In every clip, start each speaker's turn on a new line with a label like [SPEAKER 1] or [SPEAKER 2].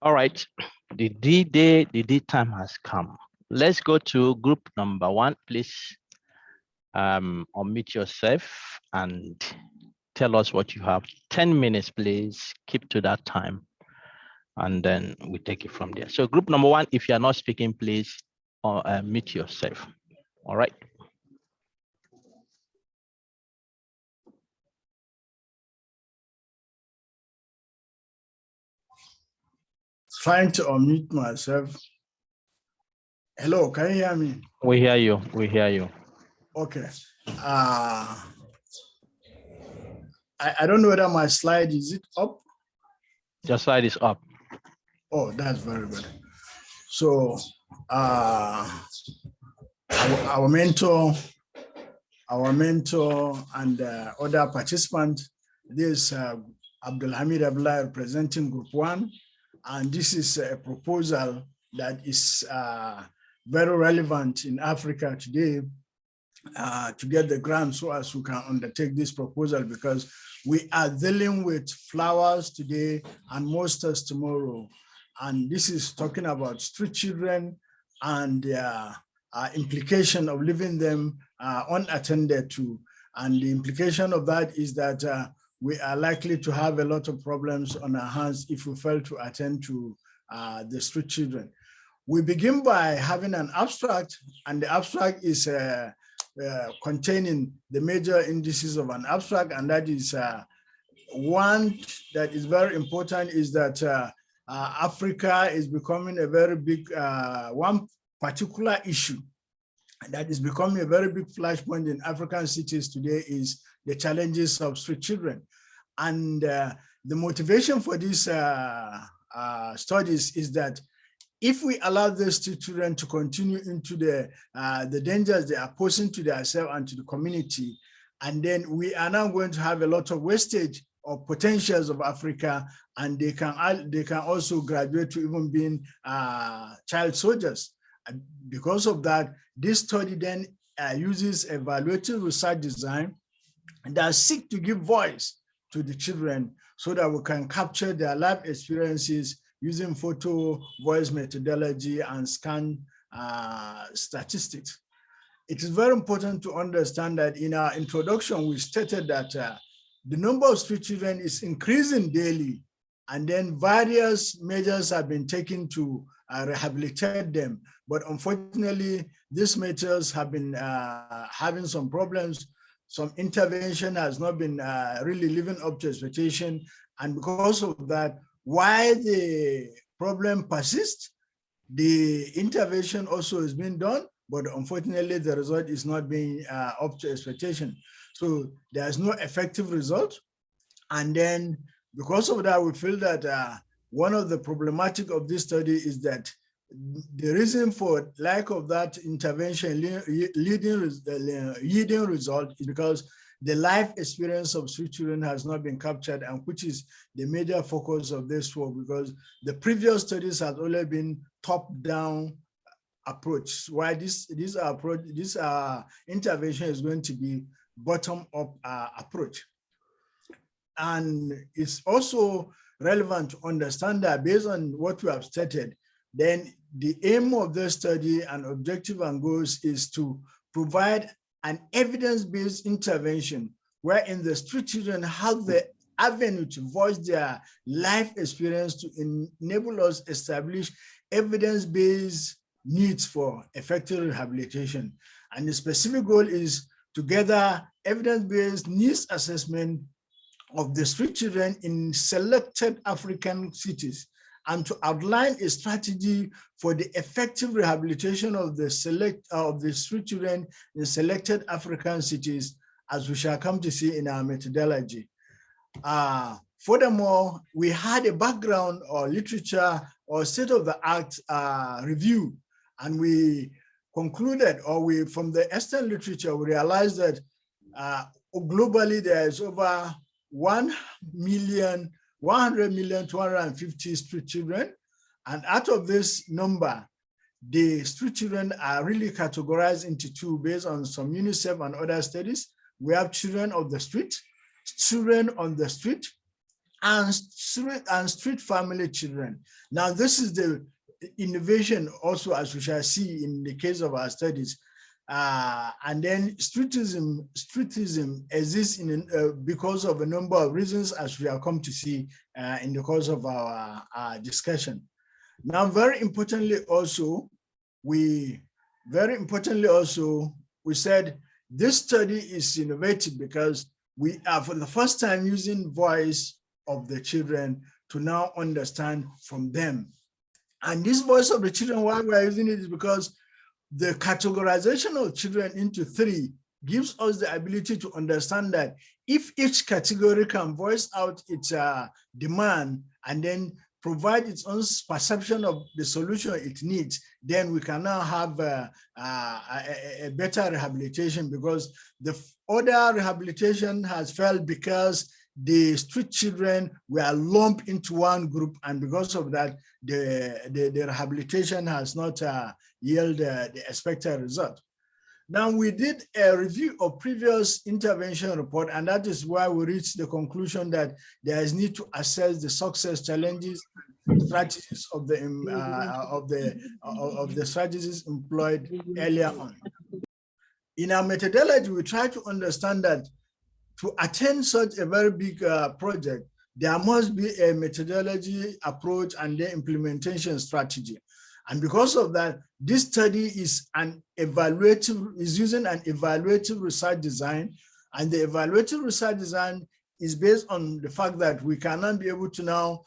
[SPEAKER 1] All right, the D time has come. Let's go to group number 1, please. Unmute yourself and tell us what you have. 10 minutes, please. Keep to that time. And then we take it from there. So group number 1, if you're not speaking, please mute yourself. All right.
[SPEAKER 2] Trying to unmute myself. Hello, can you hear me?
[SPEAKER 1] We hear you. We hear you.
[SPEAKER 2] Okay. I don't know whether my slide is it up.
[SPEAKER 1] Your slide is up.
[SPEAKER 2] Oh, that's very good. So our mentor and other participants. This Abdulhamid Abdullah representing Group 1, and this is a proposal that is very relevant in Africa today to get the grant so as we can undertake this proposal, because we are dealing with flowers today and monsters tomorrow. And this is talking about street children and their implication of leaving them unattended to. And the implication of that is that we are likely to have a lot of problems on our hands if we fail to attend to the street children. We begin by having an abstract, and the abstract is containing the major indices of an abstract, and that is one that is very important is that Africa is becoming a very big, one particular issue that is becoming a very big flashpoint in African cities today is the challenges of street children. And the motivation for these studies is that if we allow these street children to continue into the dangers they are posing to themselves and to the community, and then we are now going to have a lot of wastage of potentials of Africa, and they can also graduate to even being child soldiers. And because of that, this study then uses evaluative research design that seek to give voice to the children so that we can capture their life experiences using photo, voice methodology, and scan statistics. It is very important to understand that in our introduction, we stated that the number of street children is increasing daily, and then various measures have been taken to rehabilitate them. But unfortunately, these measures have been having some problems. Some intervention has not been really living up to expectation. And because of that, while the problem persists, the intervention also is being done, but unfortunately, the result is not being up to expectation. So there's no effective result. And then because of that, we feel that one of the problematic of this study is that the reason for lack of that intervention yielding result is because the life experience of street children has not been captured, and which is the major focus of this work, because the previous studies have only been top-down approach, while this intervention is going to be bottom-up approach. And it's also relevant to understand that based on what we have stated, then the aim of the study and objective and goals is to provide an evidence-based intervention wherein the street children have the avenue to voice their life experience to enable us to establish evidence-based needs for effective rehabilitation. And the specific goal is to gather evidence-based needs assessment of the street children in selected African cities, and to outline a strategy for the effective rehabilitation of the street children in selected African cities, as we shall come to see in our methodology. Furthermore, we had a background or literature or state-of-the-art review, and we concluded, or from the Eastern literature, we realized that globally there is over 100,250,000 street children. And out of this number, the street children are really categorized into two based on some UNICEF and other studies. We have children of the street, children on the street, and street family children. Now, this is the innovation also, as we shall see in the case of our studies. And then streetism exists because of a number of reasons, as we are come to see in the course of our discussion. Now, very importantly also, we said this study is innovative because we are for the first time using voice of the children to now understand from them. And this voice of the children, why we are using it is because the categorization of children into three gives us the ability to understand that if each category can voice out its demand and then provide its own perception of the solution it needs, then we can now have a better rehabilitation, because the other rehabilitation has failed because the street children were lumped into one group, and because of that, the rehabilitation has not yielded the expected result. Now, we did a review of previous intervention report, and that is why we reached the conclusion that there is need to assess the success, challenges, strategies of the strategies employed earlier on. In our methodology, we try to understand that to attain such a very big project, there must be a methodology approach and the implementation strategy. And because of that, this study is using an evaluative research design. And the evaluative research design is based on the fact that we cannot be able to now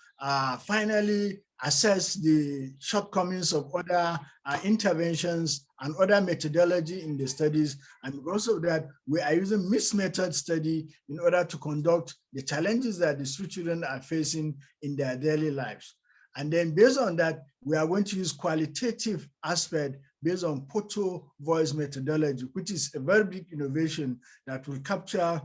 [SPEAKER 2] finally assess the shortcomings of other interventions and other methodology in the studies. And because of that, we are using mixed method study in order to conduct the challenges that the street children are facing in their daily lives. And then based on that, we are going to use qualitative aspect based on photo voice methodology, which is a very big innovation that will capture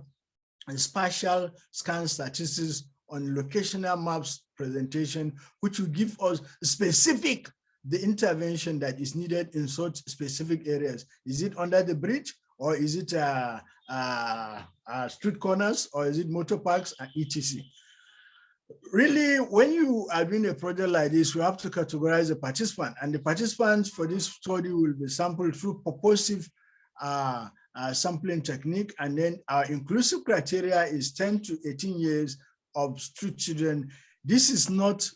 [SPEAKER 2] spatial scan statistics on locational maps presentation, which will give us specific the intervention that is needed in such specific areas. Is it under the bridge, or is it street corners, or is it motor parks and etc.? Really, when you are doing a project like this, you have to categorize the participant, and the participants for this study will be sampled through purposive sampling technique. And then our inclusive criteria is 10 to 18 years of street children. This is not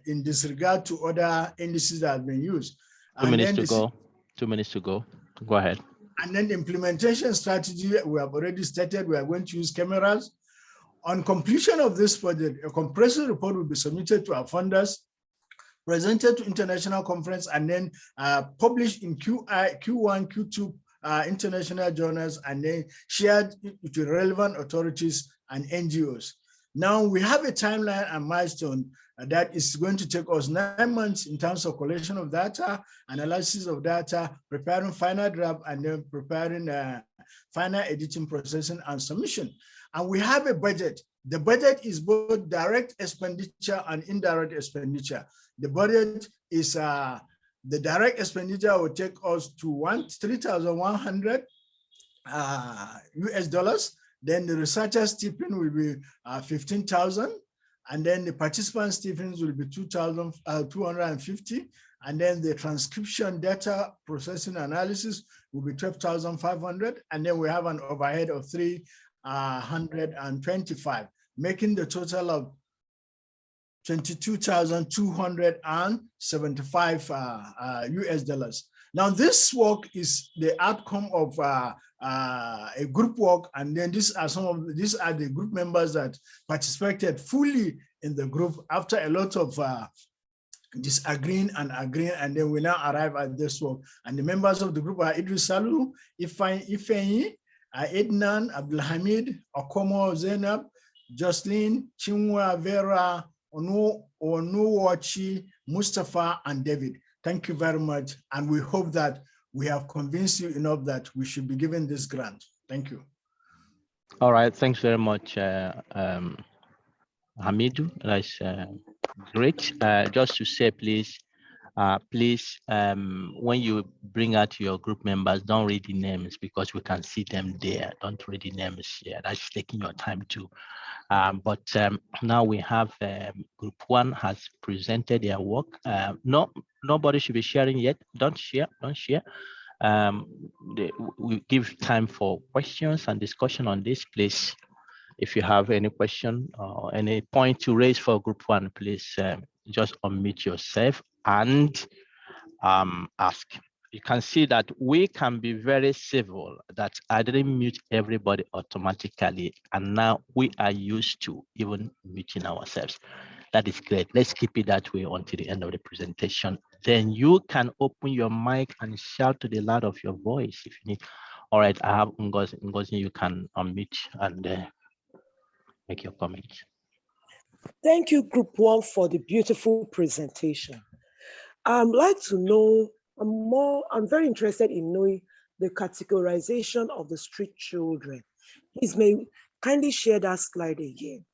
[SPEAKER 2] in disregard to other indices that have been used.
[SPEAKER 1] 2 minutes to go. 2 minutes to go. Go ahead.
[SPEAKER 2] And then the implementation strategy, we have already stated we are going to use cameras. On completion of this project, a comprehensive report will be submitted to our funders, presented to international conference, and then published in Q1, Q2 international journals, and then shared with the relevant authorities and NGOs. Now, we have a timeline and milestone that is going to take us 9 months in terms of collection of data, analysis of data, preparing final draft, and then preparing final editing, processing, and submission. And we have a budget. The budget is both direct expenditure and indirect expenditure. The budget is, the direct expenditure will take us to 3,100 US dollars. Then the researcher stipend will be 15,000. And then the participant stipends will be 2,250. And then the transcription data processing analysis will be 12,500. And then we have an overhead of 325, making the total of 22,275 US dollars. Now, this work is the outcome of a group work, and then these are the group members that participated fully in the group after a lot of disagreeing and agreeing, and then we now arrive at this work. And the members of the group are Idris Salu, Ifeanyi, Ednan, Abdulhamid, Okomo, Zainab, Jocelyn, Chinua, Vera, Onuwachi, Mustafa, and David. Thank you very much. And we hope that we have convinced you enough that we should be given this grant. Thank you.
[SPEAKER 1] All right. Thanks very much, Hamidu. That's great. Just to say, please, Please, when you bring out your group members, don't read the names because we can see them there. Don't read the names here. That's taking your time too. But now we have group one has presented their work. No, nobody should be sharing yet. Don't share. We give time for questions and discussion on this. Please, if you have any question or any point to raise for group one, please just unmute yourself and ask. You can see that we can be very civil, that I didn't mute everybody automatically, and now we are used to even muting ourselves. That is great. Let's keep it that way until the end of the presentation. Then you can open your mic and shout to the loud of your voice if you need. All right, I have Ngozi. Ngozi, you can unmute and make your comments.
[SPEAKER 3] Thank you, Group One, for the beautiful presentation. I'd like to know I'm very interested in knowing the categorization of the street children. Please, may you kindly share that slide again.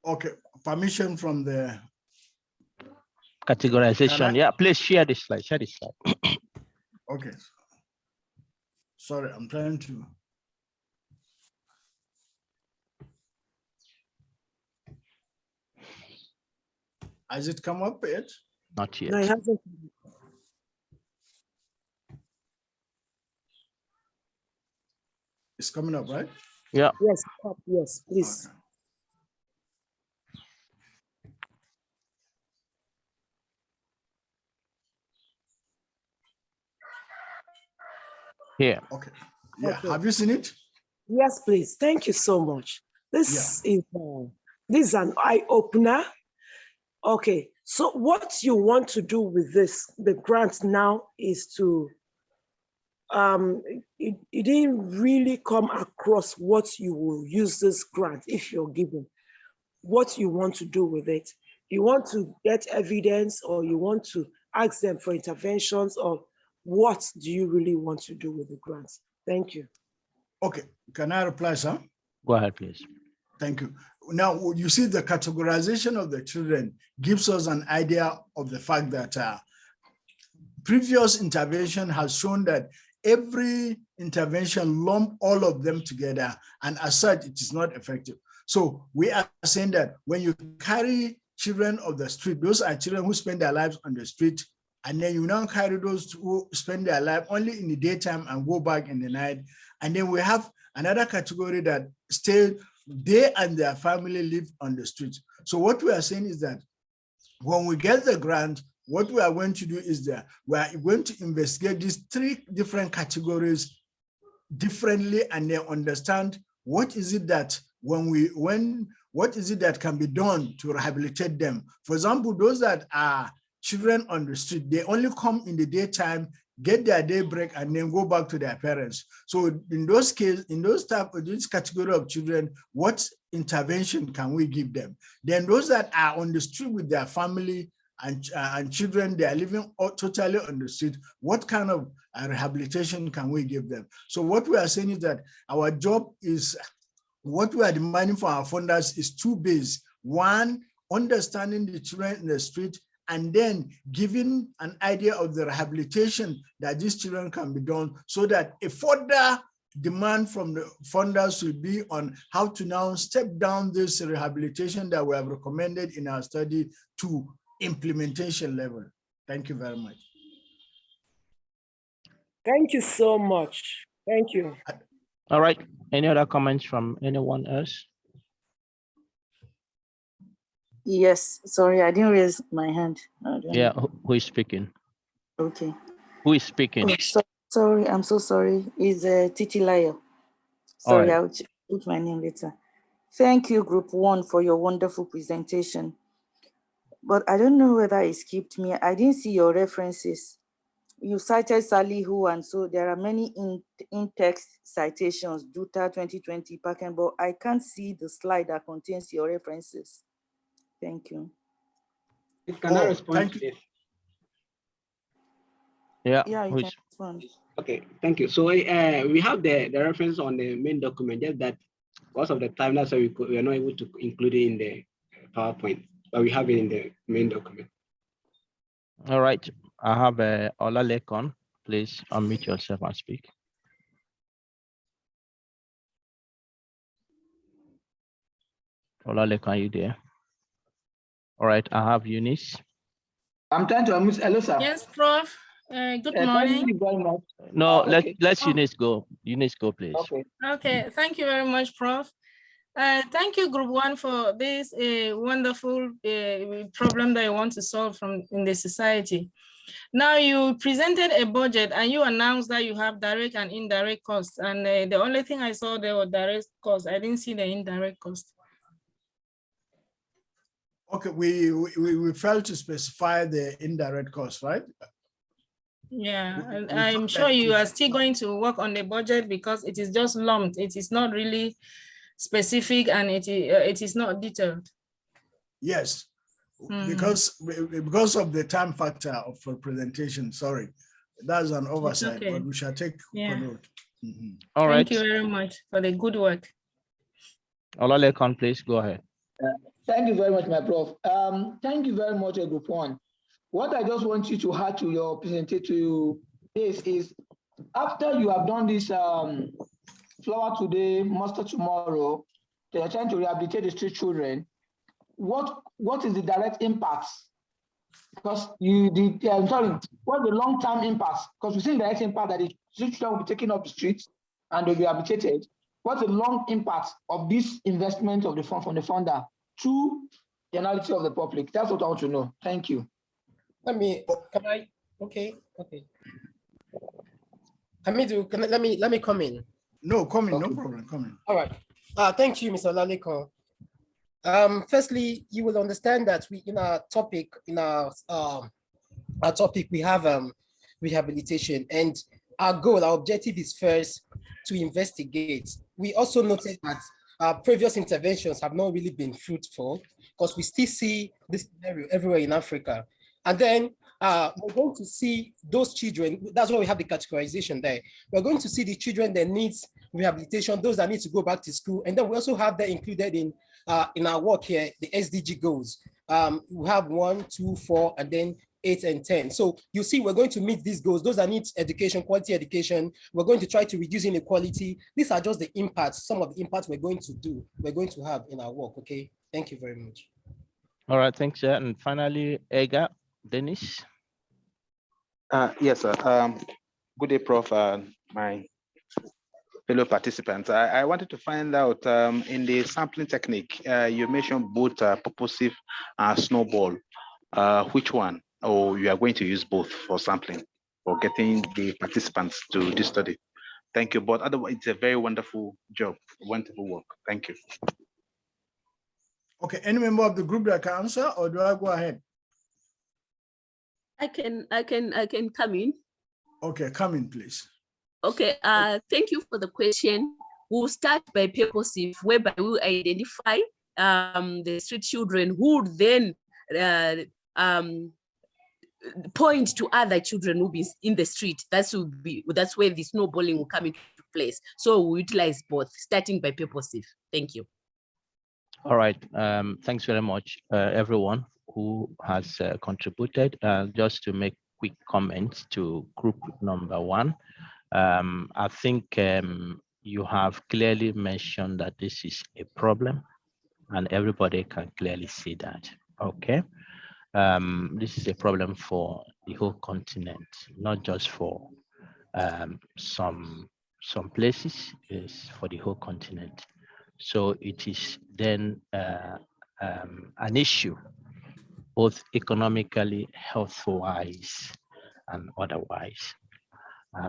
[SPEAKER 2] Okay, permission from the
[SPEAKER 1] Categorization. Yeah, please share this slide.
[SPEAKER 2] Okay. Sorry, I'm trying to. Has it come up yet?
[SPEAKER 1] Not yet.
[SPEAKER 3] No, it hasn't.
[SPEAKER 2] It's coming up, right?
[SPEAKER 1] Yeah.
[SPEAKER 3] Yes, please.
[SPEAKER 2] Okay.
[SPEAKER 1] Here.
[SPEAKER 2] Okay. Yeah.
[SPEAKER 3] Okay.
[SPEAKER 2] Have you seen it?
[SPEAKER 3] Yes, please. Thank you so much. This is an eye opener. Okay. So what you want to do with this, the grant now, is to it didn't really come across what you will use this grant if you're given. What you want to do with it. You want to get evidence, or you want to ask them for interventions, or what do you really want to do with the grants? Thank you.
[SPEAKER 2] Okay. Can I reply, sir?
[SPEAKER 1] Go ahead, please.
[SPEAKER 2] Thank you. Now, you see, the categorization of the children gives us an idea of the fact that previous intervention has shown that every intervention lump all of them together, and as such, it is not effective. So we are saying that when you carry children of the street, those are children who spend their lives on the street, and then you now carry those who spend their life only in the daytime and go back in the night. And then we have another category that they and their family live on the street. So what we are saying is that when we get the grant, what we are going to do is that we are going to investigate these three different categories differently, and then understand what is it that what is it that can be done to rehabilitate them. For example, those that are children on the street, they only come in the daytime, get their day break, and then go back to their parents. So in those cases, this category of children, what intervention can we give them? Then those that are on the street with their family and children, they are living totally on the street, what kind of rehabilitation can we give them? So what we are saying is that our job is, what we are demanding for our funders is two bases. One, understanding the children in the street, and then giving an idea of the rehabilitation that these children can be done, so that a further demand from the funders will be on how to now step down this rehabilitation that we have recommended in our study to implementation level. Thank you very much.
[SPEAKER 3] Thank you so much. Thank you.
[SPEAKER 1] All right. Any other comments from anyone else?
[SPEAKER 4] Yes, sorry, I didn't raise my hand.
[SPEAKER 1] Yeah, who is speaking?
[SPEAKER 4] Okay.
[SPEAKER 1] Who is speaking?
[SPEAKER 4] Oh, sorry, I'm so sorry. It's Titilayo. Sorry,
[SPEAKER 1] right.
[SPEAKER 4] I'll put my name later. Thank you, Group One, for your wonderful presentation. But I don't know whether it skipped me. I didn't see your references. You cited Salihu, and so there are many in-text citations, Duta 2020, Packen, but I can't see the slide that contains your references. Thank you.
[SPEAKER 5] Can I respond to this?
[SPEAKER 1] Yeah,
[SPEAKER 4] you can respond.
[SPEAKER 5] Okay, thank you. So we have the reference on the main document, just that because of the time, that's why we are not able to include it in the PowerPoint, but we have it in the main document.
[SPEAKER 1] All right. I have Olalekon. Please unmute yourself and speak. Olalekon, are you there? All right. I have Eunice.
[SPEAKER 6] I'm trying to unmute. Hello, sir.
[SPEAKER 7] Yes, Prof. Good
[SPEAKER 6] Thank
[SPEAKER 7] morning.
[SPEAKER 6] you very much.
[SPEAKER 1] No,
[SPEAKER 6] Okay.
[SPEAKER 1] let's Eunice go. Eunice go, please.
[SPEAKER 6] Okay.
[SPEAKER 7] Okay, thank you very much, Prof. Thank you, Group 1, for this wonderful problem that you want to solve in the society. Now, you presented a budget and you announced that you have direct and indirect costs. And the only thing I saw there was direct costs. I didn't see the indirect cost.
[SPEAKER 2] Okay, we failed to specify the indirect cost, right?
[SPEAKER 7] Yeah, and
[SPEAKER 2] we
[SPEAKER 7] I'm
[SPEAKER 2] thought
[SPEAKER 7] sure
[SPEAKER 2] that
[SPEAKER 7] you
[SPEAKER 2] it-
[SPEAKER 7] are still going to work on the budget because it is just lumped. It is not really specific and it is not detailed.
[SPEAKER 2] Yes, because of the time factor for presentation, sorry. That's an oversight,
[SPEAKER 7] okay.
[SPEAKER 2] but we shall take note.
[SPEAKER 1] All right.
[SPEAKER 7] Thank you very much for the good work.
[SPEAKER 1] Olalekon, please go ahead.
[SPEAKER 6] Thank you very much, my prof. Thank you very much, Group 1. What I just want you to add to your presentation to this is, after you have done this flower today, mustard tomorrow, they are trying to rehabilitate the street children. What is the direct impacts? Because what's the long-term impacts? Because we see the direct impact that the street children will be taken off the streets and they'll be rehabilitated. What's the long impact of this investment of the fund from the funder to the analysis of the public? That's what I want to know. Thank you.
[SPEAKER 8] Okay. Let me come in.
[SPEAKER 2] No, come in,
[SPEAKER 6] Okay.
[SPEAKER 2] no problem, come in.
[SPEAKER 8] All right. Thank you, Mr. Olaleko. Firstly, you will understand that we in our topic, we have rehabilitation, and our goal, our objective is first to investigate. We also noticed that previous interventions have not really been fruitful because we still see this scenario everywhere in Africa. And then we're going to see those children, that's why we have the categorization there. We're going to see the children that needs rehabilitation, those that need to go back to school. And then we also have that included in our work here, the SDG goals. We have 1, 2, 4, and then 8 and 10. So you see, we're going to meet these goals. Those that need education, quality education. We're going to try to reduce inequality. These are just the impacts, some of the impacts we're going to have in our work, okay? Thank you very much.
[SPEAKER 1] All right, thanks, sir. And finally, Ega, Dennis.
[SPEAKER 9] Yes, sir. Good day, Prof. My fellow participants. I wanted to find out in the sampling technique, you mentioned both purposive and snowball. Which one? Or you are going to use both for sampling, for getting the participants to this study? Thank you. But otherwise, it's a very wonderful job, wonderful work. Thank you.
[SPEAKER 2] Okay, any member of the group that can answer, or do I go ahead?
[SPEAKER 10] I can come in.
[SPEAKER 2] Okay, come in, please.
[SPEAKER 10] Okay, thank you for the question. We'll start by purposive, whereby we identify the street children who then point to other children who be in the street. That's where the snowballing will come into place. So we utilize both, starting by purposive. Thank you.
[SPEAKER 1] All right, thanks very much, everyone who has contributed. Just to make quick comments to group number 1. I think you have clearly mentioned that this is a problem and everybody can clearly see that, okay? This is a problem for the whole continent, not just for some places, it's for the whole continent. So it is then an issue, both economically, health-wise, and otherwise.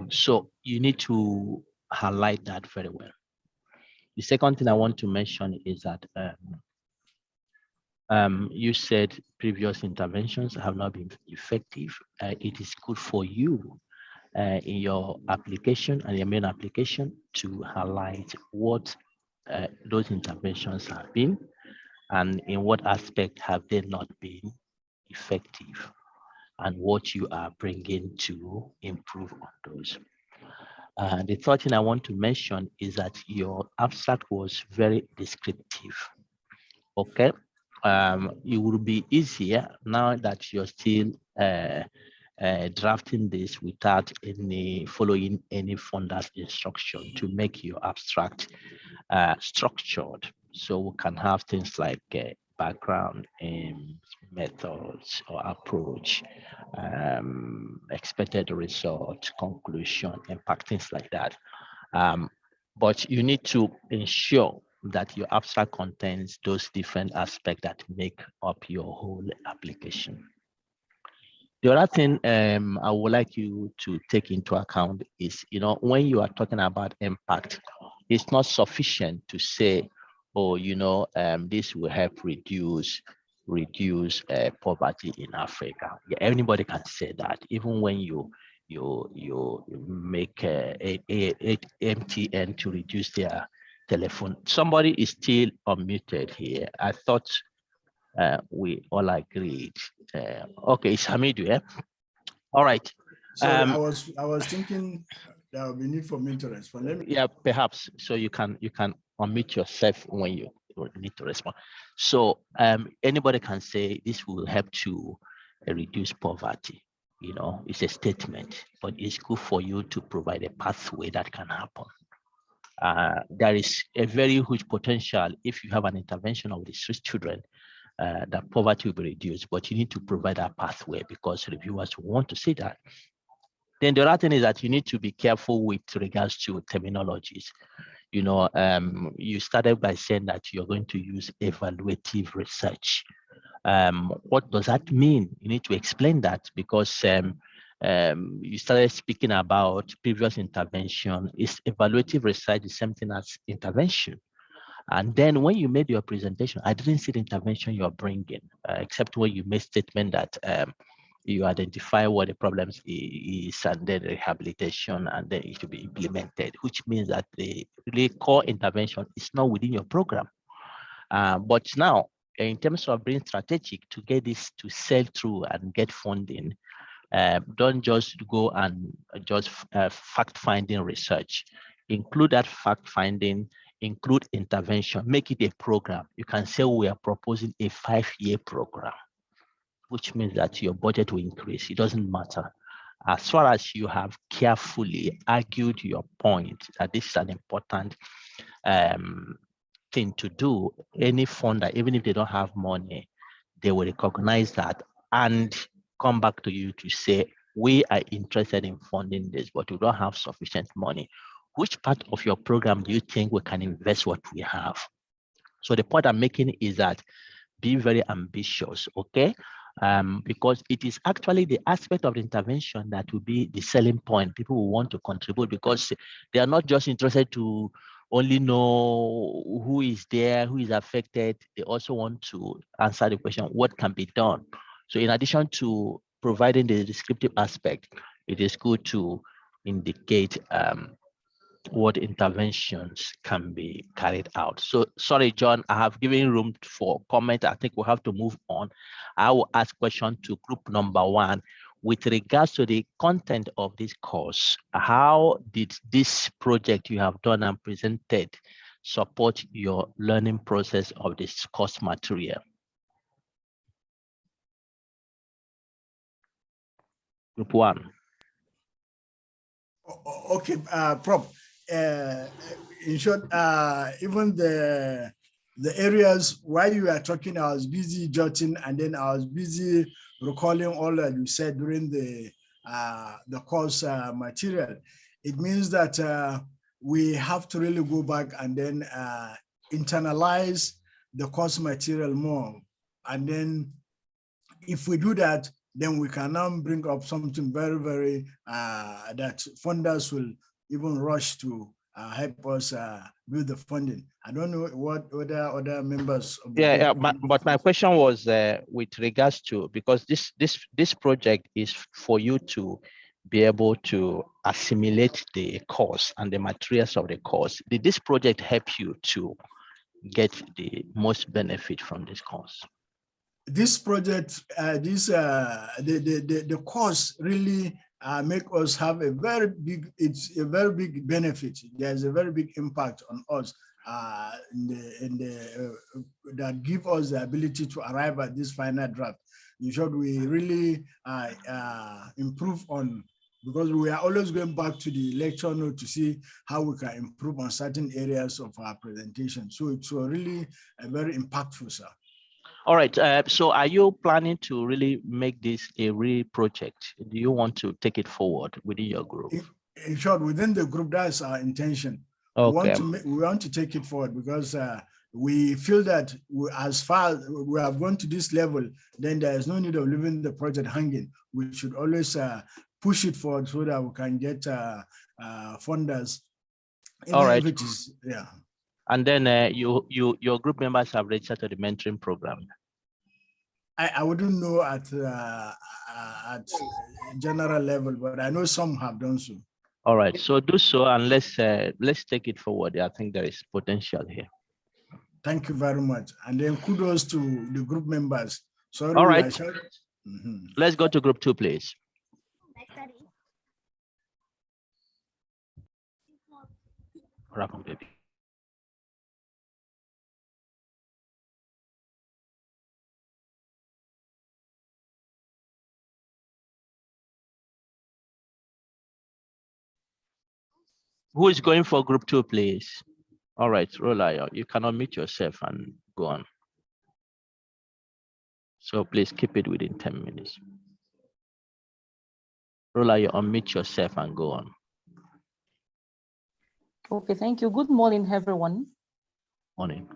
[SPEAKER 1] So you need to highlight that very well. The second thing I want to mention is that you said previous interventions have not been effective. It is good for you in your application and your main application to highlight what those interventions have been and in what aspect have they not been effective and what you are bringing to improve on those. The third thing I want to mention is that your abstract was very descriptive, okay? it will be easier now that you're still drafting this without any following any funder's instruction to make your abstract structured. So we can have things like background, methods or approach, expected result, conclusion, impact, things like that. But you need to ensure that your abstract contains those different aspects that make up your whole application. The other thing I would like you to take into account is, when you are talking about impact, it's not sufficient to say, oh, this will help reduce poverty in Africa. Yeah, anybody can say that. Even when you make MTN to reduce their telephone, somebody is still unmuted here. I thought we all agreed. Okay, it's Hamidu, yeah? All right.
[SPEAKER 2] Sorry, I was thinking there will be need for me to respond.
[SPEAKER 1] Yeah, perhaps. So you can unmute yourself when you need to respond. So anybody can say this will help to reduce poverty. It's a statement, but it's good for you to provide a pathway that can happen. There is a very huge potential if you have an intervention of the street children, that poverty will be reduced, but you need to provide a pathway because reviewers want to see that. Then the other thing is that you need to be careful with regards to terminologies. You started by saying that you're going to use evaluative research. What does that mean? You need to explain that because you started speaking about previous intervention. Is evaluative research the same thing as intervention? And then when you made your presentation, I didn't see the intervention you're bringing, except when you made statement that you identify what the problems is and then rehabilitation and then it should be implemented, which means that the really core intervention is not within your program. But now, in terms of being strategic to get this to sell through and get funding, don't just go and just fact-finding research. Include that fact-finding, include intervention, make it a program. You can say we are proposing a 5-year program, which means that your budget will increase. It doesn't matter. As far as you have carefully argued your point that this is an important thing to do, any funder, even if they don't have money, they will recognize that and come back to you to say, we are interested in funding this, but we don't have sufficient money. Which part of your program do you think we can invest what we have? So the point I'm making is that be very ambitious, okay? Because it is actually the aspect of the intervention that will be the selling point. People will want to contribute because they are not just interested to only know who is there, who is affected. They also want to answer the question, what can be done? So in addition to providing the descriptive aspect, it is good to indicate what interventions can be carried out. So sorry, John, I have given room for comment. I think we have to move on. I will ask question to group number 1. With regards to the content of this course, how did this project you have done and presented support your learning process of this course material? Group 1.
[SPEAKER 2] Okay, Prof. In short, even the areas while you were talking, I was busy jotting, and then I was busy recalling all that you said during the course material. It means that we have to really go back and then internalize the course material more. And then if we do that, then we can now bring up something very, very, that funders will even rush to help us with the funding. I don't know what other members of the
[SPEAKER 1] but my question was with regards to, because this project is for you to be able to assimilate the course and the materials of the course. Did this project help you to get the most benefit from this course?
[SPEAKER 2] This project, the course really make us have a very big, it's a very big benefit. There's a very big impact on us that give us the ability to arrive at this final draft. In short, we really improve on, because we are always going back to the lecture note to see how we can improve on certain areas of our presentation. So it's really very impactful, sir.
[SPEAKER 1] All right. So are you planning to really make this a real project? Do you want to take it forward within your group?
[SPEAKER 2] In short, within the group, that's our intention.
[SPEAKER 1] Okay.
[SPEAKER 2] We want to take it forward because we feel that as far as we have gone to this level, then there is no need of leaving the project hanging. We should always push it forward so that we can get funders.
[SPEAKER 1] All right.
[SPEAKER 2] If it is, yeah.
[SPEAKER 1] And then your group members have registered to the mentoring program.
[SPEAKER 2] I wouldn't know at general level, but I know some have done so.
[SPEAKER 1] All right, so do so, and let's take it forward. I think there is potential here.
[SPEAKER 2] Thank you very much, and then kudos to the group members. Sorry.
[SPEAKER 1] All right, let's go to group 2, please. What happened, baby? Who is going for group 2, please? All right, Rola, you cannot mute yourself and go on. So please keep it within 10 minutes. Rola, you unmute yourself and go on.
[SPEAKER 11] Okay, thank you. Good morning, everyone.
[SPEAKER 1] Morning.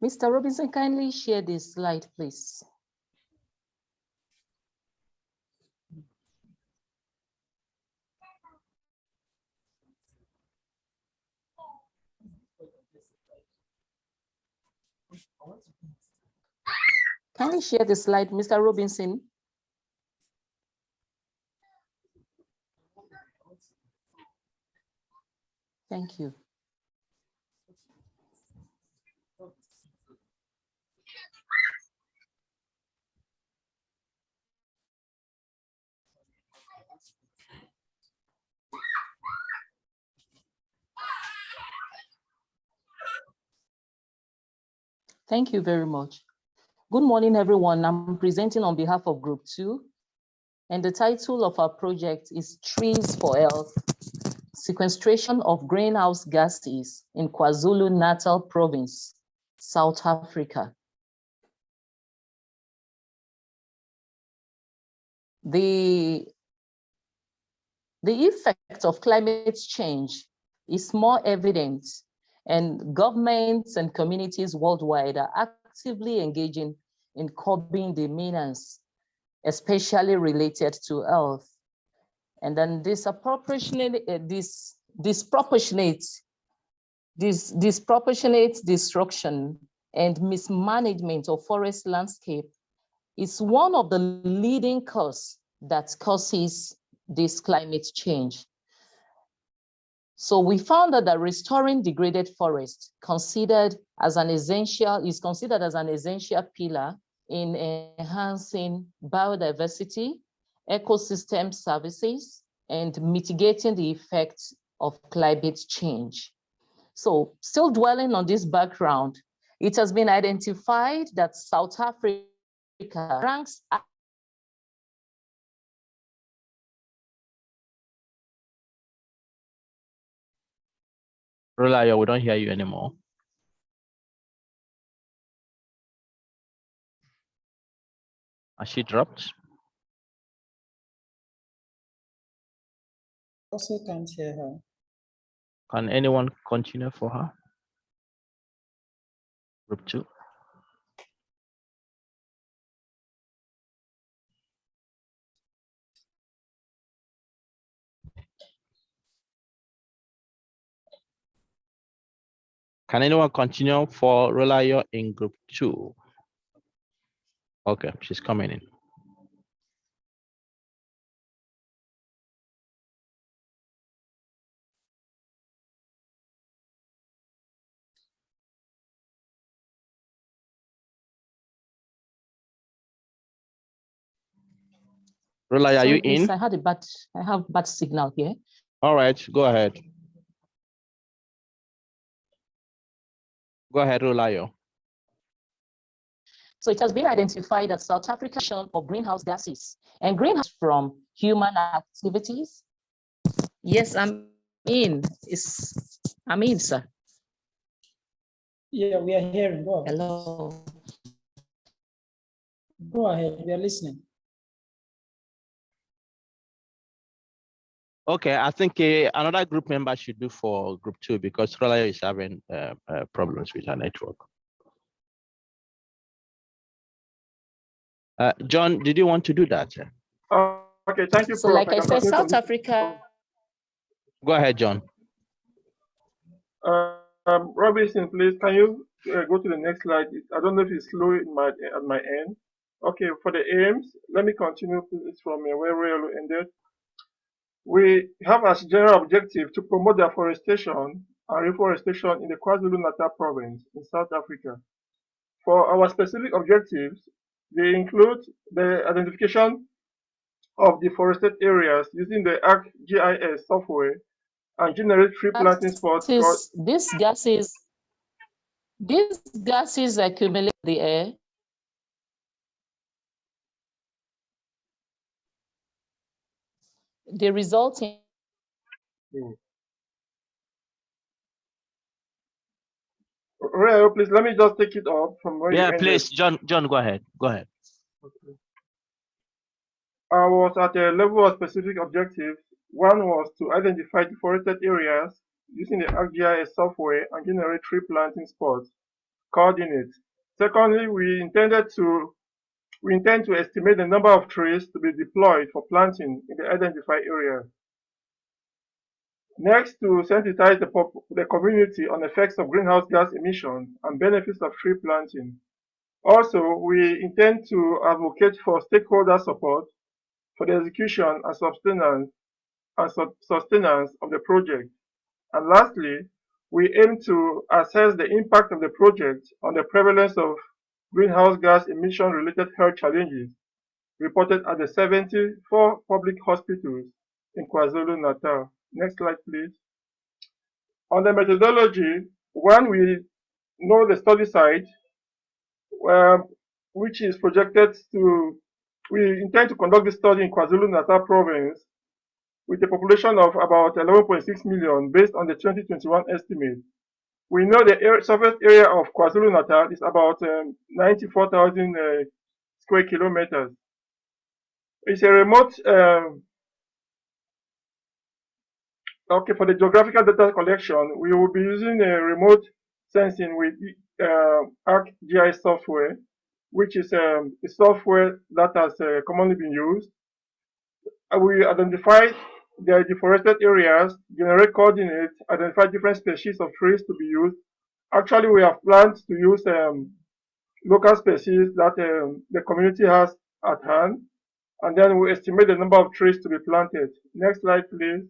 [SPEAKER 11] Mr. Robinson, kindly share this slide, please. Kindly share the slide, Mr. Robinson. Thank you. Thank you very much. Good morning, everyone. I'm presenting on behalf of Group 2, and the title of our project is Trees for Health, Sequestration of Greenhouse Gases in KwaZulu-Natal Province, South Africa. The effect of climate change is more evident, and governments and communities worldwide are actively engaging in curbing the menace, especially related to health. And then disproportionate destruction and mismanagement of forest landscape is one of the leading causes that causes this climate change. So we found that restoring degraded forest is considered as an essential pillar in enhancing biodiversity, ecosystem services, and mitigating the effects of climate change. So still dwelling on this background, it has been identified that South Africa ranks
[SPEAKER 1] Rola, we don't hear you anymore. Has she dropped?
[SPEAKER 12] Also can't hear her.
[SPEAKER 1] Can anyone continue for her? Group 2. Can anyone continue for Rolayo in group 2? Okay, she's coming in. Rolayo, are you in?
[SPEAKER 11] I have bad signal here.
[SPEAKER 1] All right, go ahead. Go ahead, Rolayo.
[SPEAKER 11] So it has been identified that South Africa of greenhouse gases and greenhouse from human activities. Yes, I'm in, sir.
[SPEAKER 12] Yeah, we are hearing. Go ahead.
[SPEAKER 11] Hello.
[SPEAKER 12] Go ahead. We are listening.
[SPEAKER 1] Okay, I think another group member should do for group 2 because Rolayo is having problems with her network. John, did you want to do that?
[SPEAKER 13] Okay, thank you.
[SPEAKER 11] So like I said, South Africa.
[SPEAKER 1] Go ahead, John.
[SPEAKER 13] Robinson, please, can you go to the next slide? I don't know if it's slow at my end. Okay, for the aims, let me continue this from where Royal ended. We have as general objective to promote the afforestation and reforestation in the Kwazulu-Natal province in South Africa. For our specific objectives, they include the identification of deforested areas using the ArcGIS software and generate tree planting spots.
[SPEAKER 11] These gases accumulate in the air. They result in
[SPEAKER 13] Ray, please let me just take it up from where you ended.
[SPEAKER 1] Please, John, go ahead. Go ahead.
[SPEAKER 13] Okay. I was at a level of specific objectives. One was to identify deforested areas using the ArcGIS software and generate tree planting spots, coordinates. Secondly, we intend to estimate the number of trees to be deployed for planting in the identified area. Next, to sensitize the community on effects of greenhouse gas emissions and benefits of tree planting. Also, we intend to advocate for stakeholder support for the execution and sustenance of the project. And lastly, we aim to assess the impact of the project on the prevalence of greenhouse gas emission-related health challenges reported at the 74 public hospitals in KwaZulu-Natal. Next slide, please. On the methodology, one, we know the study site, which is projected to, we intend to conduct this study in KwaZulu-Natal province with a population of about 11.6 million based on the 2021 estimate. We know the surface area of KwaZulu-Natal is about 94,000 square kilometers. It's a remote, okay, for the geographical data collection, we will be using a remote sensing with ArcGIS software, which is a software that has commonly been used. We identify the deforested areas, generate coordinates, identify different species of trees to be used. Actually, we have planned to use local species that the community has at hand, and then we estimate the number of trees to be planted. Next slide, please.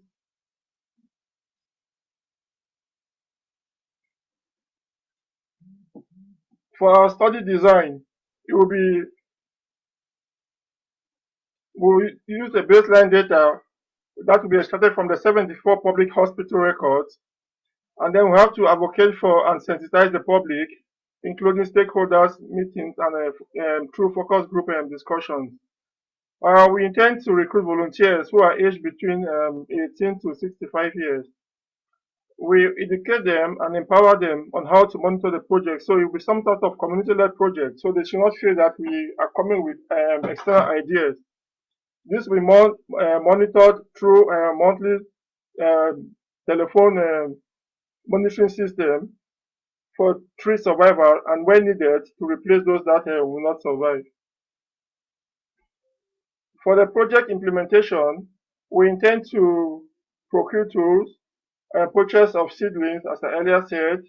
[SPEAKER 13] For our study design, we'll use the baseline data that will be extracted from the 74 public hospital records, and then we have to advocate for and sensitize the public, including stakeholders meetings and through focus group discussions. We intend to recruit volunteers who are aged between 18 to 65 years. We educate them and empower them on how to monitor the project. So it will be some sort of community-led project. So they should not feel that we are coming with external ideas. This will be monitored through a monthly telephone monitoring system for tree survival and when needed to replace those that will not survive. For the project implementation, we intend to procure tools, purchase of seedlings, as I earlier said,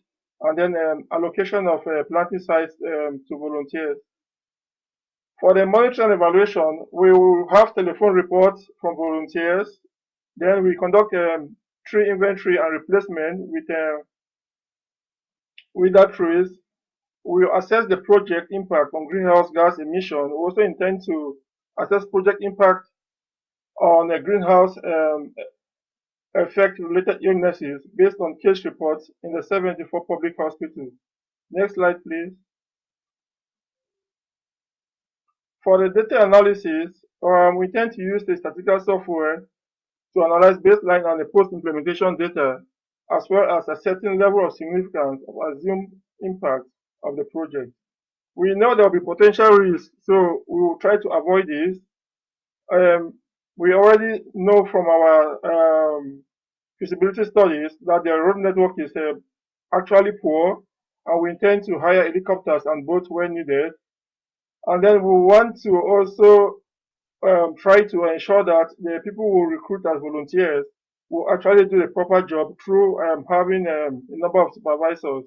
[SPEAKER 13] and then allocation of planting sites to volunteers. For the monitoring and evaluation, we will have telephone reports from volunteers. Then we conduct tree inventory and replacement with that trees. We will assess the project impact on greenhouse gas emission. We also intend to assess project impact on a greenhouse effect-related illnesses based on case reports in the 74 public hospitals. Next slide, please. For the data analysis, we tend to use the statistical software to analyze baseline and the post-implementation data, as well as a certain level of significance of assumed impact of the project. We know there will be potential risks, so we will try to avoid this. We already know from our feasibility studies that the road network is actually poor, and we intend to hire helicopters and boats when needed. And then we want to also try to ensure that the people who recruit as volunteers will actually do the proper job through having a number of supervisors.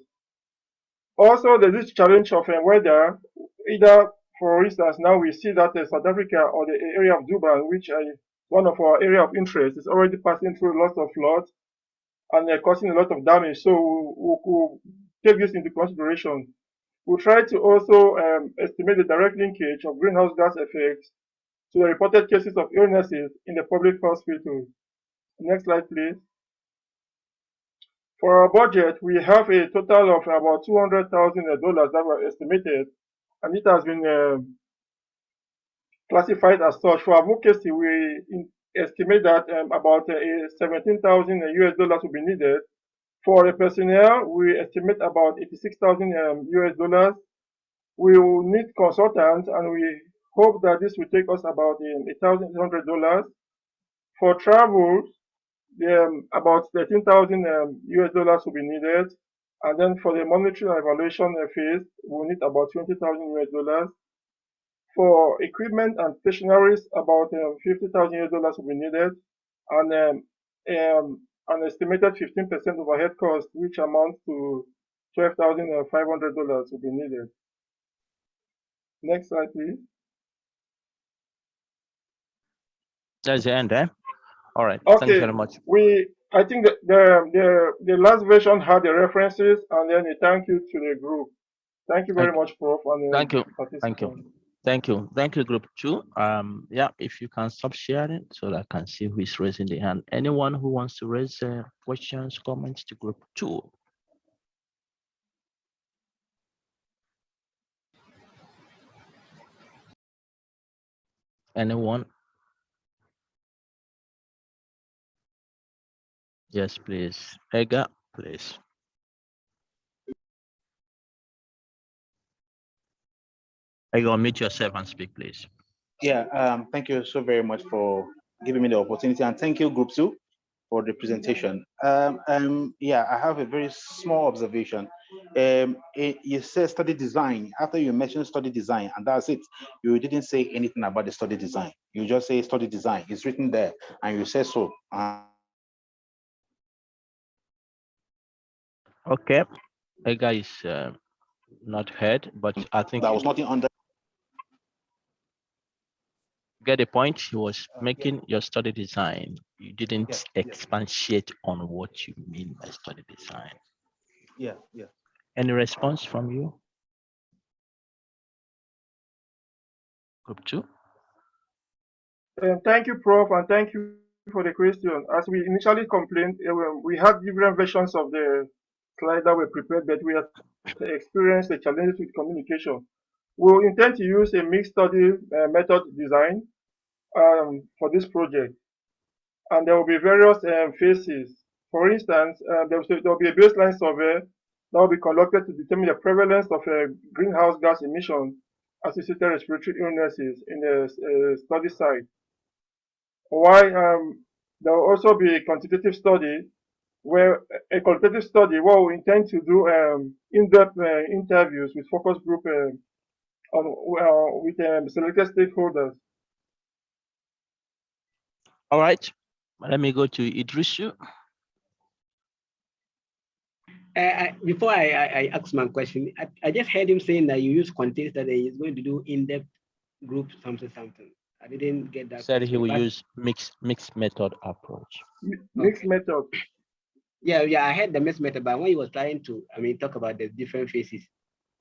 [SPEAKER 13] Also, there's this challenge of weather. Either, for instance, now we see that South Africa or the area of Durban, which is one of our area of interest, is already passing through lots of floods and causing a lot of damage. So we'll take this into consideration. We'll try to also estimate the direct linkage of greenhouse gas effects to the reported cases of illnesses in the public hospitals. Next slide, please. For our budget, we have a total of about $200,000 that were estimated, and it has been classified as such. For advocacy, we estimate that about $17,000 will be needed. For the personnel, we estimate about $86,000. We will need consultants, and we hope that this will take us about $1,800. For travel, about $13,000 will be needed, and then for the monitoring and evaluation phase, we'll need about $20,000. For equipment and stationaries, about $50,000 will be needed, and an estimated 15% overhead cost, which amounts to $12,500 will be needed. Next slide, please.
[SPEAKER 1] That's the end, eh? All right.
[SPEAKER 13] Okay.
[SPEAKER 1] Thank you very much.
[SPEAKER 13] I think that the last version had the references and then a thank you to the group. Thank you very much, Prof. And
[SPEAKER 1] thank you. Thank you, Group 2. Yeah, if you can stop sharing so that I can see who is raising the hand. Anyone who wants to raise questions, comments to Group 2. Anyone? Yes, please. Ega, please. Ega, unmute yourself and speak, please.
[SPEAKER 9] Yeah, thank you so very much for giving me the opportunity, and thank you, Group 2, for the presentation. Yeah, I have a very small observation. You said study design. After you mentioned study design, and that's it. You didn't say anything about the study design. You just say study design. It's written there, and you say so.
[SPEAKER 1] Okay, Ega is not heard, but I think
[SPEAKER 9] that was nothing under.
[SPEAKER 1] Get the point. He was making your study design. You didn't expatiate on what you mean by study design.
[SPEAKER 9] Yeah.
[SPEAKER 1] Any response from you? Group 2.
[SPEAKER 13] Thank you, Prof, and thank you for the question. As we initially complained, we had different versions of the slide that were prepared, but we have experienced the challenges with communication. We'll intend to use a mixed study method design for this project, and there will be various phases. For instance, there will be a baseline survey that will be conducted to determine the prevalence of greenhouse gas emissions associated respiratory illnesses in the study site. While there will also be a quantitative study, where we intend to do in-depth interviews with focus group with selected stakeholders.
[SPEAKER 1] All right, let me go to Idrisu.
[SPEAKER 5] Before I ask my question, I just heard him saying that you use content that he is going to do in-depth group something. I didn't get that.
[SPEAKER 1] Said he will use mixed method approach.
[SPEAKER 13] Mixed method.
[SPEAKER 5] Yeah, I heard the mixed method, but when he was trying to, talk about the different phases,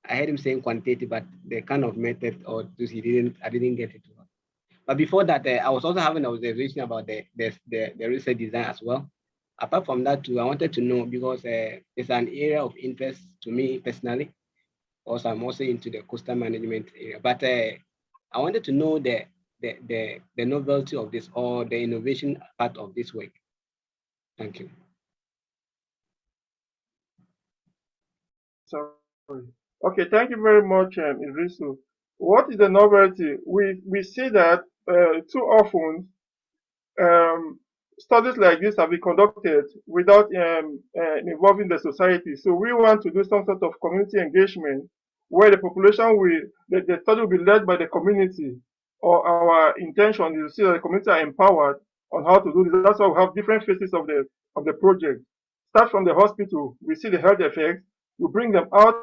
[SPEAKER 5] I heard him saying quantitative, but the kind of method or this I didn't get it. But before that, I was also having an observation about the research design as well. apart from that too, I wanted to know, because it's an area of interest to me personally. Also, I'm also into the coastal management area, but I wanted to know the novelty of this, or the innovation part of this work. Thank you.
[SPEAKER 13] Sorry. Okay, thank you very much, Irisu. What is the novelty? We see that too often studies like this have been conducted without involving the society. So we want to do some sort of community engagement where the population the study will be led by the community, or our intention is to see that the community are empowered on how to do this. That's why we have different phases of the project. Start from the hospital, we see the health effects, we bring them out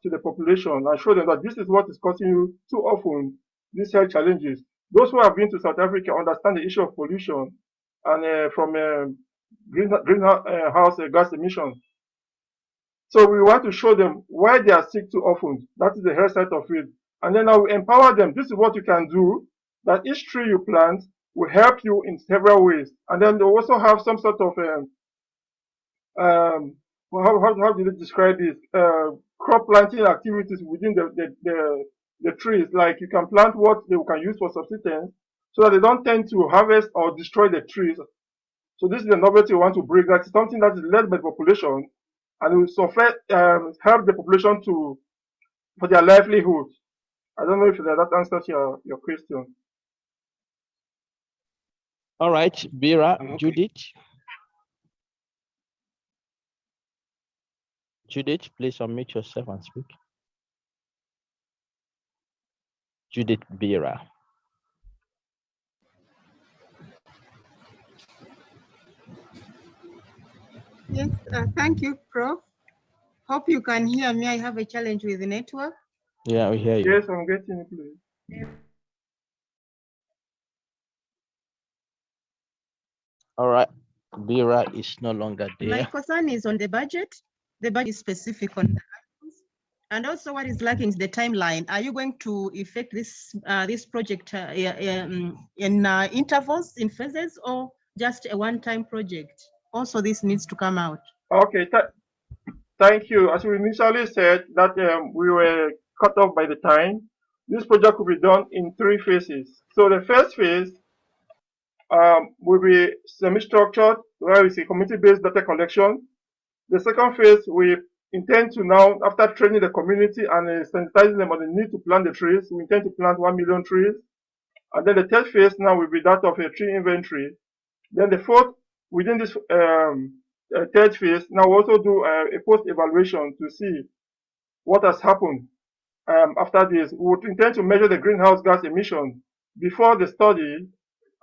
[SPEAKER 13] to the population and show them that this is what is causing you too often these health challenges. Those who have been to South Africa understand the issue of pollution and from greenhouse gas emissions. So we want to show them why they are sick too often. That is the health side of it. And then I will empower them. This is what you can do, that each tree you plant will help you in several ways. And then they also have some sort of, how do they describe this? Crop planting activities within the trees. Like you can plant what they can use for subsistence, so that they don't tend to harvest or destroy the trees. So this is the novelty we want to bring. That's something that is led by the population, and it will help the population for their livelihood. I don't know if that answers your question.
[SPEAKER 1] All right, Bira,
[SPEAKER 5] Okay.
[SPEAKER 1] Judith. Judith, please unmute yourself and speak. Judith Bira.
[SPEAKER 14] Yes, thank you, Prof. Hope you can hear me. I have a challenge with the network.
[SPEAKER 1] Yeah, we hear you.
[SPEAKER 13] Yes, I'm getting it, please.
[SPEAKER 1] All right, Bira is no longer there.
[SPEAKER 14] My concern is on the budget. The budget is specific on the items. And also what is lacking is the timeline. Are you going to effect this project in intervals, in phases, or just a one-time project? Also, this needs to come out.
[SPEAKER 13] Okay, thank you. As we initially said that we were cut off by the time, this project will be done in 3 phases. So the first phase will be semi-structured, where we see community-based data collection. The second phase, we intend to now, after training the community and sensitizing them on the need to plant the trees, we intend to plant 1 million trees. And then the third phase now will be that of a tree inventory. Then the fourth, within this third phase, now we also do a post-evaluation to see what has happened after this. We would intend to measure the greenhouse gas emission before the study,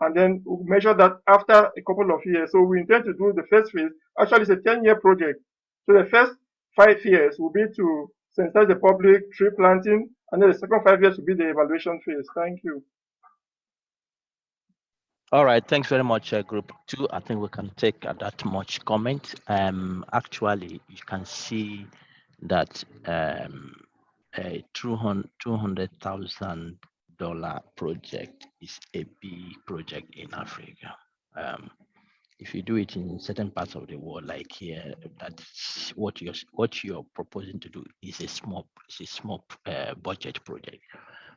[SPEAKER 13] and then we'll measure that after a couple of years. So we intend to do the first phase. Actually, it's a 10-year project. So the first 5 years will be to sensitize the public, tree planting, and then the second 5 years will be the evaluation phase. Thank you.
[SPEAKER 1] All right, thanks very much, Group 2. I think we can take that much comment. Actually, you can see that a $200,000 project is a big project in Africa. If you do it in certain parts of the world, like here, that's what you're proposing to do is a small budget project.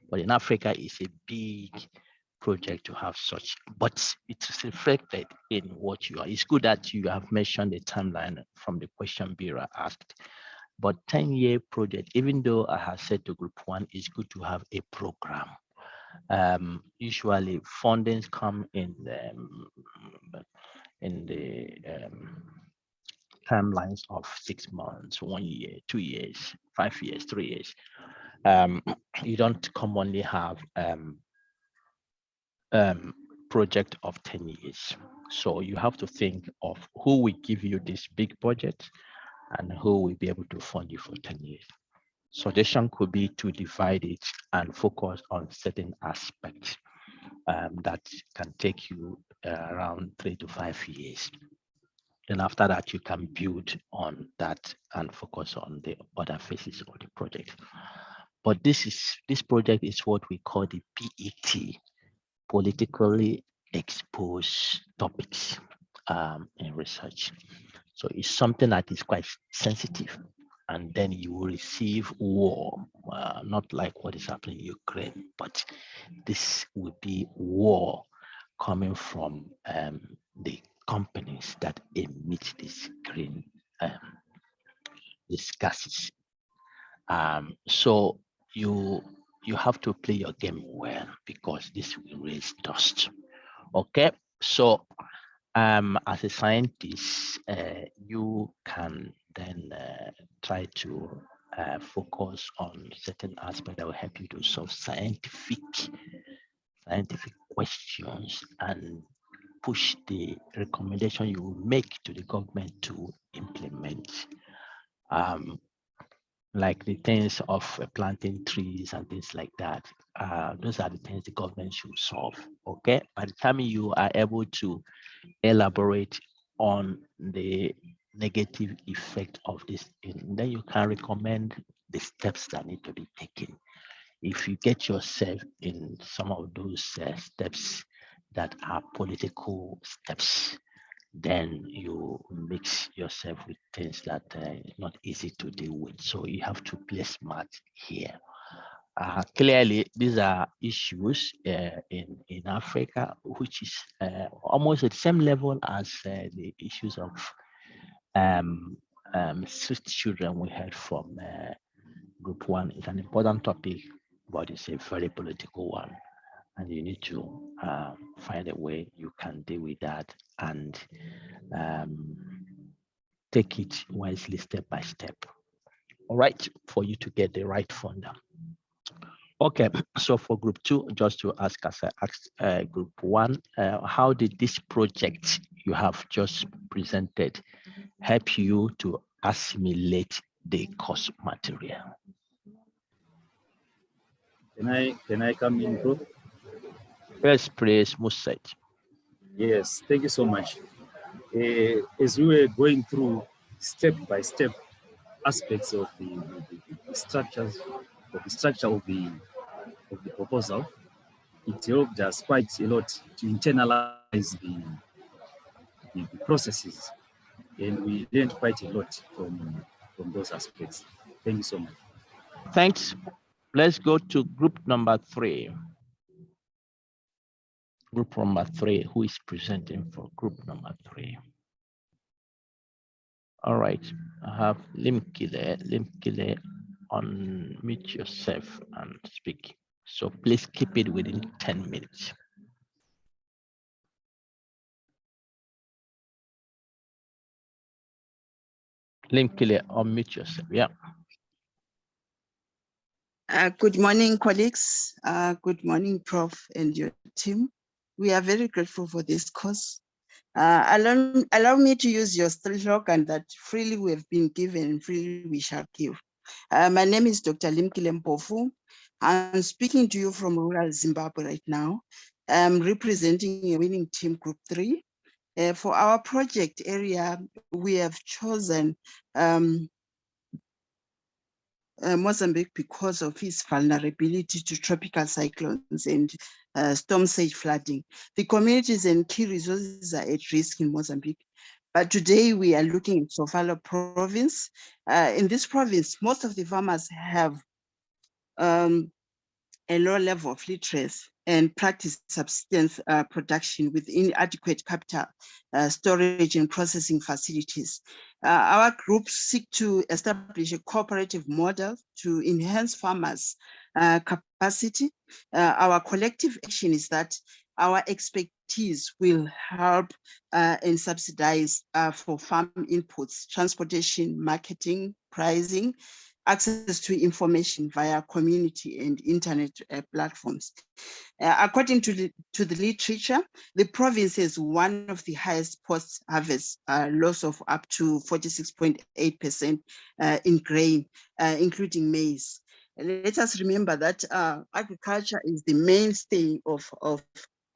[SPEAKER 1] But in Africa, it's a big project to have such, but it's reflected in what you are. It's good that you have mentioned the timeline from the question Bira asked. But 10-year project, even though I have said to Group 1, it's good to have a program. Usually fundings come in the timelines of 6 months, 1 year, 2 years, 5 years, 3 years. You don't commonly have project of 10 years. So you have to think of who will give you this big budget and who will be able to fund you for 10 years. Suggestion could be to divide it and focus on certain aspects that can take you around 3 to 5 years. Then after that, you can build on that and focus on the other phases of the project. But this project is what we call the PET, politically exposed topics. in research. So it's something that is quite sensitive. And then you will receive war, not like what is happening in Ukraine, but this will be war coming from the companies that emit this green, these gases. So you have to play your game well, because this will raise dust. Okay, so as a scientist, you can then try to focus on certain aspects that will help you to solve scientific questions and push the recommendation you will make to the government to implement. Like the things of planting trees and things like that. Those are the things the government should solve. Okay, by the time you are able to elaborate on the negative effect of this, then you can recommend the steps that need to be taken. If you get yourself in some of those steps that are political steps, then you mix yourself with things that are not easy to deal with. So you have to play smart here. Clearly, these are issues in Africa, which is almost at the same level as the issues of street children we heard from Group 1. It's an important topic, but it's a very political one. And you need to find a way you can deal with that and take it wisely, step by step. All right, for you to get the right funder. Okay, so for Group 2, just to ask, as I asked Group 1, how did this project you have just presented help you to assimilate the course material?
[SPEAKER 15] Can I come in, bro?
[SPEAKER 1] Yes, please, Musset.
[SPEAKER 15] Yes, thank you so much. As we were going through step by step aspects of the structures, of the structure of the proposal, it helped us quite a lot to internalize the processes, and we learned quite a lot from those aspects. Thank you so much.
[SPEAKER 1] Thanks. Let's go to group number 3. Group number 3, who is presenting for group number 3? All right, I have Limkile. Limkile, unmute yourself and speak. So please keep it within 10 minutes. Limkile, unmute yourself, yeah.
[SPEAKER 16] Good morning, colleagues. Good morning, Prof. and your team. We are very grateful for this course. Allow me to use your slogan that freely we have been given and freely we shall give. My name is Dr. Limkile Mpofu. I'm speaking to you from rural Zimbabwe right now. I'm representing a winning team, Group 3. For our project area, we have chosen Mozambique because of its vulnerability to tropical cyclones and storm surge flooding. The communities and key resources are at risk in Mozambique. But today we are looking at Sofala province. In this province, most of the farmers have a low level of literacy and practice subsistence production with inadequate capital storage and processing facilities. Our groups seek to establish a cooperative model to enhance farmers' capacity. Our collective action is that our expertise will help and subsidize for farm inputs, transportation, marketing, pricing, access to information via community and internet platforms. According to the literature, the province has one of the highest post-harvest loss of up to 46.8% in grain, including maize. Let us remember that agriculture is the mainstay of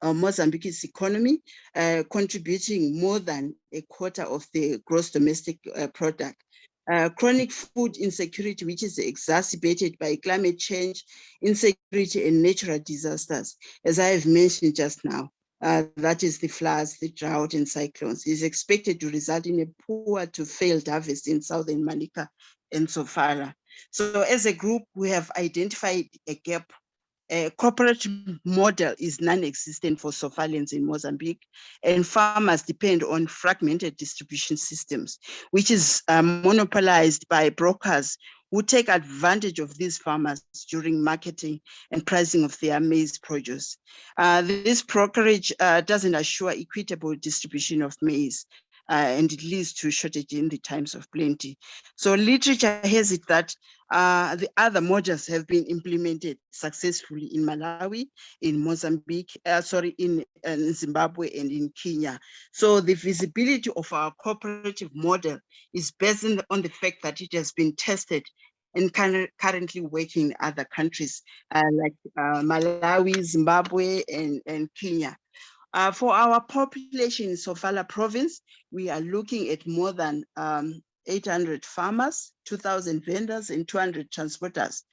[SPEAKER 16] Mozambique's economy, contributing more than a quarter of the gross domestic product. Chronic food insecurity, which is exacerbated by climate change, insecurity, and natural disasters, as I have mentioned just now, that is the floods, the drought and cyclones, is expected to result in a poor to failed harvest in southern Malika and Sofala. So as a group, we have identified a gap. A cooperative model is non-existent for surveillance in Mozambique, and farmers depend on fragmented distribution systems, which is monopolized by brokers who take advantage of these farmers during marketing and pricing of their maize produce. This brokerage doesn't assure equitable distribution of maize, and it leads to shortage in the times of plenty. So literature has it that the other models have been implemented successfully in Malawi, in Mozambique, in Zimbabwe and in Kenya. So the visibility of our cooperative model is based on the fact that it has been tested and currently working in other countries like Malawi, Zimbabwe, and Kenya. For our population in Sofala province, we are looking at more than 800 farmers, 2,000 vendors, and 200 transporters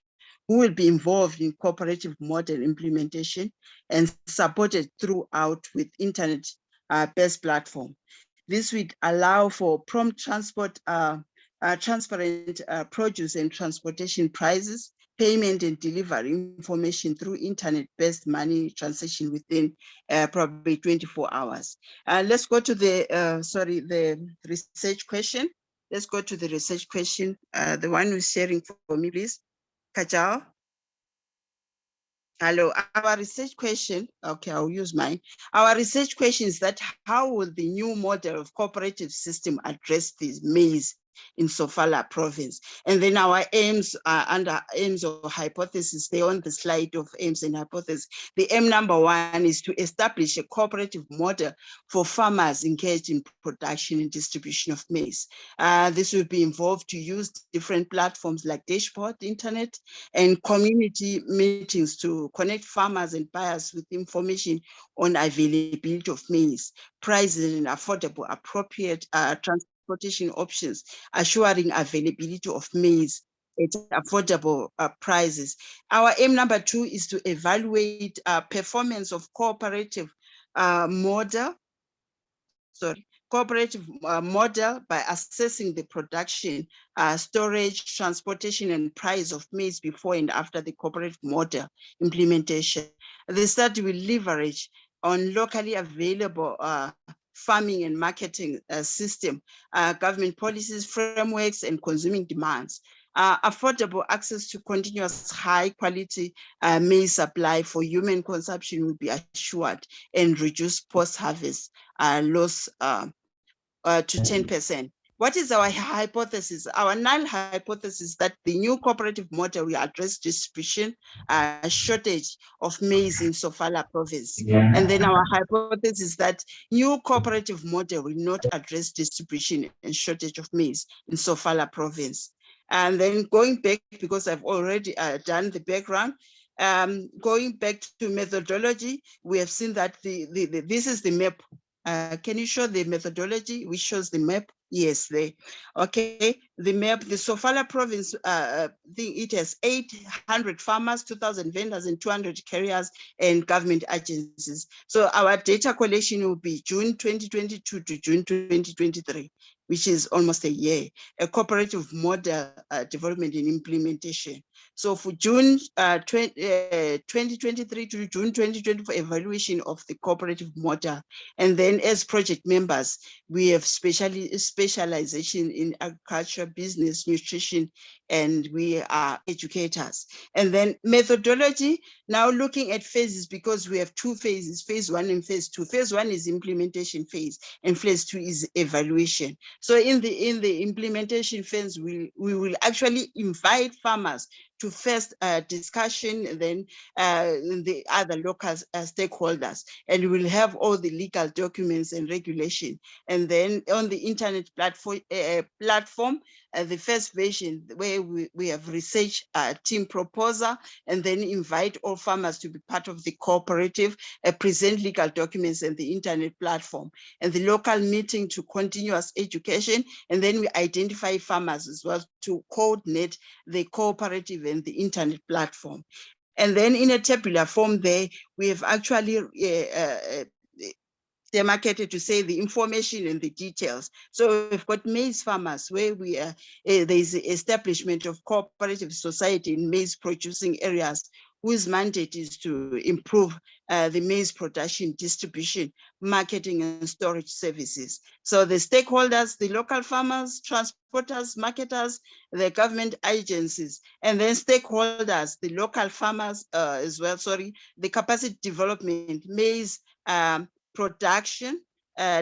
[SPEAKER 16] who will be involved in cooperative model implementation and supported throughout with internet-based platform. This would allow for prompt transport, transparent produce and transportation prices, payment and delivery information through internet-based money transaction within probably 24 hours. Let's go to the research question. Let's go to the research question. The one who's sharing for me, please. Kajal. Hello, our research question, okay, I'll use mine. Our research question is that how will the new model of cooperative system address these maize in Sofala province? And then our aims under aims or hypothesis, they're on the slide of aims and hypothesis. The aim number one is to establish a cooperative model for farmers engaged in production and distribution of maize. This will be involved to use different platforms like dashboard, internet, and community meetings to connect farmers and buyers with information on availability of maize, prices, and affordable, appropriate transportation options, assuring availability of maize at affordable prices. Our aim number two is to evaluate performance of cooperative model by assessing the production, storage, transportation, and price of maize before and after the cooperative model implementation. The study will leverage on locally available farming and marketing system, government policies, frameworks, and consuming demands. Affordable access to continuous high quality maize supply for human consumption will be assured and reduce post-harvest loss to 10%. What is our hypothesis? Our null hypothesis that the new cooperative model will address distribution shortage of maize in Sofala province. And then our hypothesis that new cooperative model will not address distribution and shortage of maize in Sofala province. And then going back, because I've already done the background, going back to methodology, we have seen that this is the map. Can you show the methodology which shows the map? Yes, okay. The map, the Sofala province, it has 800 farmers, 2,000 vendors, and 200 carriers and government agencies. So our data collection will be June 2022 to June 2023, which is almost a year, a cooperative model development and implementation. So for June 2023 to June 2024, evaluation of the cooperative model. And then as project members, we have specialization in agriculture, business, nutrition, and we are educators. And then methodology, now looking at phases, because we have two phases, phase one and phase two. Phase one is implementation phase, and phase two is evaluation. So in the implementation phase, we will actually invite farmers to first discussion, and then the other local stakeholders, and we will have all the legal documents and regulation. And then on the internet platform, the first version where we have research team proposer, and then invite all farmers to be part of the cooperative, present legal documents and the internet platform, and the local meeting to continuous education. And then we identify farmers as well to coordinate the cooperative and the internet platform. And then in a tabular form there, we have actually demarcated to say the information and the details. So we've got maize farmers where we are, there's establishment of cooperative society in maize producing areas whose mandate is to improve the maize production, distribution, marketing, and storage services. So the stakeholders, the local farmers, transporters, marketers, the government agencies, and then stakeholders, the local farmers as well, the capacity development, maize production,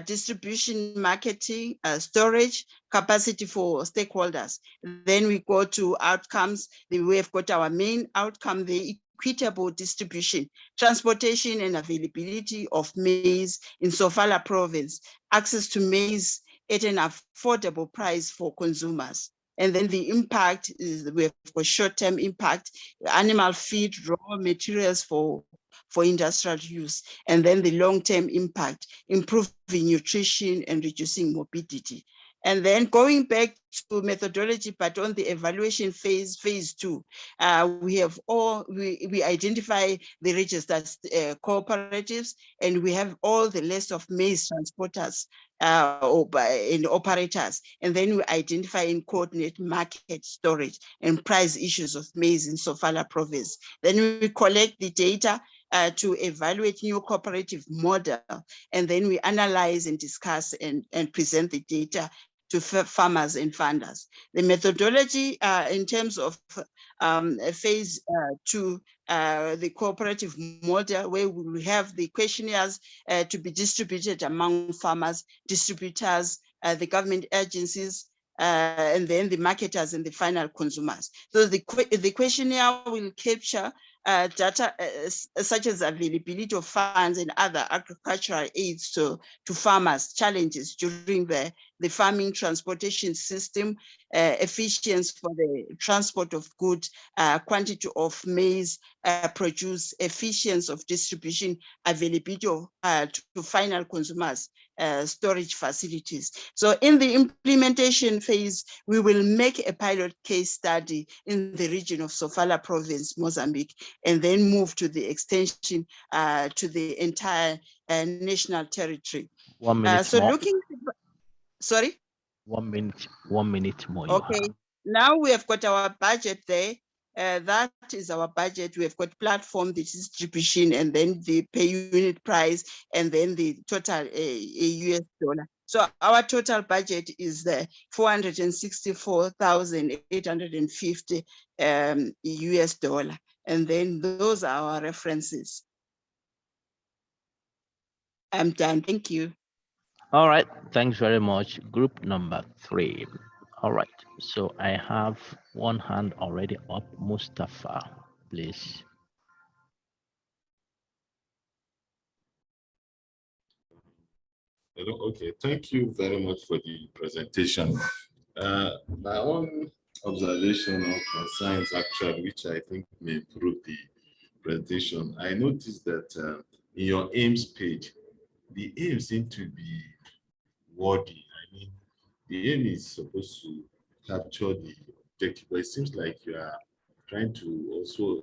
[SPEAKER 16] distribution, marketing, storage, capacity for stakeholders. Then we go to outcomes. We've got our main outcome, the equitable distribution, transportation and availability of maize in Sofala province, access to maize at an affordable price for consumers. And then the impact is we have got short-term impact, animal feed, raw materials for industrial use, and then the long-term impact, improving nutrition and reducing morbidity. And then going back to methodology, but on the evaluation phase, phase 2, we have we identify the registered cooperatives, and we have all the list of maize transporters and operators. And then we identify and coordinate market, storage, and price issues of maize in Sofala province. Then we collect the data to evaluate new cooperative model, and then we analyze and discuss and present the data to farmers and funders. The methodology in terms of phase 2, the cooperative model, where we will have the questionnaires to be distributed among farmers, distributors, the government agencies, and then the marketers and the final consumers. So the questionnaire will capture data such as availability of funds and other agricultural aids to farmers, challenges during the farming transportation system, efficiency for the transport of goods, quantity of maize produced, efficiency of distribution, availability of, to final consumers, storage facilities. So in the implementation phase, we will make a pilot case study in the region of Sofala province, Mozambique, and then move to the extension to the entire national territory.
[SPEAKER 1] 1 minute
[SPEAKER 16] So
[SPEAKER 1] more.
[SPEAKER 16] looking, sorry?
[SPEAKER 1] 1 minute, 1 minute more.
[SPEAKER 16] Okay, now we have got our budget there. That is our budget. We have got platform, the distribution, and then the per unit price, and then the total US dollar. So our total budget is 464,850 US dollar. And then those are our references. I'm done. Thank you.
[SPEAKER 1] All right, thanks very much. Group number 3. All right, so I have one hand already up. Mustafa, please.
[SPEAKER 17] Hello, okay, thank you very much for the presentation. My own observation or concerns actually, which I think may improve the presentation. I noticed that in your aims page, the aim seems to be wordy. I mean, the aim is supposed to capture the objective, but it seems like you are trying to also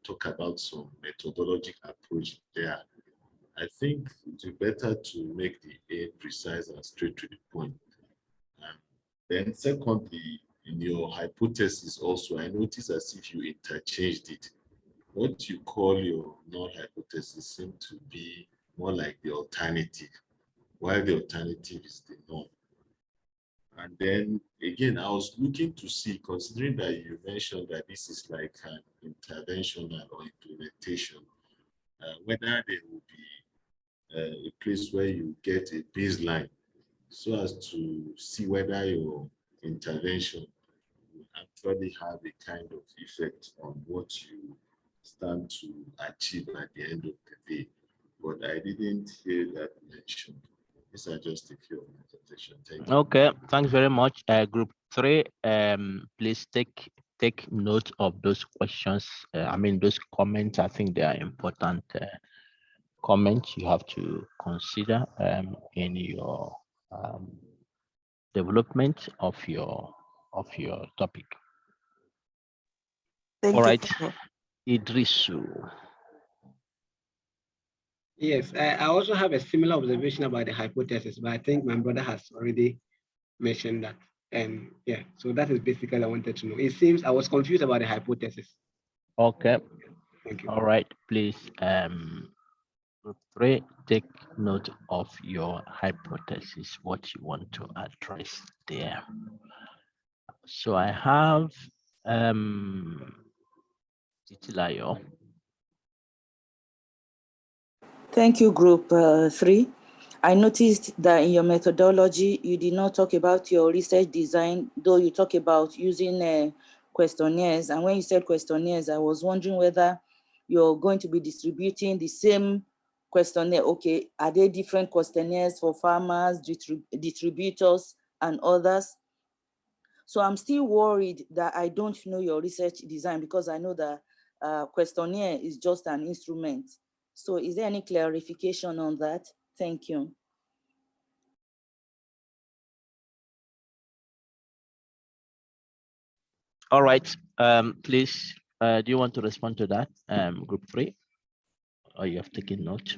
[SPEAKER 17] talk about some methodological approach there. I think it's better to make the aim precise and straight to the point. Then secondly, in your hypothesis also, I noticed as if you interchanged it. What you call your null hypothesis seems to be more like the alternative, while the alternative is the norm. And then again, I was looking to see, considering that you mentioned that this is like an interventional or implementation, whether there will be a place where you get a baseline so as to see whether your intervention will actually have a kind of effect on what you stand to achieve at the end of the day. But I didn't hear that mentioned. These are just a few of my suggestions. Thank you.
[SPEAKER 1] Okay, thanks very much. Group 3, please take note of those questions. Those comments. I think they are important comments you have to consider in your development of your topic.
[SPEAKER 16] Thank
[SPEAKER 1] All
[SPEAKER 16] you,
[SPEAKER 1] right,
[SPEAKER 16] Prof.
[SPEAKER 1] Idrisu.
[SPEAKER 5] Yes, I also have a similar observation about the hypothesis, but I think my brother has already mentioned that. And yeah, so that is basically I wanted to know. It seems I was confused about the hypothesis.
[SPEAKER 1] Okay.
[SPEAKER 5] Thank you.
[SPEAKER 1] All right, please. Group 3, take note of your hypothesis, what you want to address there. So I have Titilayo.
[SPEAKER 4] Thank you, Group 3. I noticed that in your methodology, you did not talk about your research design, though you talk about using questionnaires. And when you said questionnaires, I was wondering whether you're going to be distributing the same questionnaire. Okay, are they different questionnaires for farmers, distributors, and others? So I'm still worried that I don't know your research design, because I know that questionnaire is just an instrument. So is there any clarification on that? Thank you.
[SPEAKER 1] All right, please, do you want to respond to that, Group 3? Or you have taken note?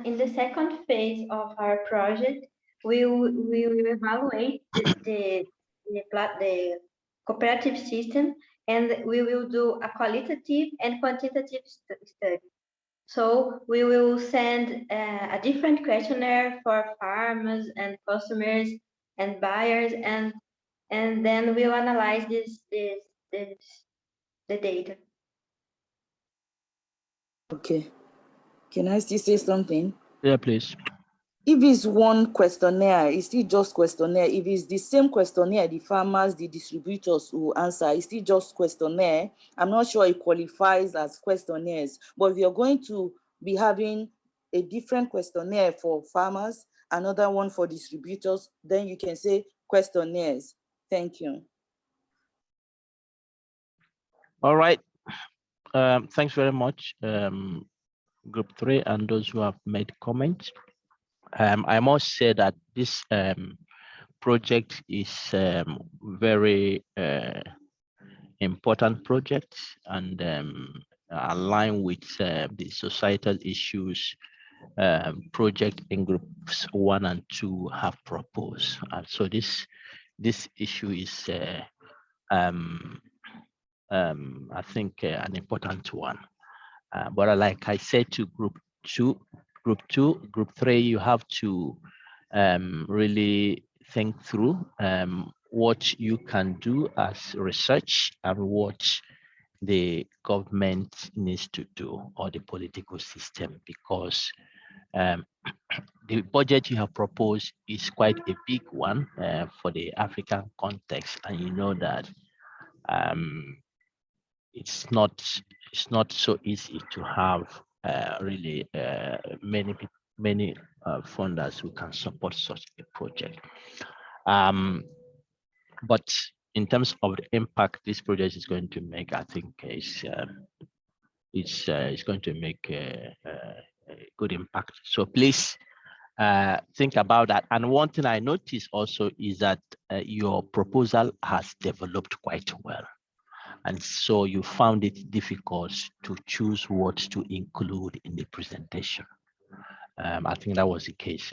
[SPEAKER 18] In the second phase of our project, we will evaluate the cooperative system, and we will do a qualitative and quantitative study. So we will send a different questionnaire for farmers and customers and buyers, and then we'll analyze the data.
[SPEAKER 4] Okay. Can I still say something?
[SPEAKER 1] Yeah, please.
[SPEAKER 4] If it's one questionnaire, it's still just questionnaire. If it's the same questionnaire, the farmers, the distributors will answer, it's still just questionnaire. I'm not sure it qualifies as questionnaires, but if you're going to be having a different questionnaire for farmers, another one for distributors, then you can say questionnaires. Thank you.
[SPEAKER 1] All right. Thanks very much, Group 3, and those who have made comments. I must say that this project is very important project, and align with the societal issues project in groups 1 and 2 have proposed. And so this issue is I think an important one. But like I said to Group 2, Group 3, you have to really think through what you can do as research and what the government needs to do, or the political system, because the budget you have proposed is quite a big one for the African context, and you know that it's not so easy to have really many funders who can support such a project. But in terms of the impact this project is going to make, I think it's going to make a good impact. So please think about that. And one thing I noticed also is that your proposal has developed quite well. And so you found it difficult to choose what to include in the presentation. I think that was the case.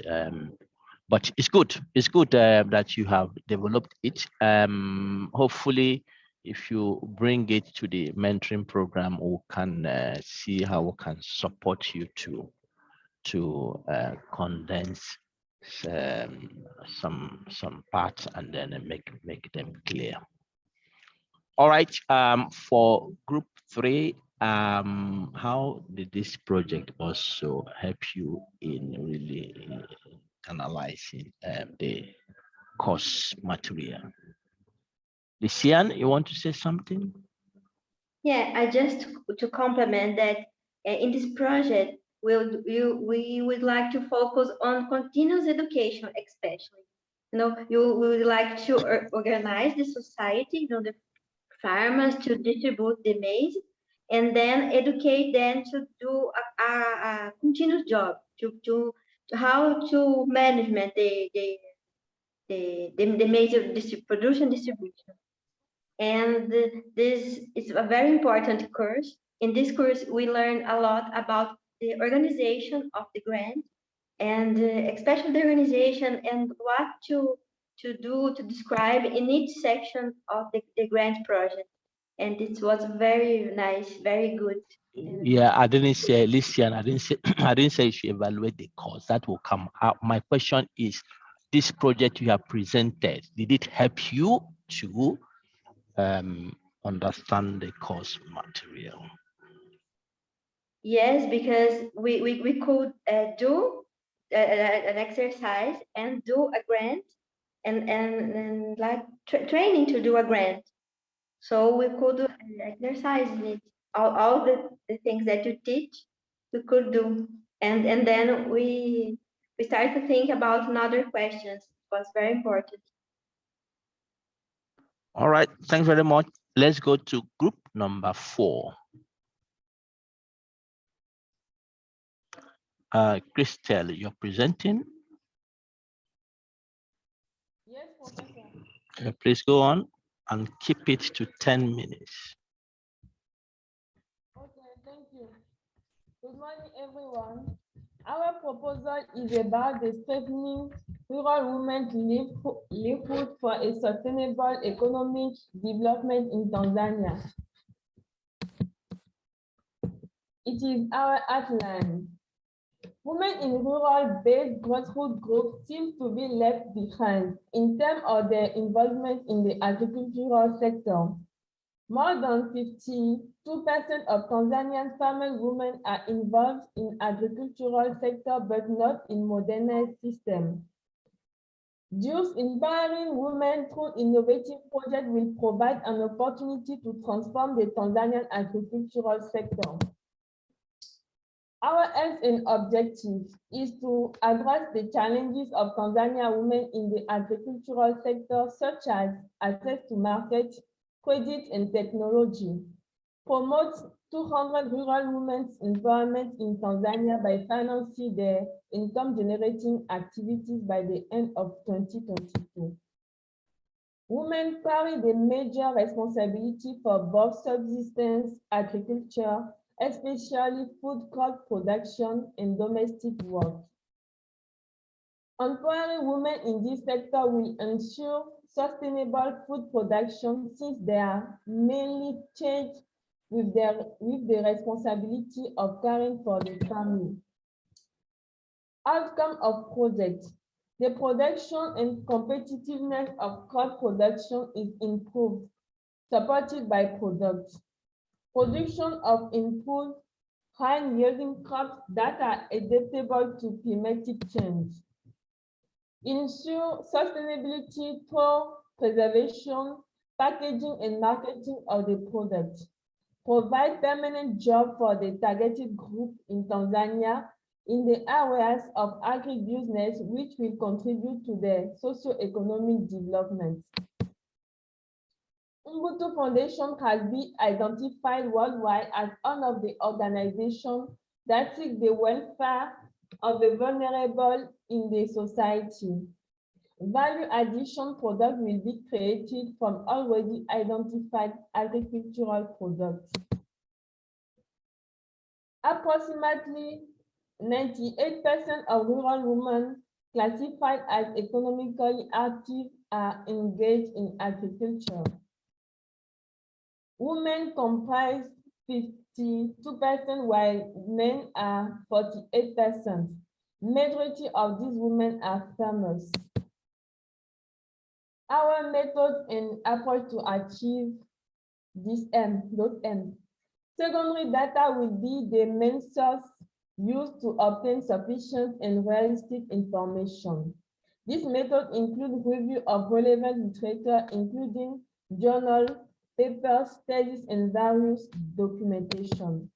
[SPEAKER 1] But it's good. It's good that you have developed it. Hopefully, if you bring it to the mentoring program, we can see how we can support you to condense some parts and then make them clear. All right. For Group 3, how did this project also help you in really analyzing the course material? Lucian, you want to say something?
[SPEAKER 18] Yeah, I just to complement that in this project, we would like to focus on continuous education, especially. We would like to organize the society, the farmers to distribute the maize, and then educate them to do a continuous job to how to management the maize production distribution. And this is a very important course. In this course, we learn a lot about the organization of the grant, and especially the organization and what to do to describe in each section of the grant project. And it was very nice, very good.
[SPEAKER 1] Yeah, I didn't say, listen, I didn't say I didn't say you should evaluate the cost. That will come out. My question is, this project you have presented, did it help you to understand the course material?
[SPEAKER 18] Yes, because we could do an exercise and do a grant and like training to do a grant. So we could do an exercise in it. All the things that you teach, we could do. And then we start to think about another questions. It was very important.
[SPEAKER 1] All right, thanks very much. Let's go to group number 4. Christelle, you're presenting.
[SPEAKER 19] Yes, Professor.
[SPEAKER 1] Please go on and keep it to 10 minutes.
[SPEAKER 19] Okay, thank you. Good morning, everyone. Our proposal is about the strengthening rural women's livelihood for a sustainable economic development in Tanzania. It is our outline. Women in rural-based grassroots groups seem to be left behind in terms of their involvement in the agricultural sector. More than 52% of Tanzanian farming women are involved in agricultural sector, but not in modernized system. Thus, empowering women through innovative projects will provide an opportunity to transform the Tanzanian agricultural sector. Our aim and objective is to address the challenges of Tanzania women in the agricultural sector, such as access to market, credit, and technology, promote 200 rural women's empowerment in Tanzania by financing their income-generating activities by the end of 2022. Women carry the major responsibility for both subsistence agriculture, especially food crop production and domestic work. Empowering women in this sector will ensure sustainable food production, since they are mainly charged with the responsibility of caring for the family. Outcome of project. The production and competitiveness of crop production is improved, supported by products. Production of improved high-yielding crops that are adaptable to climatic change. Ensure sustainability through preservation, packaging, and marketing of the product. Provide permanent jobs for the targeted group in Tanzania in the areas of agribusiness, which will contribute to their socio-economic development. Ubuntu Foundation has been identified worldwide as one of the organizations that seek the welfare of the vulnerable in the society. Value addition products will be created from already identified agricultural products. Approximately 98% of rural women classified as economically active are engaged in agriculture. Women comprise 52%, while men are 48%. Majority of these women are farmers. Our methods and approach to achieve those aims. Secondary data will be the main source used to obtain sufficient and realistic information. This method includes review of relevant literature, including journals, papers, studies, and various documentation.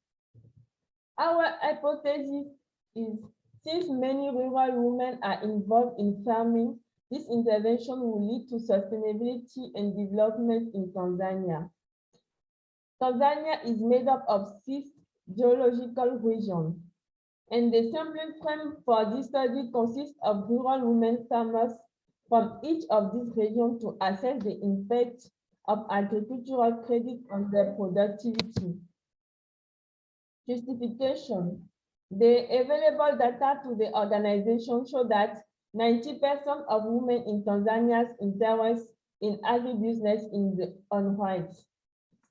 [SPEAKER 19] Our hypothesis is, since many rural women are involved in farming, this intervention will lead to sustainability and development in Tanzania. Tanzania is made up of 6 geological regions, and the sampling frame for this study consists of rural women farmers from each of these regions to assess the impact of agricultural credit on their productivity. Justification. The available data to the organization show that 90% of women in Tanzania's interest in agribusiness on rights.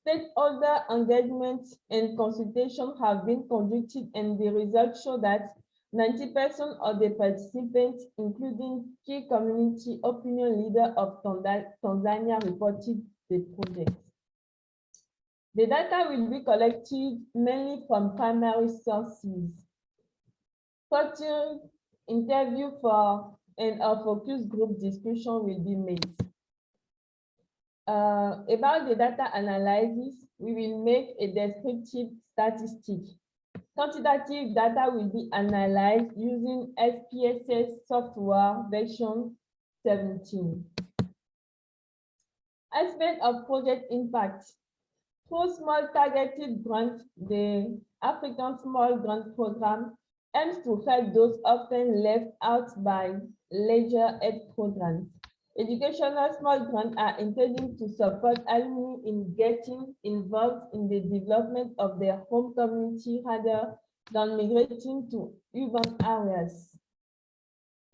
[SPEAKER 19] Stakeholder engagement and consultation have been conducted, and the results show that 90% of the participants, including key community opinion leader of Tanzania, reported the project. The data will be collected mainly from primary sources. Structured interview and a focus group discussion will be made. About the data analysis, we will make a descriptive statistic. Quantitative data will be analyzed using SPSS software version 17. Aspect of project impact. Through small targeted grants, the African Small Grant Program aims to help those often left out by larger aid programs. Educational small grants are intended to support alumni in getting involved in the development of their home community rather than migrating to urban areas.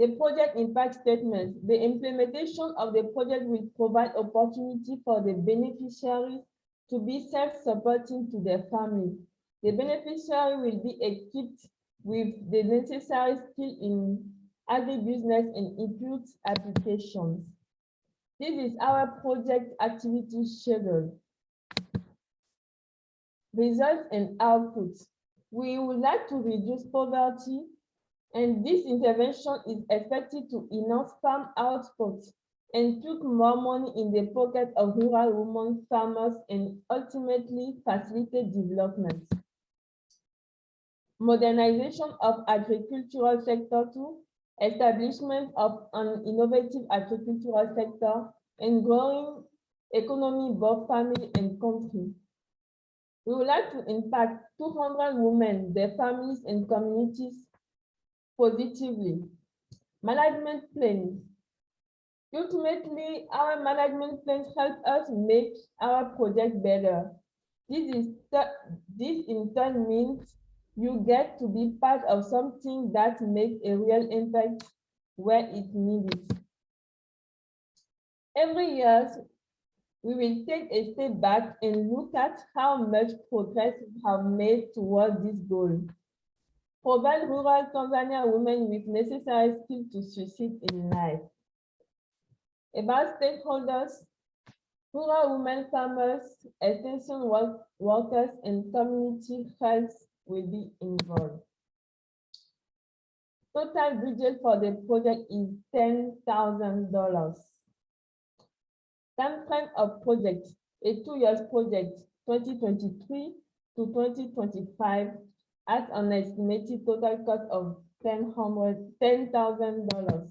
[SPEAKER 19] The project impact statement. The implementation of the project will provide opportunity for the beneficiaries to be self-supporting to their family. The beneficiary will be equipped with the necessary skill in agribusiness and input applications. This is our project activity schedule. Results and outputs. We would like to reduce poverty, and this intervention is expected to enhance farm output and put more money in the pocket of rural women farmers and ultimately facilitate development. Modernization of agricultural sector too, establishment of an innovative agricultural sector, and growing economy both family and country. We would like to impact 200 women, their families and communities positively. Management plans. Ultimately, our management plans help us make our project better. This in turn means you get to be part of something that makes a real impact where it needed. Every year, we will take a step back and look at how much progress we have made toward this goal. Provide rural Tanzania women with necessary skills to succeed in life. About stakeholders, rural women farmers, extension workers, and community health will be involved. Total budget for the project is $10,000. Time frame of project, a 2-year project, 2023 to 2025, at an estimated total cost of $10,000.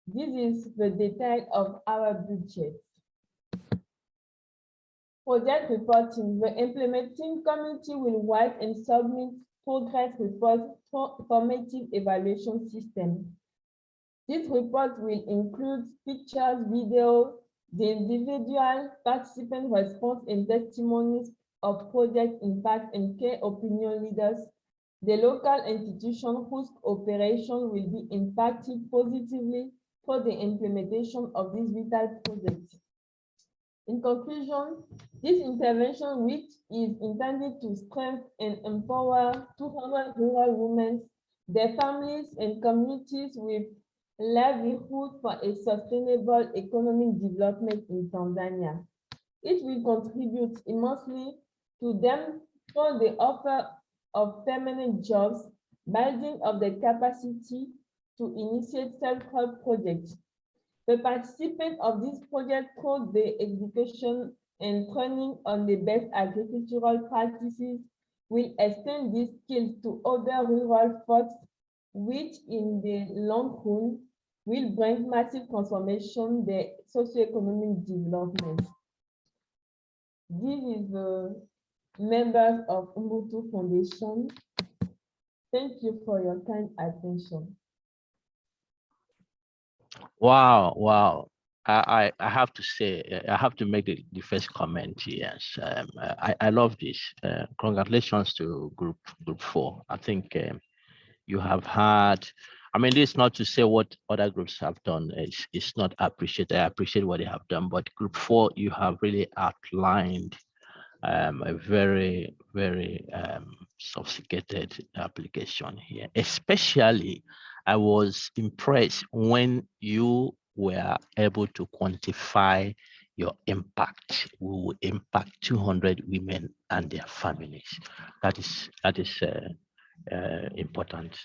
[SPEAKER 19] This is the detail of our budget. Project reporting. The implementing committee will write and submit progress reports for formative evaluation system. This report will include pictures, video, the individual participant response and testimonies of project impact and key opinion leaders, the local institution whose operation will be impacted positively for the implementation of this vital project. In conclusion, this intervention, which is intended to strengthen and empower 200 rural women, their families and communities with livelihood for a sustainable economic development in Tanzania. It will contribute immensely to them through the offer of permanent jobs, building of the capacity to initiate self-help projects. The participants of this project through the education and training on the best agricultural practices will extend these skills to other rural folks, which in the long run will bring massive transformation, the socioeconomic development. This is the members of Ubuntu Foundation. Thank you for your kind attention.
[SPEAKER 1] Wow, wow. I have to say, I have to make the first comment. Yes, I love this. Congratulations to group 4. I think you have had. I mean, this is not to say what other groups have done. It's not appreciated. I appreciate what they have done, but group 4, you have really outlined a very, very sophisticated application here. Especially, I was impressed when you were able to quantify your impact. We will impact 200 women and their families. That is important.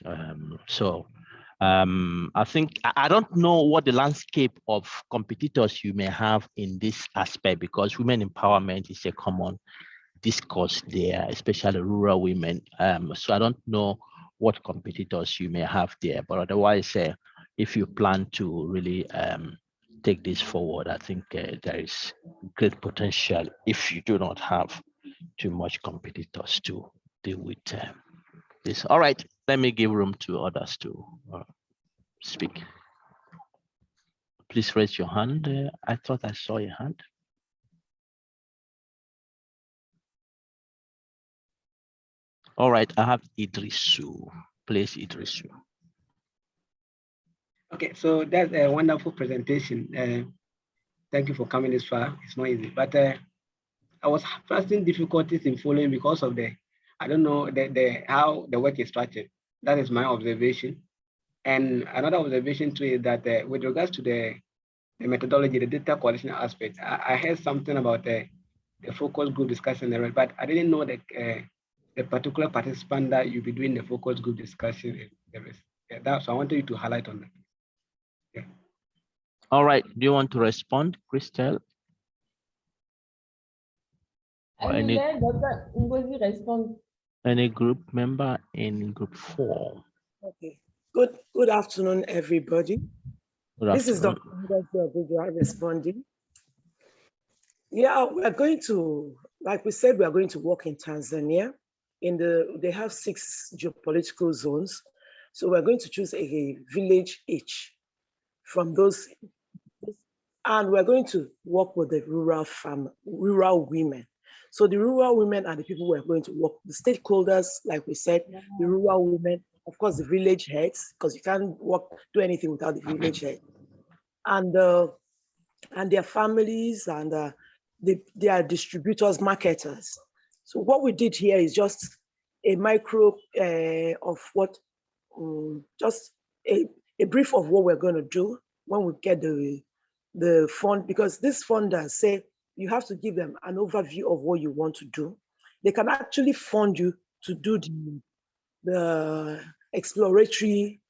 [SPEAKER 1] I think I don't know what the landscape of competitors you may have in this aspect, because women empowerment is a common discourse there, especially rural women. So I don't know what competitors you may have there, but otherwise, if you plan to really take this forward, I think there is great potential if you do not have too much competitors to deal with this. All right, let me give room to others to speak. Please raise your hand. I thought I saw your hand. All right, I have Idrisu. Please, Idrisu.
[SPEAKER 5] Okay, so that's a wonderful presentation. Thank you for coming this far. It's not easy, but I was facing difficulties in following because of I don't know how the work is structured. That is my observation. And another observation too is that with regards to the methodology, the data collection aspect, I heard something about the focus group discussion, but I didn't know that the particular participant that you'll be doing the focus group discussion is the rest. So I wanted you to highlight on that. Yeah.
[SPEAKER 1] All right. Do you want to respond, Christelle? Or any group member in group 4?
[SPEAKER 3] Okay. Good afternoon, everybody. This is Dr. responding. Yeah, we are going to, like we said, we are going to work in Tanzania. They have 6 geopolitical zones. So we're going to choose a village each from those, and we're going to work with the rural women. So the rural women are the people we're going to work with. The stakeholders, like we said, the rural women, of course, the village heads, because you can't do anything without the village head, and their families, and they are distributors, marketers. So what we did here is just a micro of what, just a brief of what we're going to do when we get the fund, because this funders say you have to give them an overview of what you want to do. They can actually fund you to do the exploratory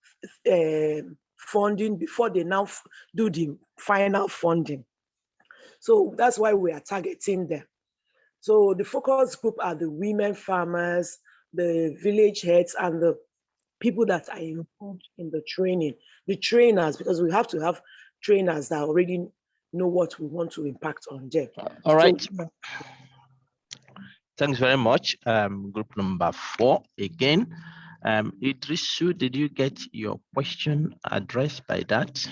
[SPEAKER 3] funding before they now do the final funding. So that's why we are targeting them. So the focus group are the women farmers, the village heads, and the people that are involved in the training, the trainers, because we have to have trainers that already know what we want to impact on them.
[SPEAKER 1] All right. So, thanks very much. Group number 4 again. Idrisu, did you get your question addressed by that?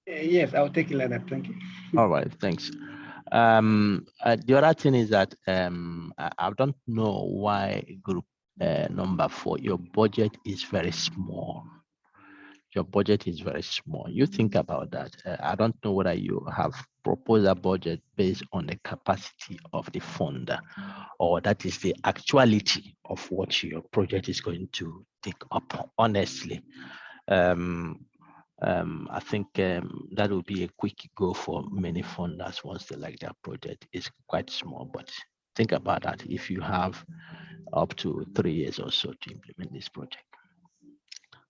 [SPEAKER 5] Yes, I'll take it like that. Thank you.
[SPEAKER 1] All right, thanks. The other thing is that I don't know why group number 4, your budget is very small. Your budget is very small. You think about that. I don't know whether you have proposed a budget based on the capacity of the funder, or that is the actuality of what your project is going to take up, honestly. I think that will be a quick go for many funders once they like their project. It's quite small, but think about that if you have up to 3 years or so to implement this project.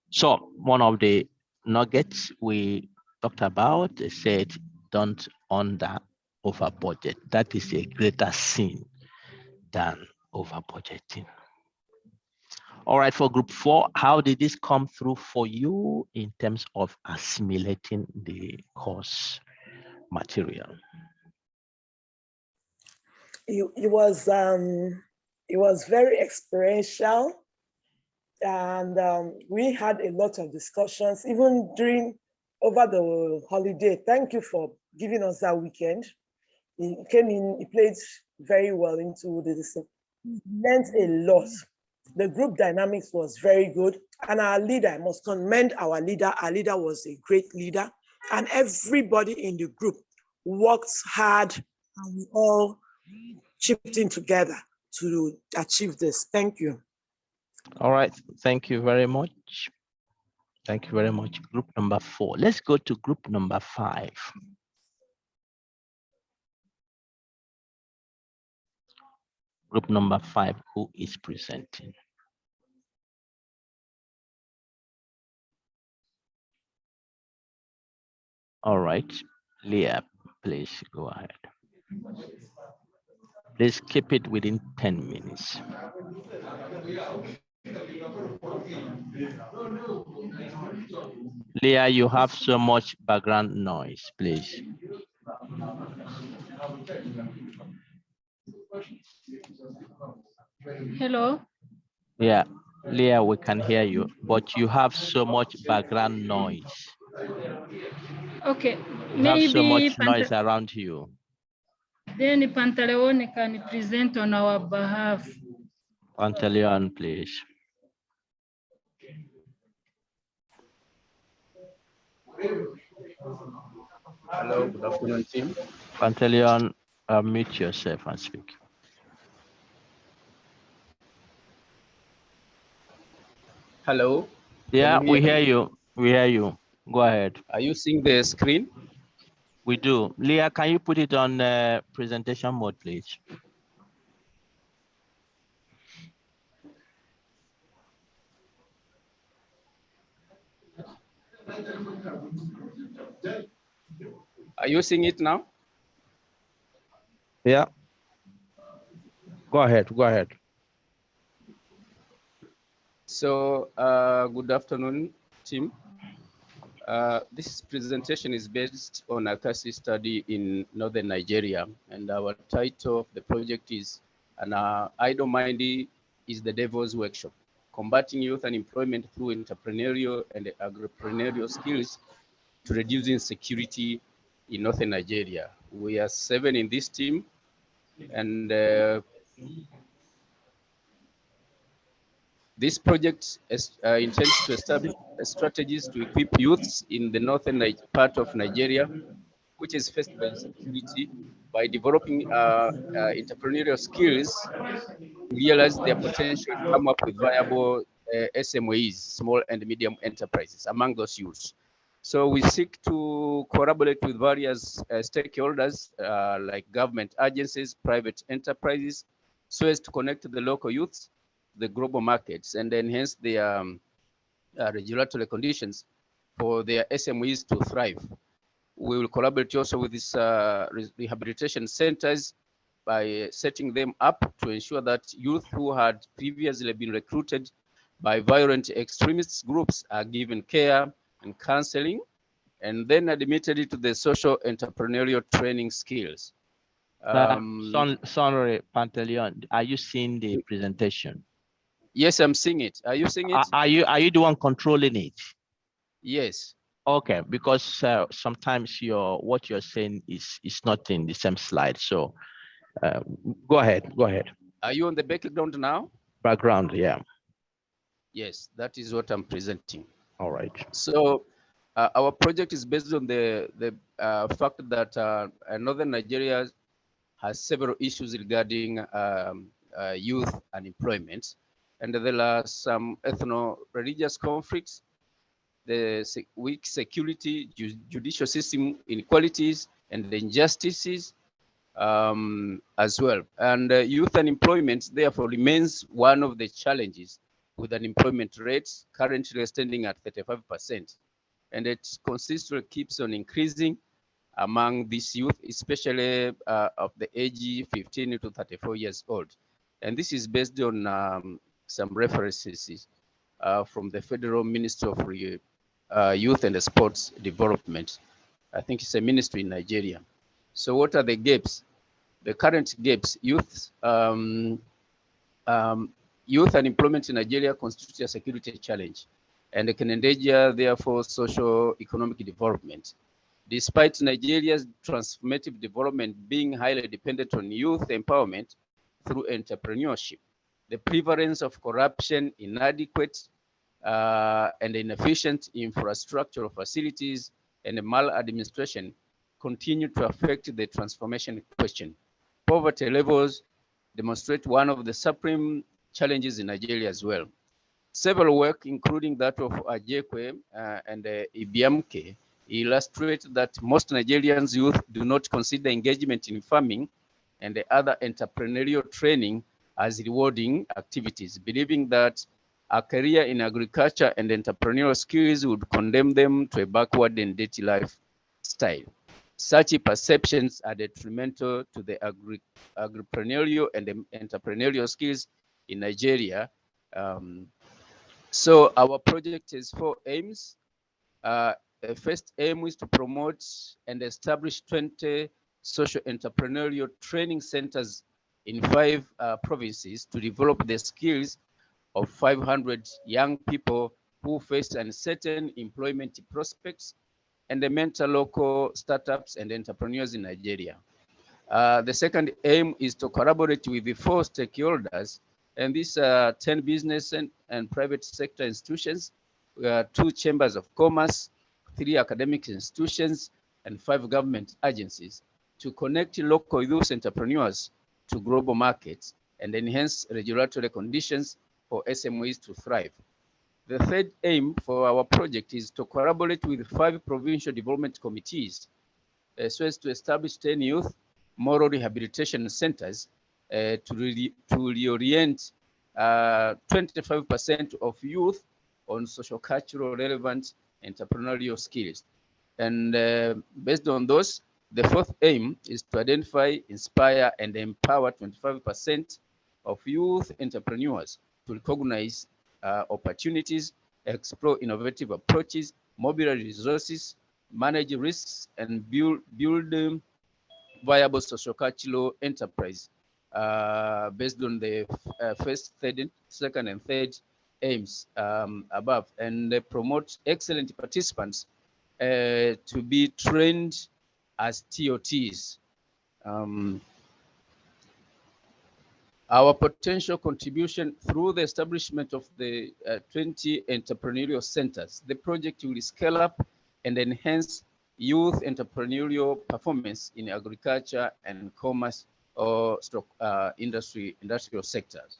[SPEAKER 1] So one of the nuggets we talked about, they said, don't over budget. That is a greater sin than over budgeting. All right, for group 4, how did this come through for you in terms of assimilating the course material?
[SPEAKER 3] It was very experiential, and we had a lot of discussions, even during over the holiday. Thank you for giving us that weekend. He came in, he played very well into this. He learned a lot. The group dynamics was very good. And our leader, I must commend our leader. Our leader was a great leader. And everybody in the group worked hard, and we all chipped in together to achieve this. Thank you.
[SPEAKER 1] All right, thank you very much. Thank you very much. Group number 4. Let's go to group number 5. Group number 5, who is presenting? All right, Leah, please go ahead. Please keep it within 10 minutes. Leah, you have so much background noise, please.
[SPEAKER 20] Hello.
[SPEAKER 1] Yeah, Leah, we can hear you, but you have so much background noise.
[SPEAKER 20] Okay,
[SPEAKER 1] You have so
[SPEAKER 20] maybe
[SPEAKER 1] much noise around you.
[SPEAKER 20] then Pantaleone can present on our behalf.
[SPEAKER 1] Pantaleon, please.
[SPEAKER 21] Hello, good afternoon, team.
[SPEAKER 1] Pantaleon, mute yourself and speak.
[SPEAKER 21] Hello.
[SPEAKER 1] Yeah, we hear
[SPEAKER 21] me?
[SPEAKER 1] you. We hear you. Go ahead.
[SPEAKER 21] Are you seeing the screen?
[SPEAKER 1] We do. Leah, can you put it on presentation mode, please?
[SPEAKER 21] Are you seeing it now?
[SPEAKER 1] Yeah. Go ahead. Go ahead.
[SPEAKER 21] So, good afternoon, team. This presentation is based on a case study in northern Nigeria, and our title of the project is Idle Mind is the Devil's Workshop, Combating Youth Unemployment Through Entrepreneurial and Agripreneurial Skills to Reduce Insecurity in northern Nigeria. We are 7 in this team, and this project intends to establish strategies to equip youths in the northern part of Nigeria, which is faced by insecurity, by developing entrepreneurial skills, realize their potential, and come up with viable SMEs, small and medium enterprises, among those youths. So we seek to collaborate with various stakeholders like government agencies, private enterprises, so as to connect the local youths, the global markets, and enhance their regulatory conditions for their SMEs to thrive. We will collaborate also with these rehabilitation centers by setting them up to ensure that youth who had previously been recruited by violent extremist groups are given care and counseling, and then admitted to the social entrepreneurial training skills.
[SPEAKER 1] Sorry, Pantaleon, are you seeing the presentation?
[SPEAKER 21] Yes, I'm seeing it. Are you seeing it?
[SPEAKER 1] Are you the one controlling it?
[SPEAKER 21] Yes.
[SPEAKER 1] Okay, because sometimes what you're saying is not in the same slide. So go ahead. Go ahead.
[SPEAKER 21] Are you on the background now?
[SPEAKER 1] Background, yeah.
[SPEAKER 21] Yes, that is what I'm presenting.
[SPEAKER 1] All right.
[SPEAKER 21] So our project is based on the fact that northern Nigeria has several issues regarding youth unemployment. And there are some ethno-religious conflicts, the weak security, judicial system inequalities, and the injustices as well. And youth unemployment, therefore, remains one of the challenges, with unemployment rates currently standing at 35%. And it consistently keeps on increasing among these youth, especially of the age 15 to 34 years old. And this is based on some references from the Federal Ministry of Youth and Sports Development. I think it's a ministry in Nigeria. So what are the gaps? The current gaps, youth unemployment in Nigeria constitutes a security challenge. and can endanger, therefore, socio-economic development. Despite Nigeria's transformative development being highly dependent on youth empowerment through entrepreneurship, the prevalence of corruption, inadequate and inefficient infrastructural facilities, and maladministration continue to affect the transformation question. Poverty levels demonstrate one of the supreme challenges in Nigeria as well. Several work, including that of Ajekwe and Ibiamke, illustrate that most Nigerians youth do not consider engagement in farming and other entrepreneurial training as rewarding activities, believing that a career in agriculture and entrepreneurial skills would condemn them to a backward and dirty lifestyle. Such perceptions are detrimental to the agripreneurial and entrepreneurial skills in Nigeria. So our project has 4 aims. The first aim is to promote and establish 20 social entrepreneurial training centers in 5 provinces to develop the skills of 500 young people who face uncertain employment prospects and the mentor local startups and entrepreneurs in Nigeria. The second aim is to collaborate with the 4 stakeholders, and these are 10 business and private sector institutions, 2 chambers of commerce, 3 academic institutions, and 5 government agencies to connect local youth entrepreneurs to global markets and enhance regulatory conditions for SMEs to thrive. The third aim for our project is to collaborate with 5 provincial development committees so as to establish 10 youth moral rehabilitation centers to reorient 25% of youth on social cultural relevant entrepreneurial skills. And based on those, the fourth aim is to identify, inspire, and empower 25% of youth entrepreneurs to recognize opportunities, explore innovative approaches, mobilize resources, manage risks, and build viable socio-cultural enterprise based on the first, second, and third aims above, and promote excellent participants to be trained as TOTs. Our potential contribution through the establishment of the 20 entrepreneurial centers. The project will scale up and enhance youth entrepreneurial performance in agriculture and commerce or industrial sectors.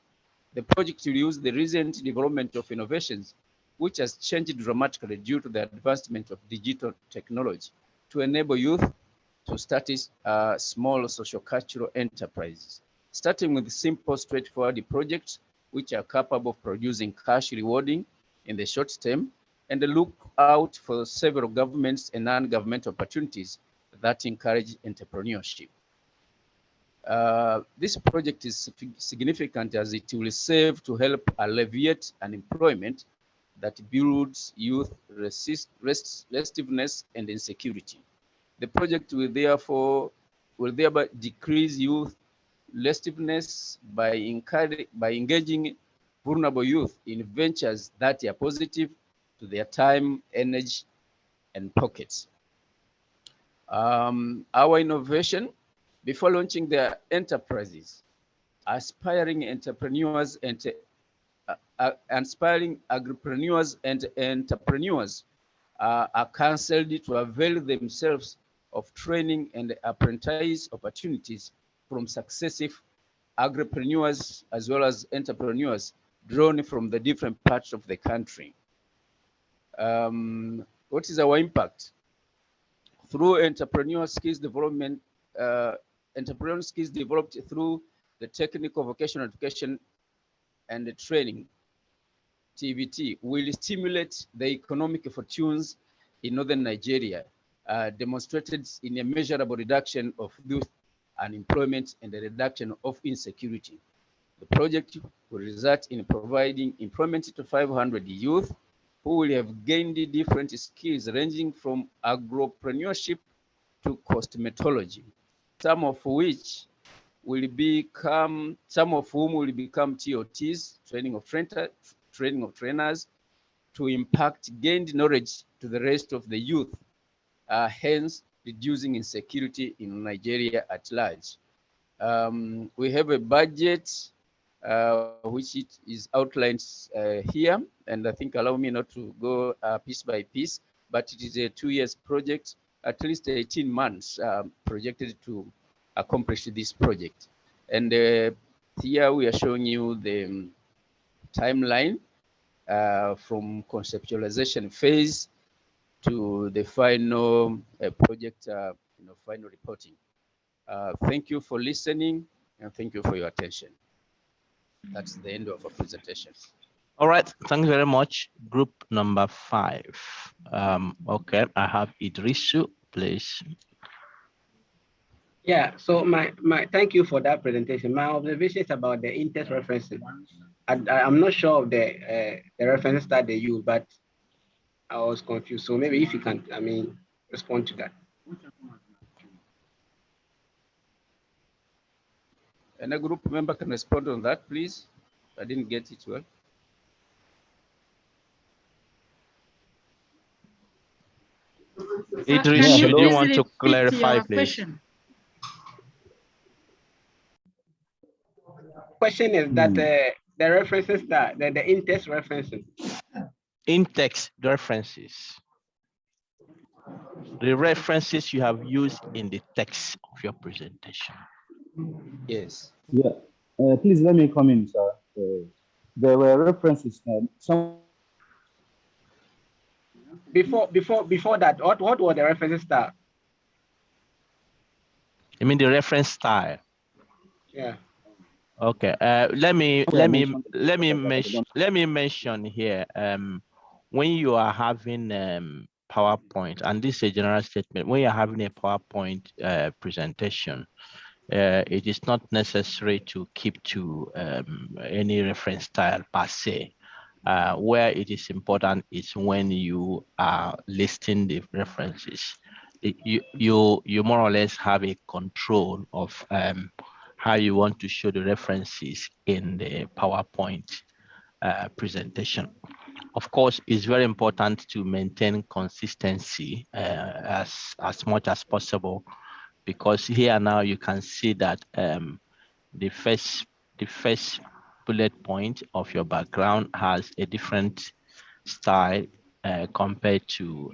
[SPEAKER 21] The project will use the recent development of innovations, which has changed dramatically due to the advancement of digital technology, to enable youth to start small socio-cultural enterprises, starting with simple, straightforward projects which are capable of producing cash rewarding in the short term, and look out for several governments and non-government opportunities that encourage entrepreneurship. This project is significant as it will serve to help alleviate unemployment that builds youth restiveness and insecurity. The project will thereby decrease youth restiveness by engaging vulnerable youth in ventures that are positive to their time, energy, and pockets. Our innovation, before launching their enterprises, aspiring entrepreneurs and aspiring agripreneurs and entrepreneurs are counseled to avail themselves of training and apprentice opportunities from successive agripreneurs as well as entrepreneurs drawn from the different parts of the country. What is our impact? Through entrepreneurial skills development, entrepreneurial skills developed through the technical vocational education and the training, TVT, will stimulate the economic fortunes in northern Nigeria, demonstrated in a measurable reduction of youth unemployment and a reduction of insecurity. The project will result in providing employment to 500 youth who will have gained different skills ranging from agropreneurship to cosmetology, some of whom will become TOTs, training of trainers, to impact gained knowledge to the rest of the youth, hence reducing insecurity in Nigeria at large. We have a budget which it is outlined here, and I think allow me not to go piece by piece, but it is a 2 years project, at least 18 months projected to accomplish this project. And here we are showing you the timeline from conceptualization phase to the final project, final reporting. Thank you for listening, and thank you for your attention. That's the end of our presentation.
[SPEAKER 1] All right, thanks very much. Group number 5. Okay, I have Idrisu, please.
[SPEAKER 5] Yeah, so thank you for that presentation. My observations about the in-text references. I'm not sure of the references that they use, but I was confused. So maybe if you can, respond to that.
[SPEAKER 21] And a group member can respond on that, please. I didn't get it well.
[SPEAKER 1] Idris, do you want to clarify, please?
[SPEAKER 5] Question is that the references that the in-text references.
[SPEAKER 1] In-text references. The references you have used in the text of your presentation.
[SPEAKER 21] Yes.
[SPEAKER 7] Yeah. Please let me come in, sir. There were references. Some
[SPEAKER 5] Before that, what were the references that?
[SPEAKER 1] You mean the reference style?
[SPEAKER 5] Yeah.
[SPEAKER 1] Okay. Let me mention here. When you are having PowerPoint, and this is a general statement, when you're having a PowerPoint presentation, it is not necessary to keep to any reference style per se. Where it is important is when you are listing the references. You more or less have a control of how you want to show the references in the PowerPoint presentation. Of course, it's very important to maintain consistency as much as possible, because here now you can see that the first bullet point of your background has a different style compared to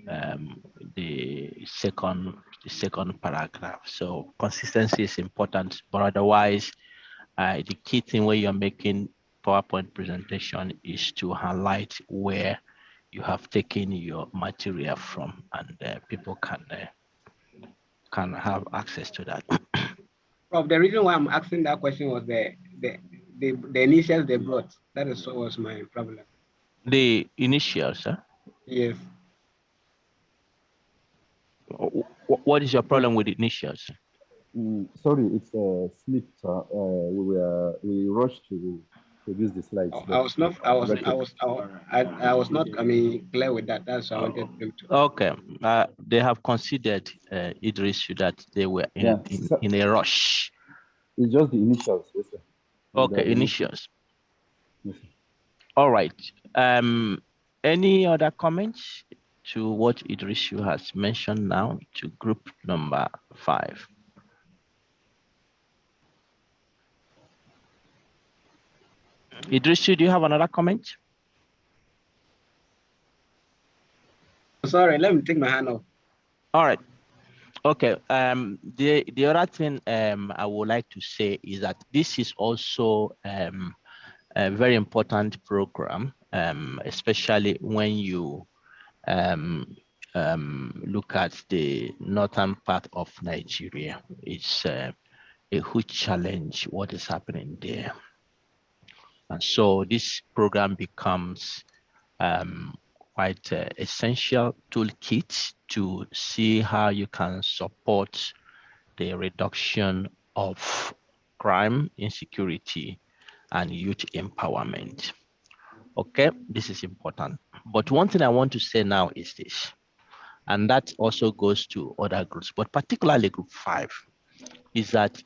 [SPEAKER 1] the second paragraph. So consistency is important, but otherwise, the key thing when you're making PowerPoint presentation is to highlight where you have taken your material from, and people can have access to that.
[SPEAKER 5] Prof, the reason why I'm asking that question was the initials they brought. That is what was my problem.
[SPEAKER 1] The initials, huh?
[SPEAKER 5] Yes.
[SPEAKER 1] What is your problem with initials?
[SPEAKER 7] Sorry, it's slipped. We rushed to produce the slides.
[SPEAKER 5] I was not clear with that. That's why I wanted them to.
[SPEAKER 1] Okay. They have considered Idris that they were in a rush.
[SPEAKER 7] It's just the initials. Yes, sir.
[SPEAKER 1] Okay, initials. Yes, sir. All right. Any other comments to what Idris has mentioned now to group number 5? Idris, do you have another comment?
[SPEAKER 5] Sorry, let me take my hand off.
[SPEAKER 1] All right. Okay. The other thing I would like to say is that this is also a very important program, especially when you look at the northern part of Nigeria. It's a huge challenge what is happening there. And so this program becomes quite essential toolkit to see how you can support the reduction of crime, insecurity, and youth empowerment. Okay, this is important. But one thing I want to say now is this, and that also goes to other groups, but particularly group 5, is that,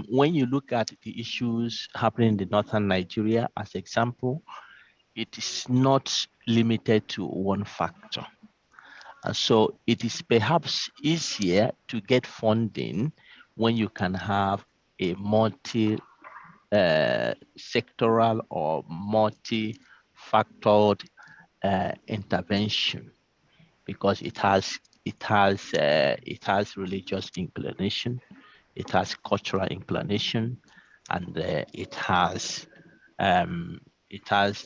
[SPEAKER 1] when you look at the issues happening in the northern Nigeria, as example, it is not limited to one factor. And so it is perhaps easier to get funding when you can have a multi-sectoral or multi-factored intervention, because it has religious inclination, it has cultural inclination, and it has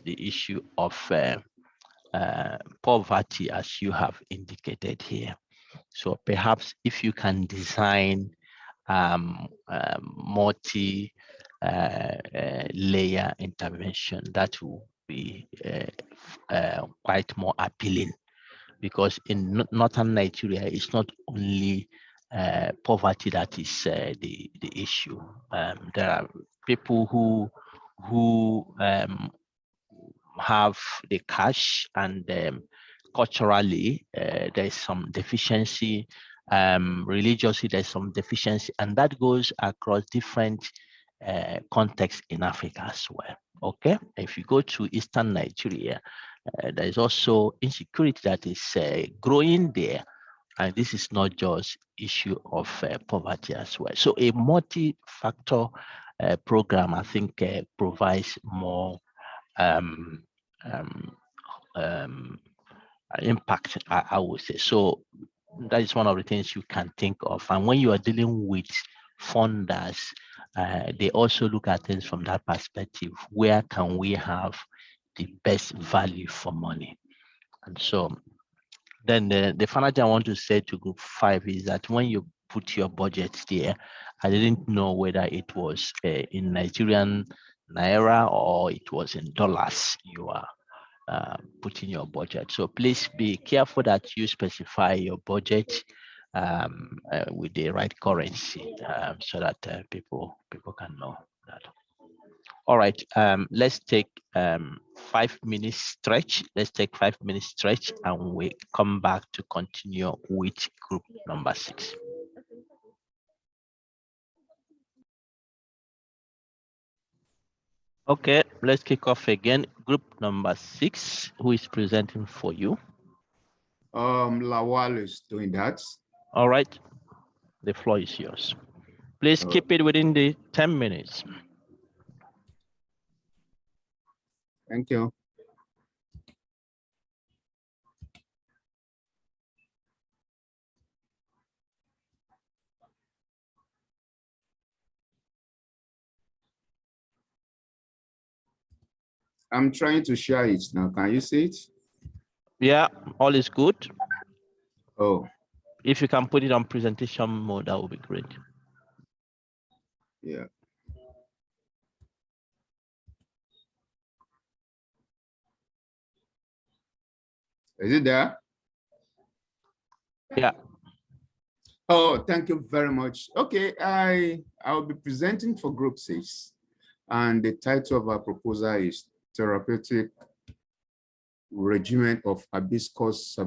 [SPEAKER 1] the issue of poverty, as you have indicated here. So perhaps if you can design multi-layer intervention, that will be quite more appealing, because in northern Nigeria, it's not only poverty that is the issue. There are people who have the cash, and culturally there's some deficiency, religiously there's some deficiency, and that goes across different contexts in Africa as well. Okay, if you go to Eastern Nigeria, there is also insecurity that is growing there, and this is not just issue of poverty as well. So a multi-factor program, I think, provides more impact, I would say. So that is one of the things you can think of. And when you are dealing with funders, they also look at things from that perspective. Where can we have the best value for money? And so then the final thing I want to say to group 5 is that when you put your budget there, I didn't know whether it was in Nigerian Naira or it was in dollars you are putting your budget. So please be careful that you specify your budget with the right currency, so that people can know that. All right, let's take 5 minutes stretch. Let's take 5 minutes stretch, and we come back to continue with group number 6. Okay, let's kick off again. Group number 6, who is presenting for you?
[SPEAKER 6] Lawal is doing that.
[SPEAKER 1] All right, the floor is yours. Please keep it within the 10 minutes.
[SPEAKER 6] Thank you. I'm trying to share it now. Can you see it?
[SPEAKER 1] Yeah, all is good.
[SPEAKER 6] Oh.
[SPEAKER 1] If you can put it on presentation mode, that would be great.
[SPEAKER 6] Yeah. Is it there?
[SPEAKER 1] Yeah.
[SPEAKER 6] Oh, thank you very much. Okay, I'll be presenting for group 6, and the title of our proposal is Therapeutic Regimen of Hibiscus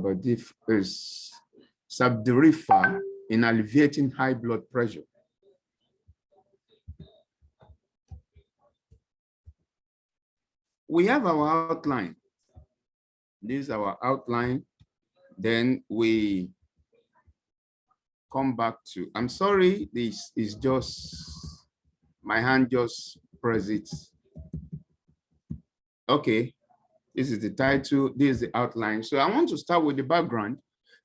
[SPEAKER 6] subdurifer in Alleviating High Blood Pressure. We have our outline. This is our outline. Then we come back to, I'm sorry, this is just, my hand just press it. Okay, this is the title, this is the outline. So I want to start with the background.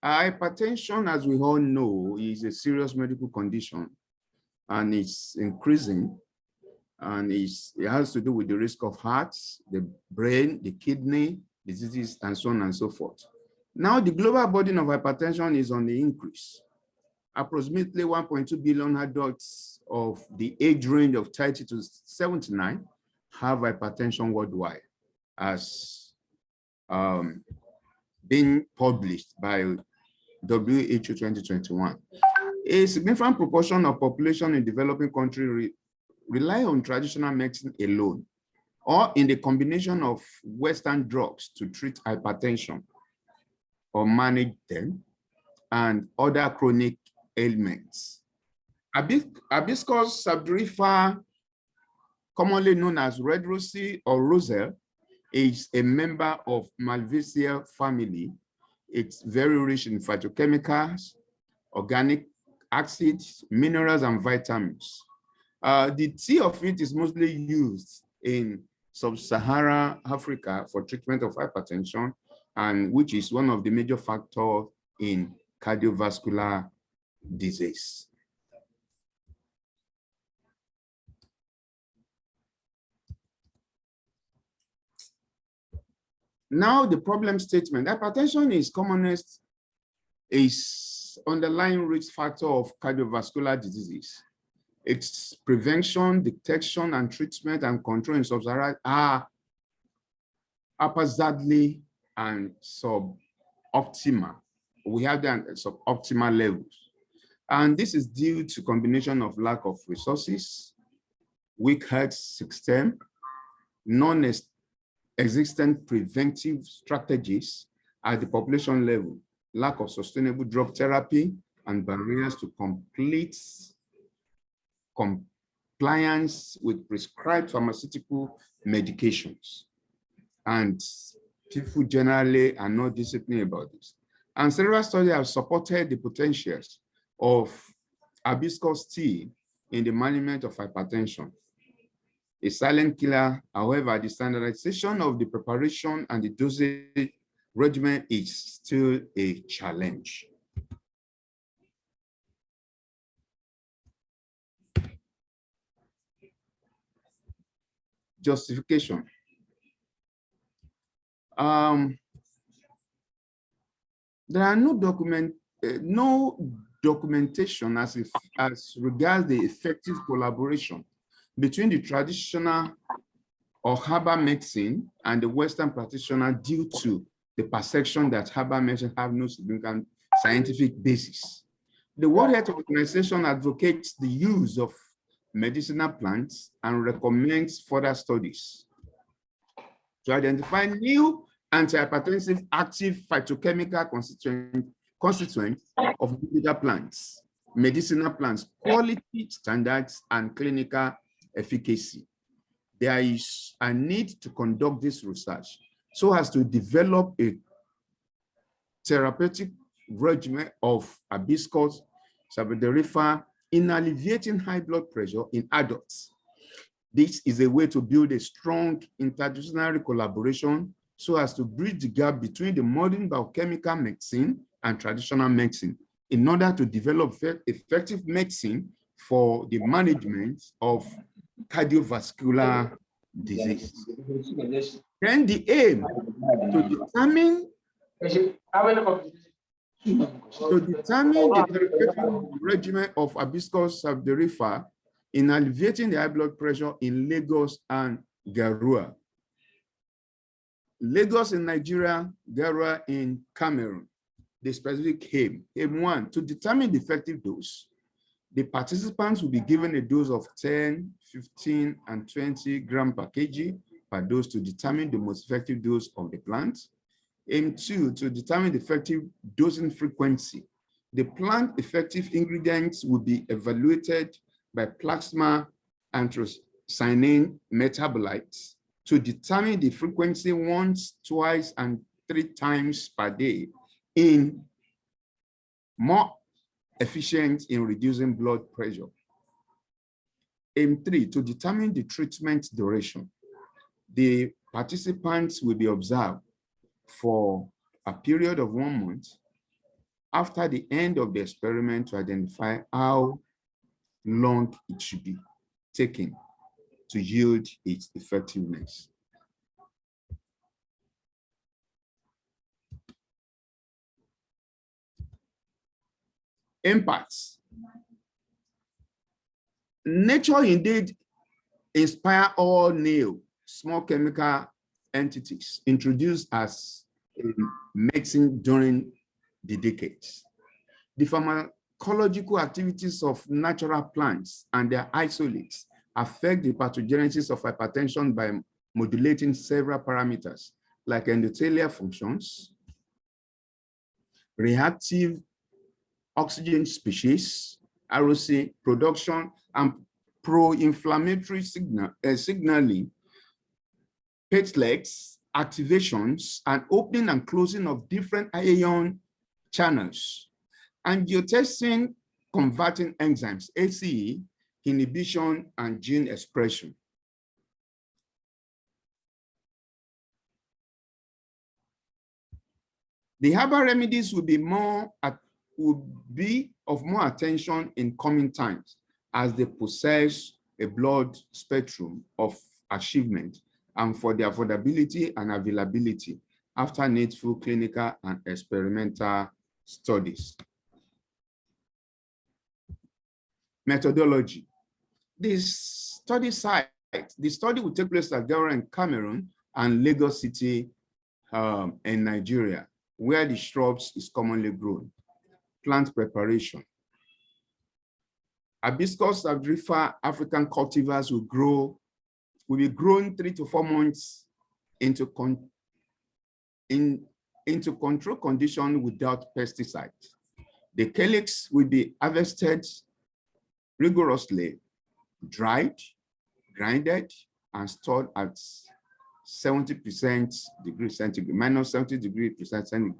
[SPEAKER 6] Hypertension, as we all know, is a serious medical condition, and it's increasing, and it has to do with the risk of hearts, the brain, the kidney diseases, and so on and so forth. Now, the global burden of hypertension is on the increase. Approximately 1.2 billion adults of the age range of 30 to 79 have hypertension worldwide, as being published by WHO 2021. A significant proportion of population in developing countries rely on traditional medicine alone, or in the combination of Western drugs to treat hypertension or manage them, and other chronic ailments. Hibiscus subdurifer, commonly known as red rosy or roselle, is a member of Malvaceae family. It's very rich in phytochemicals, organic acids, minerals, and vitamins. The tea of it is mostly used in sub-Saharan Africa for treatment of hypertension, and which is one of the major factors in cardiovascular disease. Now the problem statement. Hypertension is commonest, is underlying risk factor of cardiovascular diseases. Its prevention, detection, and treatment and control in sub-Saharan are haphazardly and suboptimal. We have them at suboptimal levels. And this is due to combination of lack of resources, weak health system, non-existent preventive strategies at the population level, lack of sustainable drug therapy, and barriers to complete compliance with prescribed pharmaceutical medications. And people generally are not disciplined about this. And several studies have supported the potentials of hibiscus tea in the management of hypertension. A silent killer, however, the standardization of the preparation and the dosage regimen is still a challenge. Justification. There are no documentation as regards the effective collaboration between the traditional or herbal medicine and the Western practitioner due to the perception that herbal medicine have no significant scientific basis. The World Health Organization advocates the use of medicinal plants and recommends further studies to identify new antihypertensive active phytochemical constituents of medicinal plants, quality standards, and clinical efficacy. There is a need to conduct this research so as to develop a therapeutic regimen of hibiscus sabiderifer in alleviating high blood pressure in adults. This is a way to build a strong interdisciplinary collaboration so as to bridge the gap between the modern biochemical medicine and traditional medicine in order to develop effective medicine for the management of cardiovascular disease. Then the aim to determine the therapeutic regimen of hibiscus sabiderifer in alleviating the high blood pressure in Lagos and Garua. Lagos in Nigeria, Garua in Cameroon. The specific aim. Aim 1, to determine the effective dose. The participants will be given a dose of 10, 15, and 20 grams per kg per dose to determine the most effective dose of the plant. Aim 2, to determine the effective dosing frequency. The plant effective ingredients will be evaluated by plasma anthocyanin metabolites to determine the frequency once, twice, and 3 times per day in more efficient in reducing blood pressure. Aim 3, to determine the treatment duration. The participants will be observed for a period of 1 month after the end of the experiment to identify how long it should be taken to yield its effectiveness. Impacts. Nature indeed inspires all new small chemical entities introduced as medicine during the decades. The pharmacological activities of natural plants and their isolates affect the pathogenesis of hypertension by modulating several parameters like endothelial functions, reactive oxygen species, ROC production, and pro-inflammatory signaling, platelets, activations and opening and closing of different ion channels, angiotensine converting enzymes, ACE, inhibition, and gene expression. The herbal remedies will be of more attention in coming times as they possess a broad spectrum of achievement and for the affordability and availability after needful clinical and experimental studies. Methodology. This study site, the study will take place at Ghana in Cameroon and Lagos City in Nigeria, where the shrubs is commonly grown. Plant preparation. Hibiscus saberifer African cultivars will be grown 3 to 4 months into control condition without pesticides. The calyx will be harvested rigorously, dried, grinded, and stored at 70% degrees centigrade, minus 70 degrees centigrade.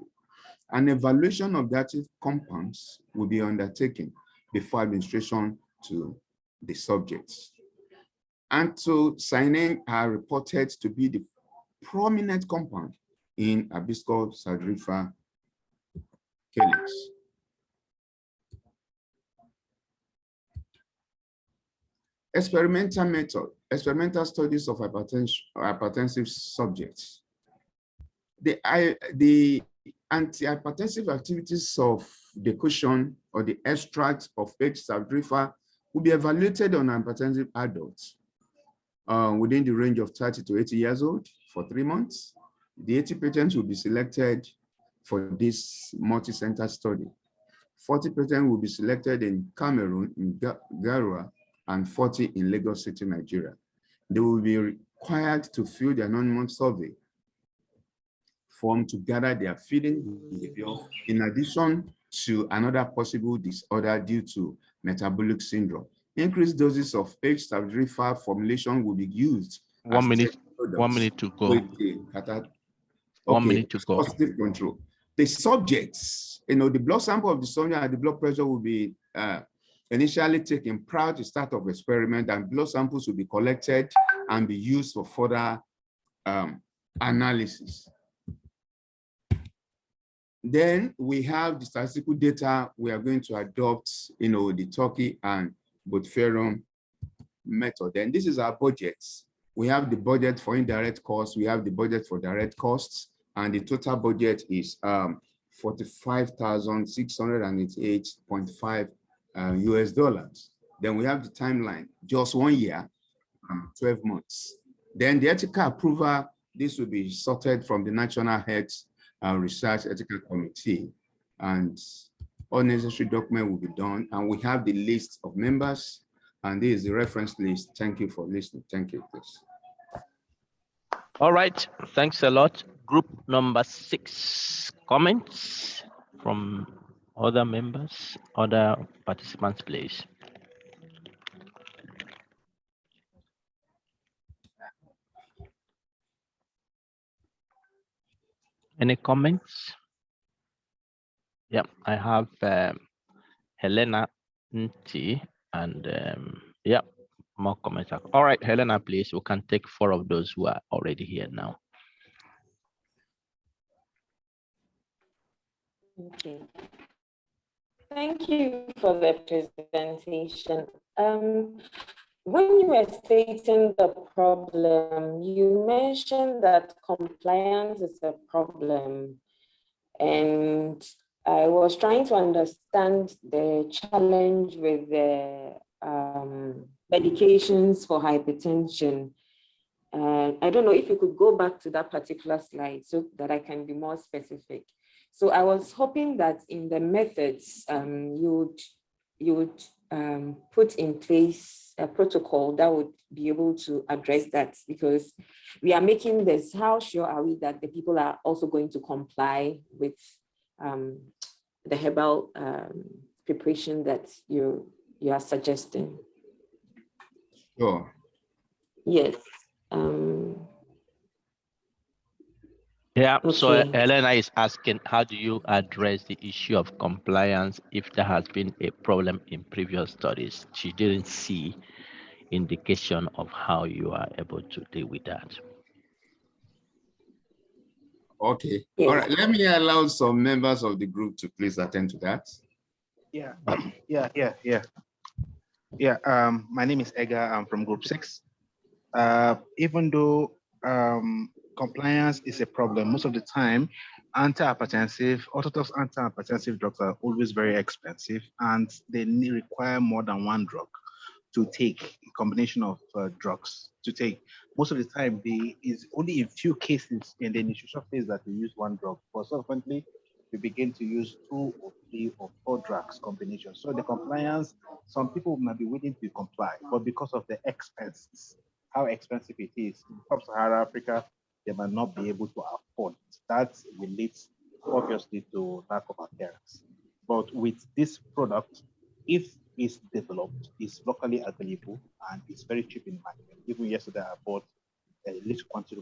[SPEAKER 6] An evaluation of the active compounds will be undertaken before administration to the subjects. Anthocyanin are reported to be the prominent compound in Hibiscus saberifer calyx. Experimental method, experimental studies of hypertensive subjects. The antihypertensive activities of the cushion or the extract of H. saberifer will be evaluated on hypertensive adults within the range of 30 to 80 years old for 3 months. The 80 patients will be selected for this multi-center study. 40 patients will be selected in Cameroon, in Garua, and 40 in Lagos City, Nigeria. They will be required to fill the anonymous survey form to gather their feeding behavior, in addition to another possible disorder due to metabolic syndrome. Increased doses of H. saberifer formulation will be used.
[SPEAKER 1] 1 minute, 1 minute to go. 1 minute to go.
[SPEAKER 6] Positive control. The subjects, the blood sample of the subject and the blood pressure will be initially taken prior to start of experiment, and blood samples will be collected and be used for further analysis. Then we have the statistical data we are going to adopt, the Turkey and Bothferum method. And this is our budgets. We have the budget for indirect costs, we have the budget for direct costs, and the total budget is $45,688.5 US dollars. Then we have the timeline, just 1 year, 12 months. Then the ethical approval, this will be sorted from the National Health Research Ethical Committee, and all necessary documents will be done. And we have the list of members, and this is the reference list. Thank you for listening. Thank you, please.
[SPEAKER 1] All right, thanks a lot. Group number 6, comments from other members, other participants, please. Any comments? Yeah, I have Helena Nti and yeah, more comments. All right, Helena, please, we can take 4 of those who are already here now.
[SPEAKER 8] Okay. Thank you for the presentation. When you were stating the problem, you mentioned that compliance is a problem. And I was trying to understand the challenge with the medications for hypertension. I don't know if you could go back to that particular slide so that I can be more specific. So I was hoping that in the methods, you would put in place a protocol that would be able to address that, because we are making this, how sure are we that the people are also going to comply with the herbal preparation that you are suggesting?
[SPEAKER 6] Sure.
[SPEAKER 8] Yes.
[SPEAKER 1] Yeah, so
[SPEAKER 8] Okay.
[SPEAKER 1] Elena is asking, how do you address the issue of compliance if there has been a problem in previous studies? She didn't see indication of how you are able to deal with that.
[SPEAKER 6] Okay.
[SPEAKER 8] Yes.
[SPEAKER 6] All right. Let me allow some members of the group to please attend to that.
[SPEAKER 9] Yeah, yeah. My name is Edgar. I'm from Group 6. Even though compliance is a problem, most of the time, orthodox antihypertensive drugs are always very expensive, and they require more than one drug to take, a combination of drugs to take. Most of the time, is only in few cases in the initial phase that we use one drug, but subsequently, we begin to use 2 or 3 or 4 drugs combination. So the compliance, some people might be willing to comply, but because of the expenses, how expensive it is in sub-Saharan Africa, they might not be able to afford it. That relates obviously to lack of adherence. But with this product, if it's developed, it's locally available, and it's very cheap in the market. Even yesterday, I bought a little quantity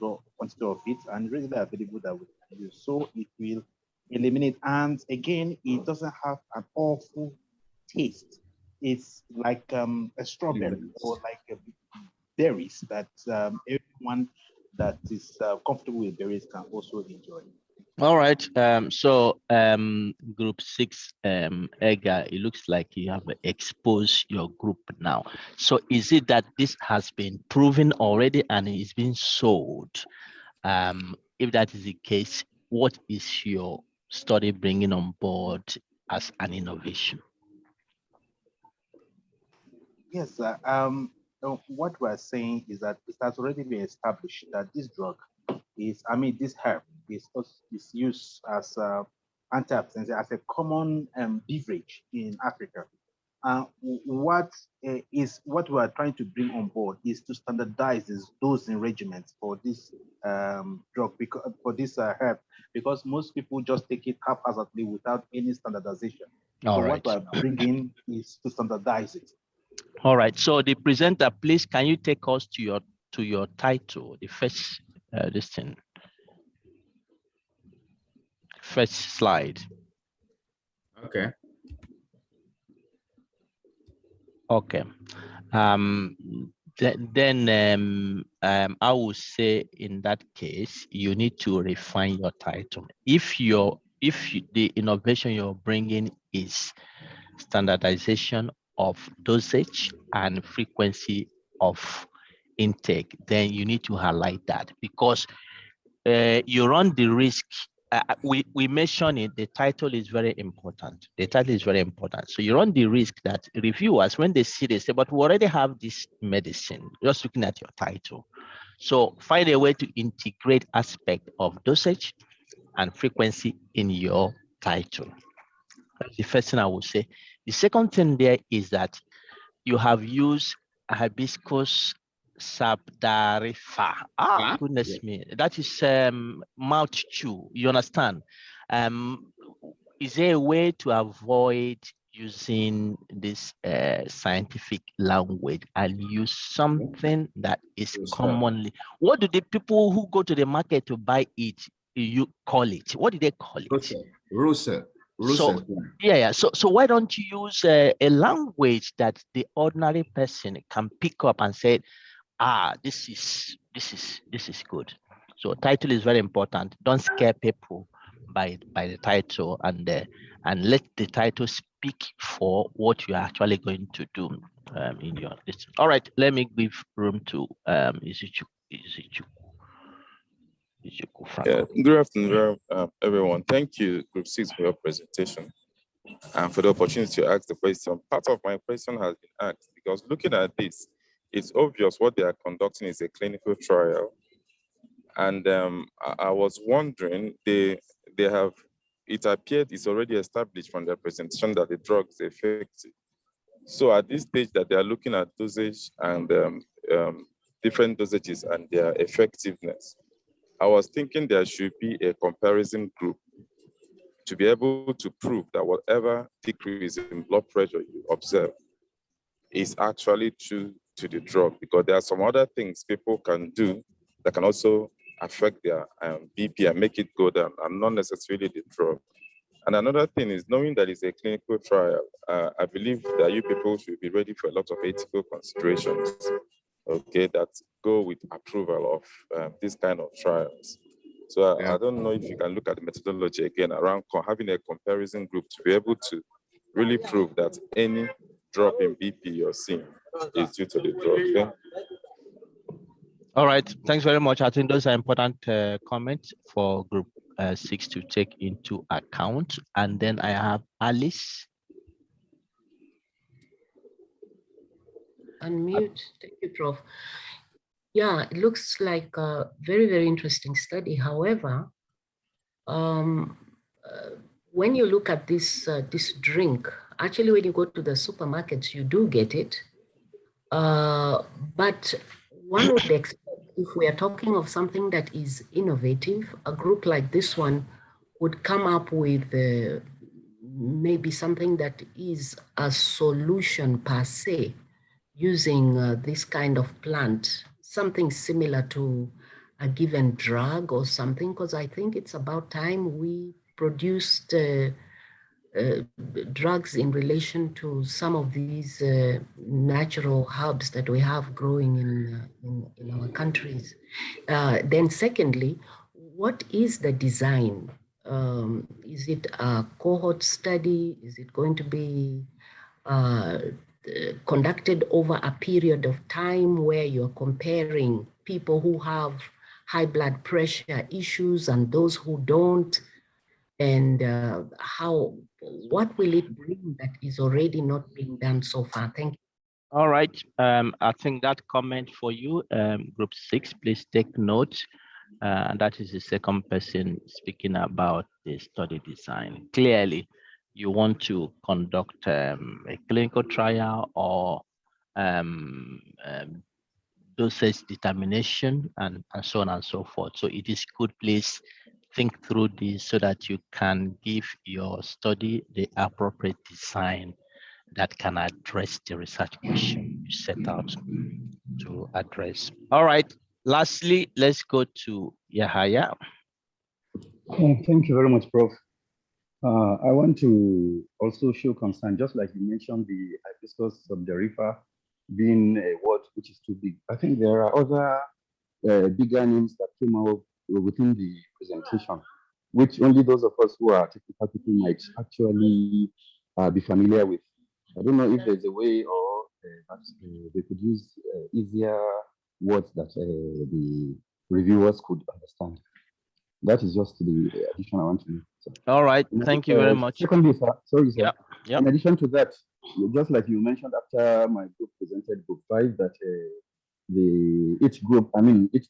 [SPEAKER 9] of it, and readily available that we can use. So it will eliminate. And again, it doesn't have an awful taste. It's like a strawberry or like a berries that everyone that is comfortable with berries can also enjoy.
[SPEAKER 1] All right. Group 6, Edgar, it looks like you have exposed your group now. So is it that this has been proven already and is being sold? If that is the case, what is your study bringing on board as an innovation?
[SPEAKER 9] Yes, what we're saying is that it has already been established that this drug is, this herb is used as antihypertensive, as a common beverage in Africa. What we are trying to bring on board is to standardize this dosing regimens for this drug, because for this herb, because most people just take it haphazardly without any standardization.
[SPEAKER 1] All
[SPEAKER 9] so
[SPEAKER 1] right.
[SPEAKER 9] what we're bringing is to standardize it.
[SPEAKER 1] All right. So the presenter, please, can you take us to your title, the first this thing, first slide.
[SPEAKER 6] Okay.
[SPEAKER 1] Okay. Then I will say in that case, you need to refine your title. If the innovation you're bringing is standardization of dosage and frequency of intake, then you need to highlight that, because you run the risk. We mentioned it, the title is very important. The title is very important. So you run the risk that reviewers, when they see this, say, but we already have this medicine, just looking at your title. So find a way to integrate aspect of dosage and frequency in your title. That's the first thing I would say. The second thing there is that you have used hibiscus sabdarifa. Goodness me, that is mouth chew. You understand? Is there a way to avoid using this scientific language and use something that is commonly? What do the people who go to the market to buy it, you call it? What do they call it?
[SPEAKER 6] Russell.
[SPEAKER 1] So yeah. So why don't you use a language that the ordinary person can pick up and say, this is good. So title is very important. Don't scare people by the title, and let the title speak for what you are actually going to do in your list. All right, let me give room to Izuchukwu.
[SPEAKER 10] Yeah, good afternoon, everyone. Thank you, Group 6, for your presentation and for the opportunity to ask the question. Part of my question has been asked, because looking at this, it's obvious what they are conducting is a clinical trial. And I was wondering, it appeared it's already established from their presentation that the drug is effective. So at this stage that they are looking at dosage and different dosages and their effectiveness, I was thinking there should be a comparison group to be able to prove that whatever decrease in blood pressure you observe is actually true to the drug, because there are some other things people can do that can also affect their BP and make it go down, and not necessarily the drug. And another thing is knowing that it's a clinical trial. I believe that you people should be ready for a lot of ethical considerations, okay, that go with approval of this kind of trials. So I don't know if you can look at the methodology again around having a comparison group to be able to really prove that any drop in BP you're seeing is due to the drug. Okay?
[SPEAKER 1] All right, thanks very much. I think those are important comments for group 6 to take into account. And then I have Alice.
[SPEAKER 2] Unmute. Thank you, Prof. Yeah, it looks like a very, very interesting study. However, when you look at this this drink, actually, when you go to the supermarkets, you do get it. But one would expect, if we are talking of something that is innovative, a group like this one would come up with maybe something that is a solution per se, using this kind of plant, something similar to a given drug or something, because I think it's about time we produced drugs in relation to some of these natural herbs that we have growing in our countries. Then secondly, what is the design? Is it a cohort study? Is it going to be conducted over a period of time where you're comparing people who have high blood pressure issues and those who don't? And what will it bring that is already not being done so far? Thank you.
[SPEAKER 1] All right, I think that comment for you, group 6, please take note. That is the second person speaking about the study design. Clearly, you want to conduct a clinical trial or dosage determination and so on and so forth. So it is good, please think through this so that you can give your study the appropriate design that can address the research question you set out to address. All right, lastly, let's go to Yahaya.
[SPEAKER 7] Thank you very much, Prof. I want to also show concern, just like you mentioned, the hibiscus subderrifa being a word which is too big. I think there are other bigger names that came out within the presentation, which only those of us who are technical people might actually be familiar with. I don't know if there's a way or they could use easier words that the reviewers could understand. That is just the addition I want to make. So,
[SPEAKER 1] all right, thank you very much.
[SPEAKER 7] Secondly, sir, sorry, sir.
[SPEAKER 1] Yep.
[SPEAKER 7] In addition to that, just like you mentioned after my group presented group 5, that each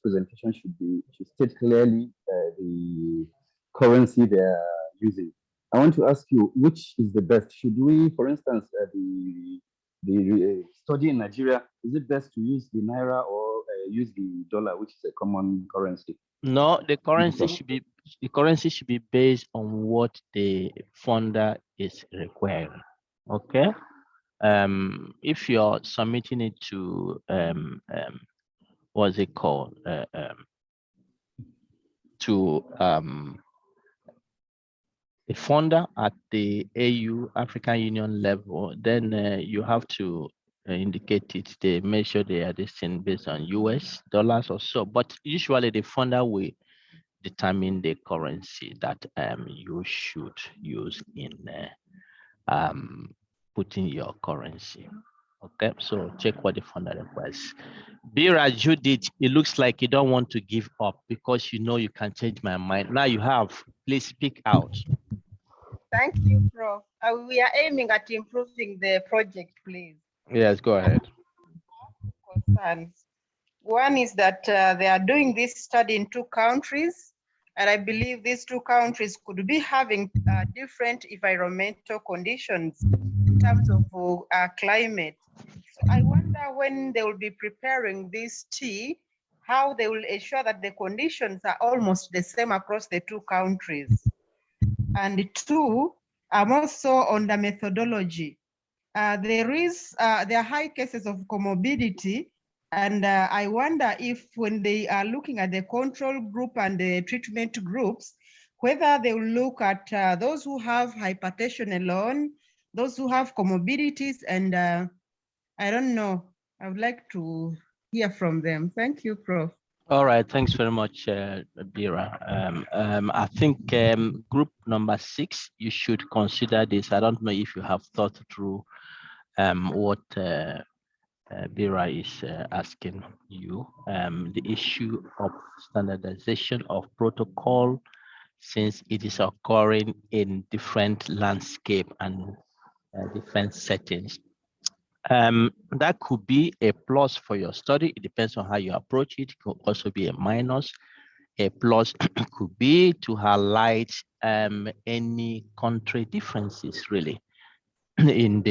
[SPEAKER 7] presentation should state clearly the currency they are using. I want to ask you, which is the best? Should we, for instance, the study in Nigeria, is it best to use the naira or use the dollar, which is a common currency?
[SPEAKER 1] No, the currency should be based on what the funder is requiring. Okay. If you're submitting it to what's it called? To a funder at the AU African Union level, then you have to indicate it. They measure their distance based on US dollars or so, but usually the funder will determine the currency that you should use in putting your currency. Okay, so check what the funder requires. Bira Judith, it looks like you don't want to give up because you know you can change my mind. Now you have, please speak out.
[SPEAKER 14] Thank you, Prof. We are aiming at improving the project, please.
[SPEAKER 1] Yes, go ahead.
[SPEAKER 14] Concerns. One is that they are doing this study in 2 countries, and I believe these 2 countries could be having different environmental conditions in terms of climate. So I wonder when they will be preparing this tea, how they will ensure that the conditions are almost the same across the 2 countries. And 2, I'm also on the methodology. There are high cases of comorbidity And I wonder if when they are looking at the control group and the treatment groups, whether they will look at those who have hypertension alone, those who have comorbidities, and I don't know. I would like to hear from them. Thank you, Prof.
[SPEAKER 1] All right, thanks very much, Bira. I think group number 6, you should consider this. I don't know if you have thought through what Bira is asking you. The issue of standardization of protocol, since it is occurring in different landscape and different settings. That could be a plus for your study. It depends on how you approach it. It could also be a minus. A plus could be to highlight any country differences really in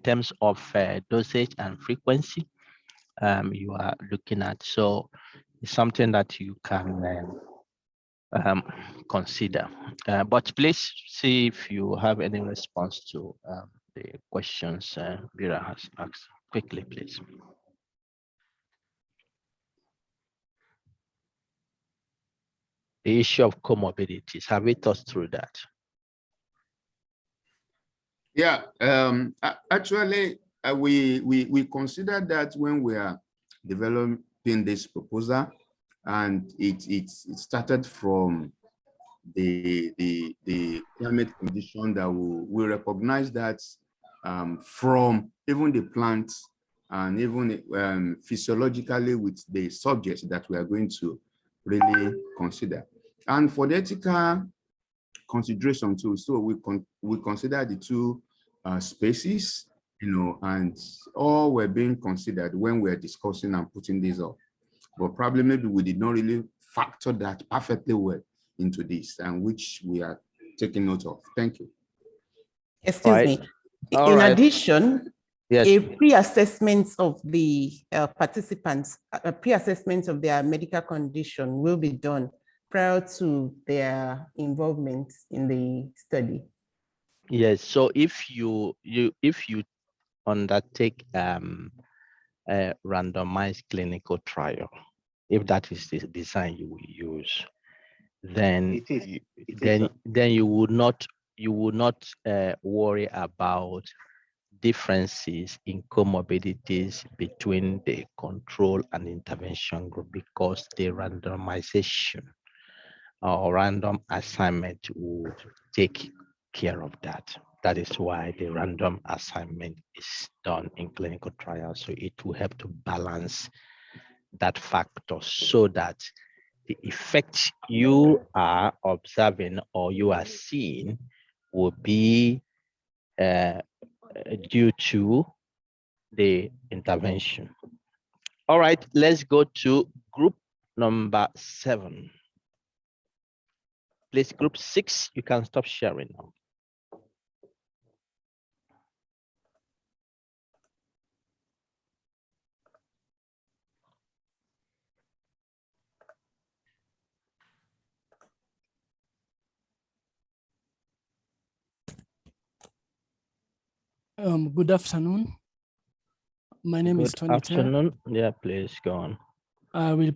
[SPEAKER 1] terms of dosage and frequency you are looking at. So it's something that you can consider. But please see if you have any response to the questions Bira has asked. Quickly, please. The issue of comorbidities, have we thought through that?
[SPEAKER 6] Yeah, actually, we consider that when we are developing this proposal, and it started from the climate condition that we recognize that from even the plants and even physiologically with the subjects that we are going to really consider. And for the ethical consideration too, so we consider the two spaces, and all were being considered when we're discussing and putting this up. But probably maybe we did not really factor that perfectly well into this, and which we are taking note of. Thank you.
[SPEAKER 12] Excuse me. In addition,
[SPEAKER 1] yes,
[SPEAKER 12] a pre-assessment of the participants, a pre-assessment of their medical condition will be done prior to their involvement in the study.
[SPEAKER 1] Yes. So if you undertake a randomized clinical trial, if that is the design you will use, then you would not worry about differences in comorbidities between the control and intervention group, because the randomization or random assignment would take care of that. That is why the random assignment is done in clinical trials. So it will help to balance that factor so that the effect you are observing or you are seeing will be due to the intervention. All right, let's go to group number 7. Please, group 6, you can stop sharing now.
[SPEAKER 22] Good afternoon. My name is Tony.
[SPEAKER 1] Good afternoon. Yeah, please go on.
[SPEAKER 22] I will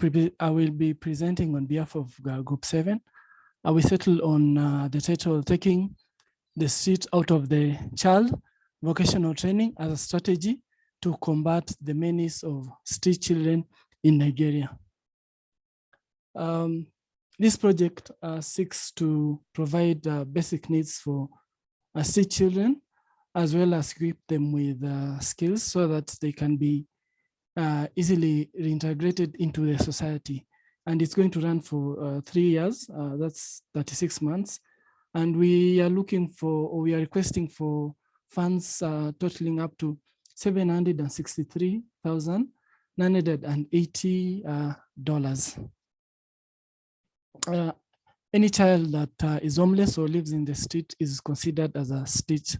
[SPEAKER 22] be presenting on behalf of Group 7. I will settle on the title, Taking the Street Out of the Child, Vocational Training as a Strategy to Combat the Menace of Street Children in Nigeria. This project seeks to provide basic needs for street children, as well as equip them with skills so that they can be easily reintegrated into the society. And it's going to run for 3 years, that's 36 months. And we are requesting for funds totaling up to $763,980. Any child that is homeless or lives in the street is considered as a street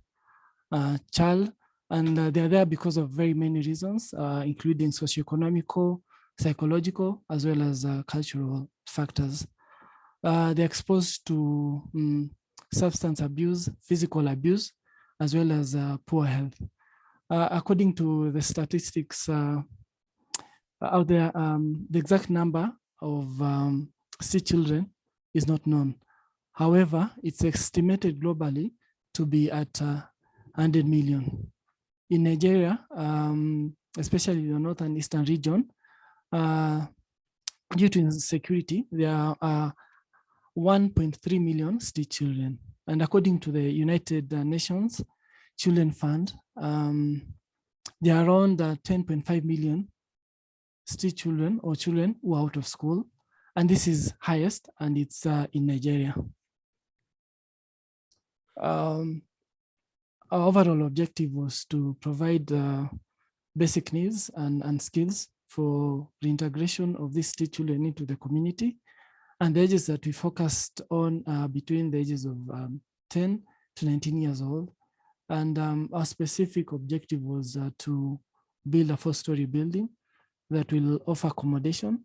[SPEAKER 22] child, and they're there because of very many reasons, including socioeconomical, psychological, as well as cultural factors. They're exposed to substance abuse, physical abuse, as well as poor health. According to the statistics out there, the exact number of street children is not known. However, it's estimated globally to be at 100 million. In Nigeria, especially the northern eastern region, due to insecurity, there are 1.3 million street children. And according to the United Nations Children Fund, there are around 10.5 million street children or children who are out of school. And this is highest, and it's in Nigeria. Our overall objective was to provide basic needs and skills for reintegration of these street children into the community. And the ages that we focused on between the ages of 10 to 19 years old. And our specific objective was to build a 4-story building that will offer accommodation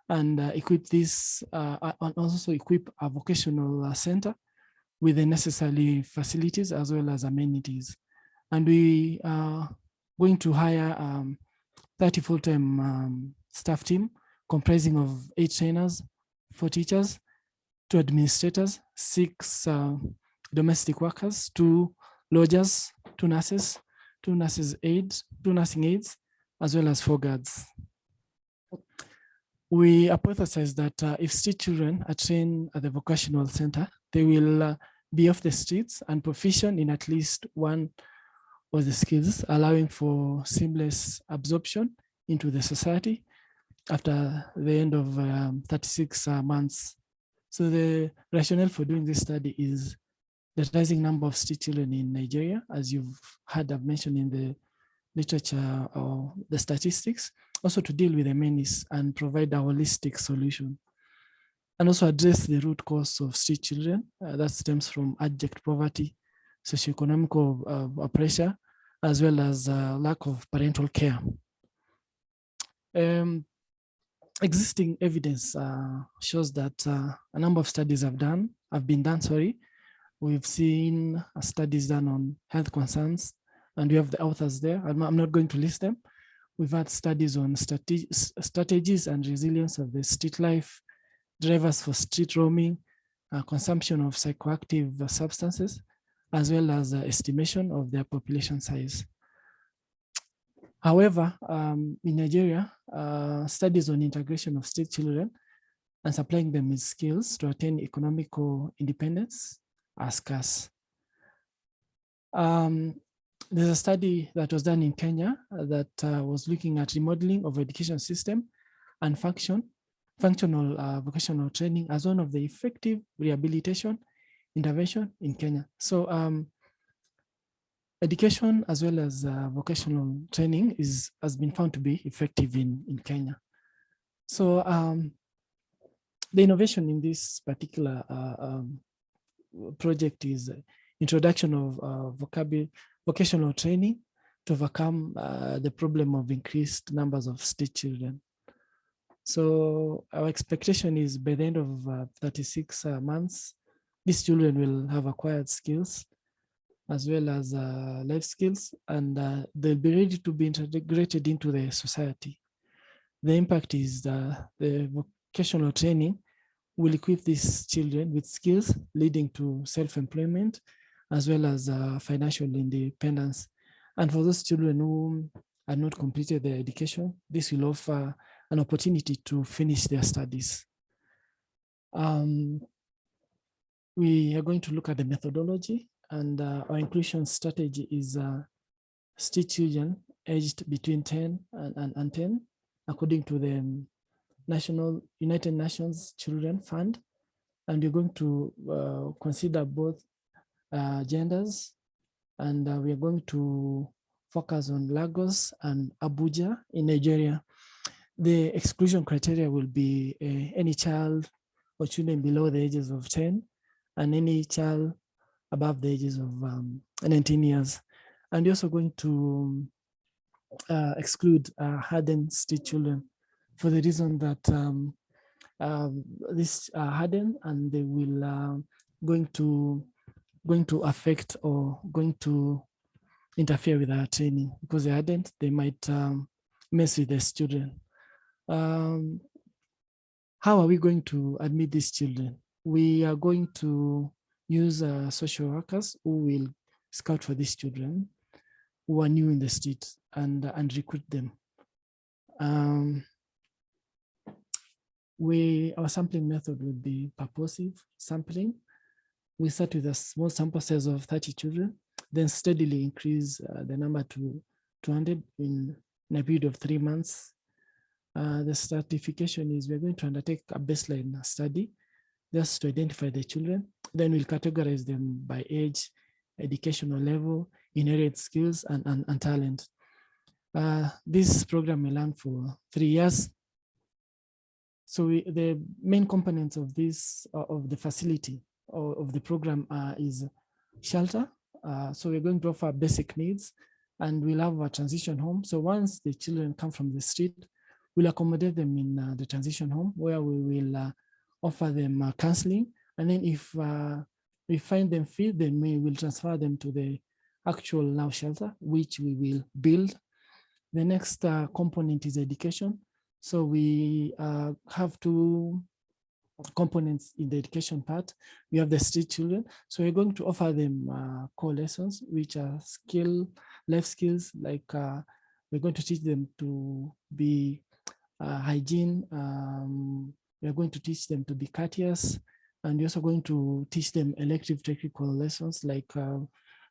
[SPEAKER 22] and equip this, and also equip a vocational center with the necessary facilities as well as amenities. And we are going to hire 30 full-time staff team comprising of 8 trainers, 4 teachers, 2 administrators, 6 domestic workers, 2 lodgers, 2 nurses, 2 nursing aides, as well as 4 guards. We hypothesize that if street children are trained at the vocational center, they will be off the streets and proficient in at least one of the skills, allowing for seamless absorption into the society after the end of 36 months. So the rationale for doing this study is the rising number of street children in Nigeria, as you've heard I've mentioned in the literature or the statistics, also to deal with the menace and provide a holistic solution. And also address the root cause of street children that stems from abject poverty, socioeconomic pressure, as well as lack of parental care. Existing evidence shows that a number of studies have been done. We've seen studies done on health concerns, and we have the authors there. I'm not going to list them. We've had studies on strategies and resilience of the street life, drivers for street roaming, consumption of psychoactive substances, as well as estimation of their population size. However, in Nigeria, studies on integration of street children and supplying them with skills to attain economical independence are scarce. There's a study that was done in Kenya that was looking at remodeling of education system and functional vocational training as one of the effective rehabilitation intervention in Kenya. So education as well as vocational training has been found to be effective in Kenya. So the innovation in this particular project is introduction of vocational training to overcome the problem of increased numbers of street children. So our expectation is by the end of 36 months, these children will have acquired skills as well as life skills, and they'll be ready to be integrated into the society. The impact is the vocational training will equip these children with skills leading to self-employment as well as financial independence. And for those children who are not completed their education, this will offer an opportunity to finish their studies. We are going to look at the methodology, and our inclusion strategy is street children aged between 10 and 10, according to the United Nations Children Fund. And we're going to consider both genders, and we are going to focus on Lagos and Abuja in Nigeria. The exclusion criteria will be any child or children below the ages of 10 and any child above the ages of 19 years. And we're also going to exclude hardened street children for the reason that these are hardened and they will going to affect or going to interfere with our training, because they hardened, they might mess with the student. How are we going to admit these children? We are going to use social workers who will scout for these children who are new in the street and recruit them. Our sampling method would be purposive sampling. We start with a small sample size of 30 children, then steadily increase the number to 200 in a period of 3 months. The stratification is we're going to undertake a baseline study just to identify the children. Then we'll categorize them by age, educational level, inherent skills, and talent. This program will run for 3 years. So the main components of this, of the facility, or of the program is shelter. So we're going to offer basic needs, and we'll have a transition home. So once the children come from the street, we'll accommodate them in the transition home, where we will offer them counseling. And then if we find them fit, then we will transfer them to the actual now shelter, which we will build. The next component is education. So we have 2 components in the education part. We have the street children. So we're going to offer them core lessons, which are life skills, like we're going to teach them to be hygiene. We're going to teach them to be courteous, and we're also going to teach them elective technical lessons like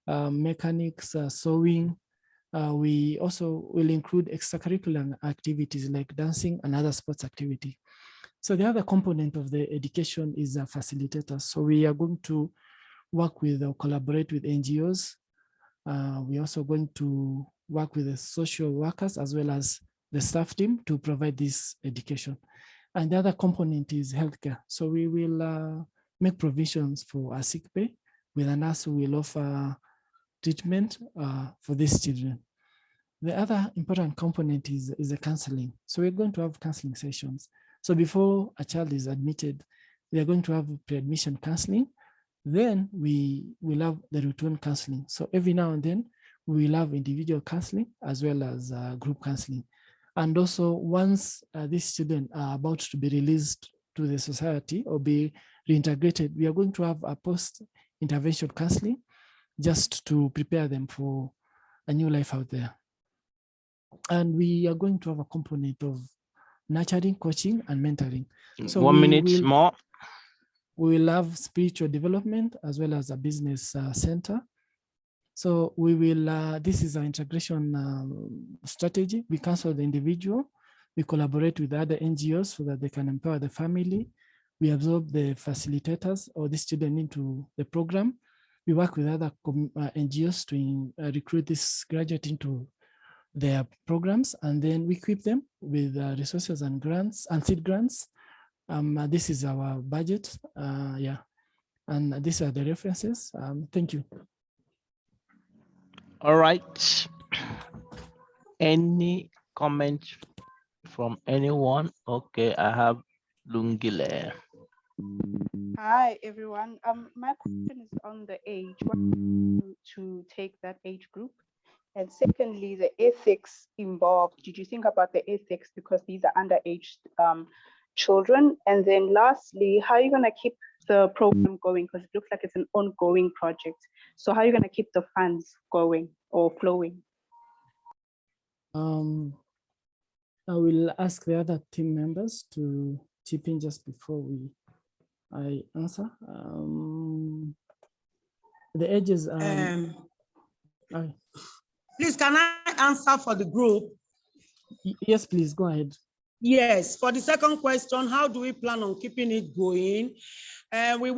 [SPEAKER 22] mechanics, sewing. We also will include extracurricular activities like dancing and other sports activity. So the other component of the education is a facilitator. So we are going to work with or collaborate with NGOs. We're also going to work with the social workers as well as the staff team to provide this education. And the other component is healthcare. So we will make provisions for a sick pay with a nurse who will offer treatment for these children. The other important component is the counseling. So we're going to have counseling sessions. So before a child is admitted, we are going to have pre-admission counseling. Then we will have the return counseling. So every now and then we will have individual counseling as well as group counseling. And also once these children are about to be released to the society or be reintegrated, we are going to have a post-intervention counseling just to prepare them for a new life out there. And we are going to have a component of nurturing, coaching, and mentoring. So
[SPEAKER 1] 1 minute more.
[SPEAKER 22] We will have spiritual development as well as a business center. So we will, this is our integration strategy. We counsel the individual. We collaborate with other NGOs so that they can empower the family. We absorb the facilitators or the student into the program. We work with other NGOs to recruit this graduate into their programs, and then we equip them with resources and grants and seed grants. This is our budget, yeah, and these are the references. Thank you.
[SPEAKER 1] All right. Any comments from anyone? Okay, I have Lungile.
[SPEAKER 11] Hi, everyone. My question is on the age. What to take that age group? And secondly, the ethics involved. Did you think about the ethics because these are underage children? And then lastly, how are you going to keep the program going? Because it looks like it's an ongoing project. So how are you going to keep the funds going or flowing?
[SPEAKER 22] I will ask the other team members to chip in just before I answer. The ages.
[SPEAKER 3] Please, can I answer for the group?
[SPEAKER 22] Yes, please, go ahead.
[SPEAKER 3] Yes, for the second question, how do we plan on keeping it going? We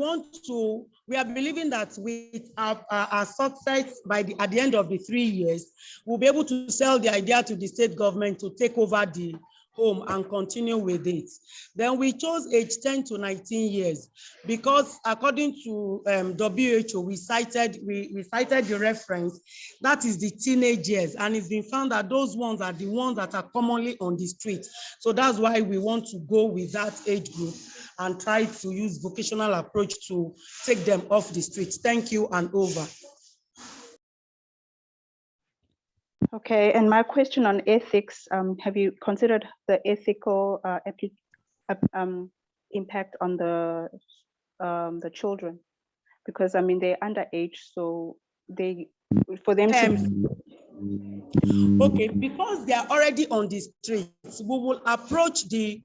[SPEAKER 3] are believing that with our success at the end of the 3 years, we'll be able to sell the idea to the state government to take over the home and continue with it. Then we chose age 10 to 19 years because according to WHO, we cited the reference, that is the teenage years, and it's been found that those ones are the ones that are commonly on the street. So that's why we want to go with that age group and try to use vocational approach to take them off the streets. Thank you, and over.
[SPEAKER 11] Okay, and my question on ethics, have you considered the ethical impact on the children? Because I mean, they're underage, so for them to
[SPEAKER 3] okay, because they are already on the streets, we will approach the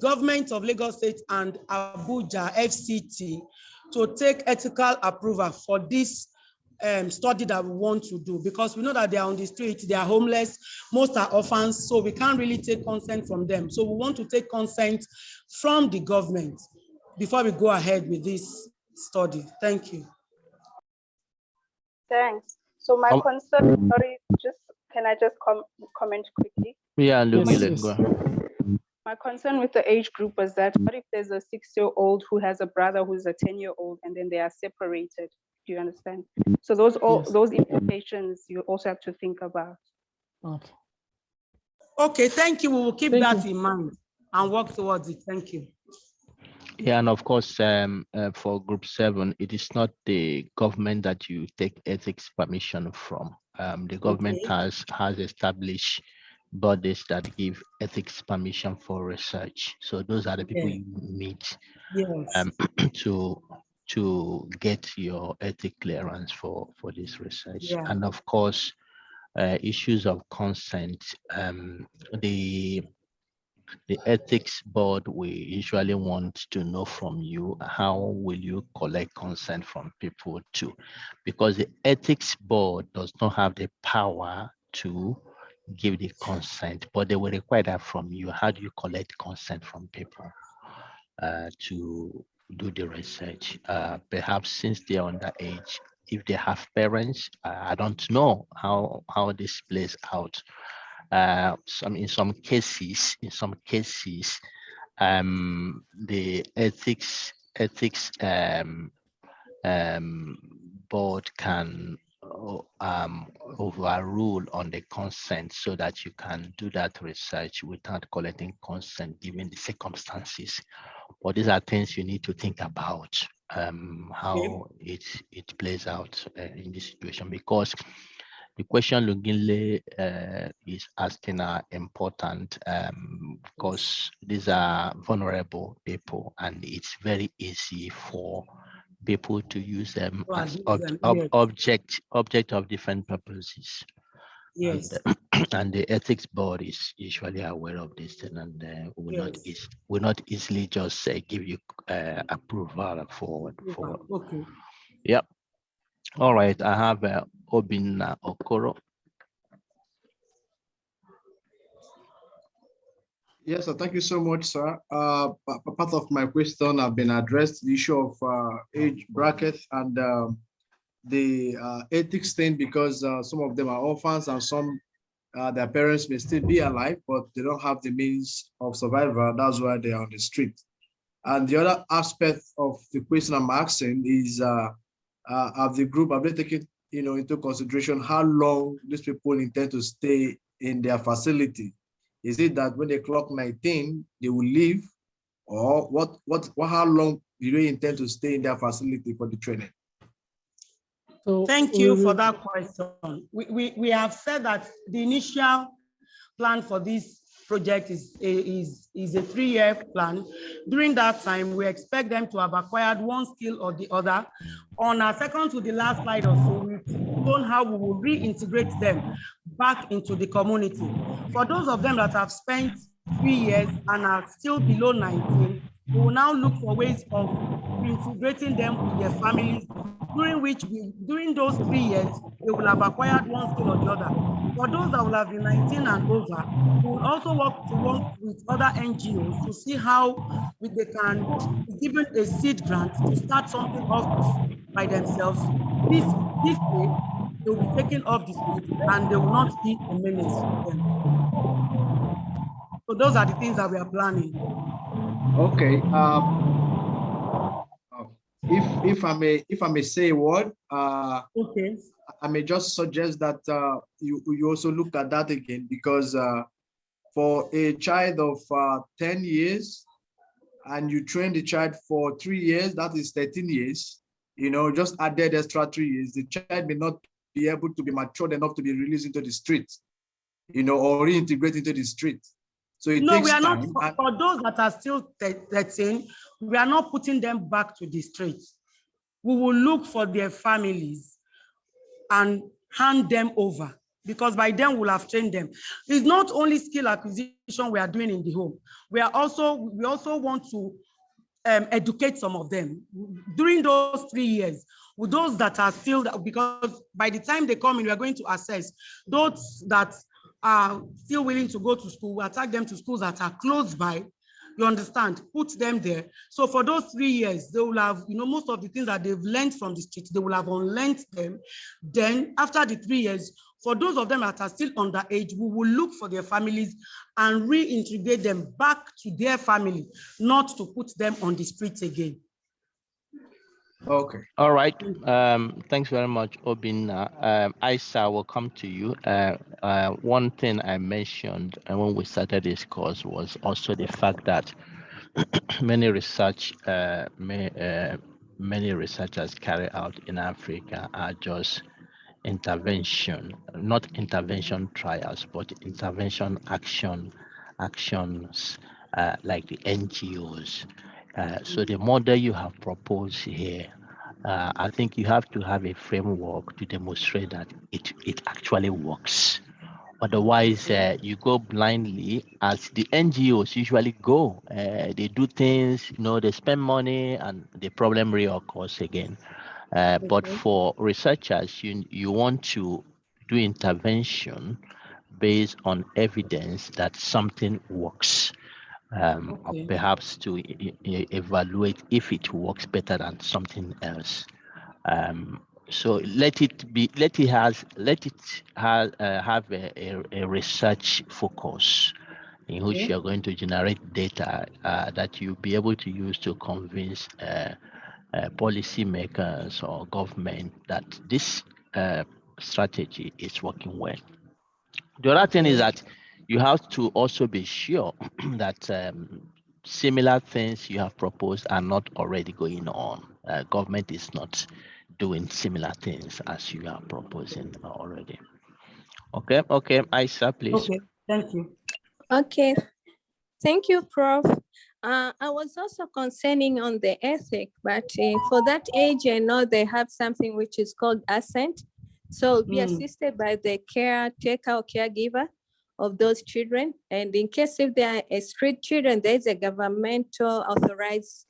[SPEAKER 3] government of Lagos State and Abuja FCT to take ethical approval for this study that we want to do, because we know that they are on the street, they are homeless, most are orphans, so we can't really take consent from them. So we want to take consent from the government before we go ahead with this study. Thank you.
[SPEAKER 11] Thanks. So my concern, sorry, can I just comment quickly?
[SPEAKER 1] Yeah, Lungile, go ahead.
[SPEAKER 11] My concern with the age group was that what if there's a 6-year-old who has a brother who's a 10-year-old and then they are separated? Do you understand? So those implications you also have to think about.
[SPEAKER 22] Okay.
[SPEAKER 3] Okay, thank you. We will keep that in mind and work towards it. Thank you.
[SPEAKER 1] Yeah, and of course, for Group 7, it is not the government that you take ethics permission from. The government has established bodies that give ethics permission for research. So those are the people you meet to get your ethic clearance for this research.
[SPEAKER 3] Yeah.
[SPEAKER 1] And of course, issues of consent. The ethics board, we usually want to know from you, how will you collect consent from people too? Because the ethics board does not have the power to give the consent, but they will require that from you. How do you collect consent from people to do the research? Perhaps since they are underage, if they have parents, I don't know how this plays out. In some cases, the ethics board can overrule on the consent, so that you can do that research without collecting consent given the circumstances. But these are things you need to think about, how it plays out in this situation, because the question Lungile is asking are important, because these are vulnerable people, and it's very easy for people to use them as object of different purposes.
[SPEAKER 3] Yes.
[SPEAKER 1] And the ethics board is usually aware of this, and will not easily just give you approval for.
[SPEAKER 3] Okay.
[SPEAKER 1] Yep. All right. I have Obinna Okoro.
[SPEAKER 13] Yes, sir. Thank you so much, sir. Part of my question have been addressed, the issue of age bracket and the ethics thing, because some of them are orphans and some their parents may still be alive, but they don't have the means of survival. That's why they are on the street. And the other aspect of the question I'm asking is, of the group, have they taken into consideration how long these people intend to stay in their facility? Is it that when they clock 19, they will leave, or how long do they intend to stay in their facility for the training?
[SPEAKER 22] So
[SPEAKER 3] thank you for that question. We have said that the initial plan for this project is a 3-year plan. During that time, we expect them to have acquired one skill or the other. On our second to the last slide or so, we've shown how we will reintegrate them back into the community. For those of them that have spent 3 years and are still below 19, we will now look for ways of reintegrating them with their families, during those 3 years, they will have acquired one skill or the other. For those that will have been 19 and over, we will also work with other NGOs to see how they can be given a seed grant to start something off by themselves. This way, they will be taken off the street and they will not be a menace to them. So those are the things that we are planning.
[SPEAKER 13] Okay. If I may say a word,
[SPEAKER 3] okay,
[SPEAKER 13] I may just suggest that you also look at that again, because for a child of 10 years and you train the child for 3 years, that is 13 years, just added extra 3 years, the child may not be able to be matured enough to be released into the street, you know, or reintegrate into the street. So it
[SPEAKER 15] No,
[SPEAKER 13] takes
[SPEAKER 15] we are not,
[SPEAKER 13] time.
[SPEAKER 15] for those that are still 13, we are not putting them back to the streets. We will look for their families and hand them over, because by then we'll have trained them. It's not only skill acquisition we are doing in the home. We also want to educate some of them during those 3 years. With those that are still, because by the time they come in, we are going to assess those that are still willing to go to school. We attach them to schools that are close by. You understand? Put them there. So for those 3 years, they will have, you know, most of the things that they've learned from the streets, they will have unlearned them. Then after the 3 years, for those of them that are still underage, we will look for their families and reintegrate them back to their family, not to put them on the streets again.
[SPEAKER 13] Okay.
[SPEAKER 1] All right. Thanks very much, Obinna. Isa, will come to you. One thing I mentioned when we started this course was also the fact that many researchers carry out in Africa are just intervention, not intervention trials, but intervention actions like the NGOs. So the model you have proposed here, I think you have to have a framework to demonstrate that it actually works. Otherwise, you go blindly, as the NGOs usually go. They do things, you know, they spend money, and the problem reoccurs again. But for researchers, you want to do intervention based on evidence that something works. Or perhaps to evaluate if it works better than something else. So let it have a research focus in which you're going to generate data that you'll be able to use to convince policymakers or government that this strategy is working well. The other thing is that you have to also be sure that similar things you have proposed are not already going on. Government is not doing similar things as you are proposing already. Okay, Isa, please.
[SPEAKER 15] Okay, thank you.
[SPEAKER 17] Okay, thank you, Prof. I was also concerning on the ethic, but for that age, I know they have something which is called assent. So be assisted by the caretaker or caregiver of those children. And in case if they are street children, there's a governmental authorized,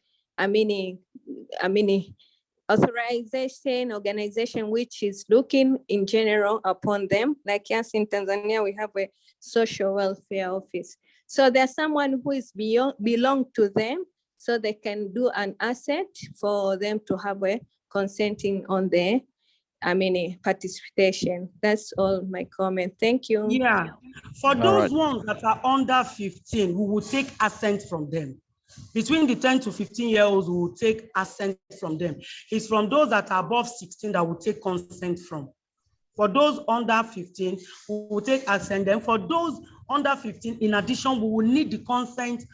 [SPEAKER 17] authorization organization which is looking in general upon them. Like yes, in Tanzania, we have a social welfare office. So there's someone who is belong to them, so they can do an asset for them to have a consenting on the participation. That's all my comment. Thank you.
[SPEAKER 15] Yeah, for those ones that are under 15, we will take assent from them. Between the 10 to 15-year-olds, we will take assent from them. It's from those that are above 16 that will take consent from. For those under 15, we will take assent. Then for those under 15, in addition, we will need the consent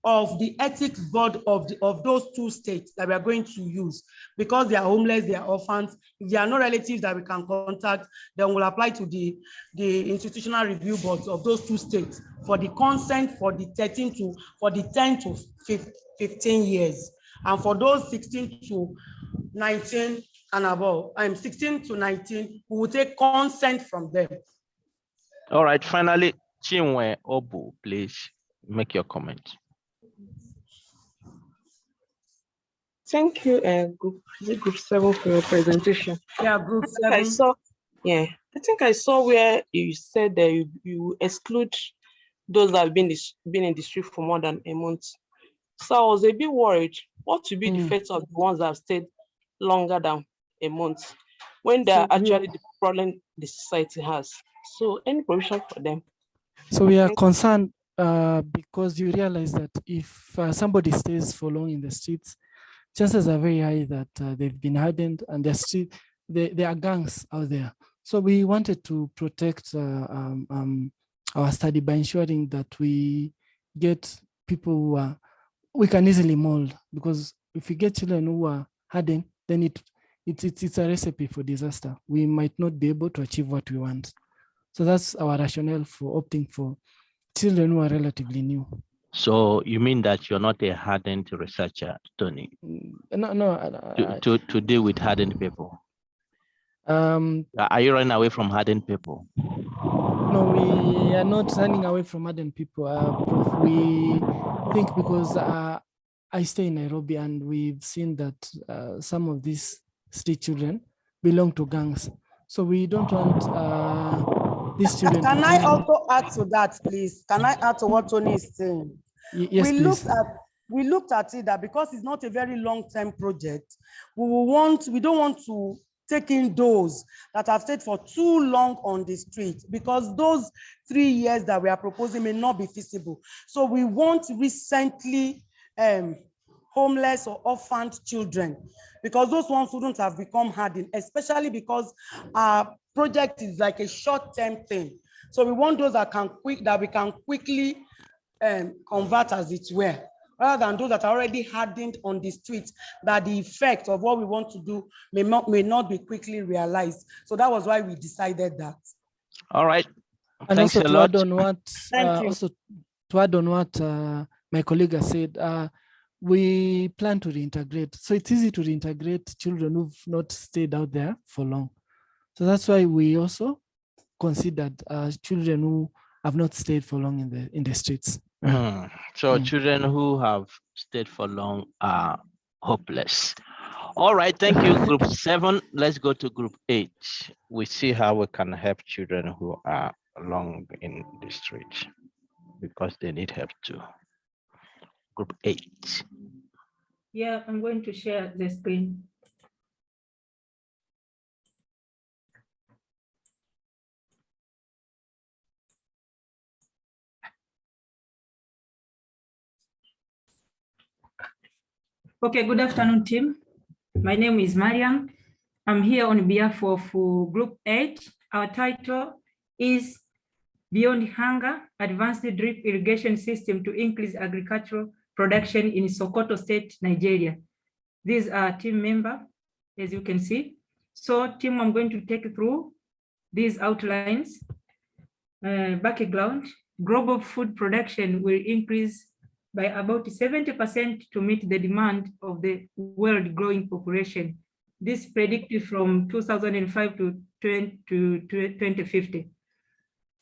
[SPEAKER 15] of the ethics board of those 2 states that we are going to use, because they are homeless, they are orphans. If there are no relatives that we can contact, then we'll apply to the institutional review boards of those 2 states for the consent for the 10 to 15 years. And for those 16 to 19 and above, 16 to 19, we will take consent from them.
[SPEAKER 1] All right, finally, Chinwe Obu, please make your comment.
[SPEAKER 23] Thank you, Group 7, for your presentation.
[SPEAKER 15] Yeah, Group 7.
[SPEAKER 23] I think I saw where you said that you exclude those that have been in the street for more than a month. So I was a bit worried. What would be the fate of the ones that have stayed longer than a month, when they're actually the problem the society has? So any provision for them?
[SPEAKER 22] So we are concerned because you realize that if somebody stays for long in the streets, chances are very high that they've been hardened and there are gangs out there. So we wanted to protect our study by ensuring that we get people who we can easily mold, because if we get children who are hardened, then it's a recipe for disaster. We might not be able to achieve what we want. So that's our rationale for opting for children who are relatively new.
[SPEAKER 1] So you mean that you're not a hardened researcher, Tony?
[SPEAKER 22] No.
[SPEAKER 1] To deal with hardened people. Are you running away from hardened people?
[SPEAKER 22] No, we are not running away from hardened people. Prof, we think because I stay in Nairobi and we've seen that some of these street children belong to gangs. So we don't want these children.
[SPEAKER 15] Can I also add to that, please? Can I add to what Tony is saying?
[SPEAKER 22] Yes, please.
[SPEAKER 15] We looked at it that because it's not a very long-term project, we don't want to take in those that have stayed for too long on the street, because those 3 years that we are proposing may not be feasible. So we want recently homeless or orphaned children, because those ones wouldn't have become hardened, especially because our project is like a short-term thing. So we want those that we can quickly convert, as it were, rather than those that are already hardened on the streets, that the effect of what we want to do may not be quickly realized. So that was why we decided that.
[SPEAKER 1] All right.
[SPEAKER 22] And
[SPEAKER 1] Thanks
[SPEAKER 22] also
[SPEAKER 1] a
[SPEAKER 22] to
[SPEAKER 1] lot.
[SPEAKER 22] Add on what my colleague has said, we plan to reintegrate. So it's easy to reintegrate children who've not stayed out there for long. So that's why we also considered children who have not stayed for long in the streets.
[SPEAKER 1] So children who have stayed for long are hopeless. All right, thank you, group 7. Let's go to group 8. We see how we can help children who are long in the street because they need help too. Group 8.
[SPEAKER 4] Yeah, I'm going to share the screen. Okay, good afternoon, team. My name is Mariam. I'm here on behalf of Group 8. Our title is Beyond Hunger, Advanced Drip Irrigation System to Increase Agricultural Production in Sokoto State, Nigeria. These are team members, as you can see. So team, I'm going to take you through these outlines. Background, global food production will increase by about 70% to meet the demand of the world growing population. This predicted from 2005 to 2050.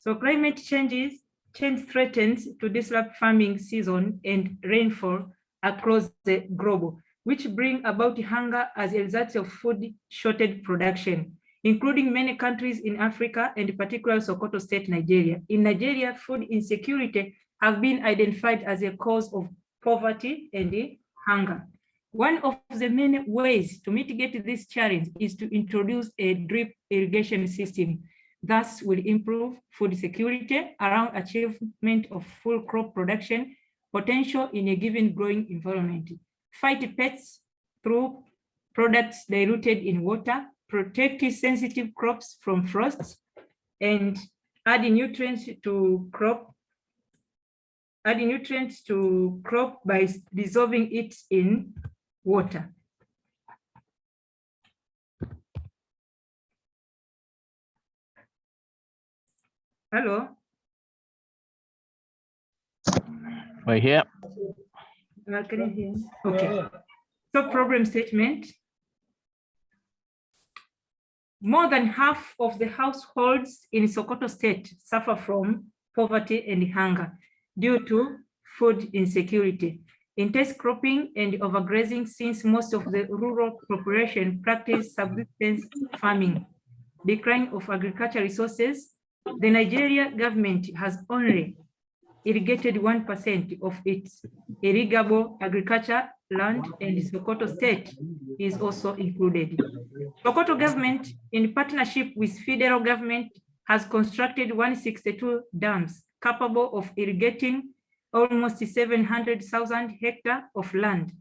[SPEAKER 4] So climate change threatens to disrupt farming season and rainfall across the globe, which bring about hunger as a result of food shortage production, including many countries in Africa and particularly Sokoto State, Nigeria. In Nigeria, food insecurity have been identified as a cause of poverty and hunger. One of the main ways to mitigate this challenge is to introduce a drip irrigation system. Thus will improve food security around achievement of full crop production potential in a given growing environment. Fight pests through products diluted in water, protect sensitive crops from frosts, and add nutrients to crop by dissolving it in water. Hello?
[SPEAKER 1] We're here.
[SPEAKER 4] Can you hear me? Okay. So problem statement. More than half of the households in Sokoto State suffer from poverty and hunger due to food insecurity, intense cropping and overgrazing, since most of the rural population practice subsistence farming, decline of agricultural resources. The Nigeria government has only irrigated 1% of its irrigable agriculture land, and Sokoto State is also included. Sokoto government, in partnership with federal government, has constructed 162 dams capable of irrigating almost 700,000 hectares of land.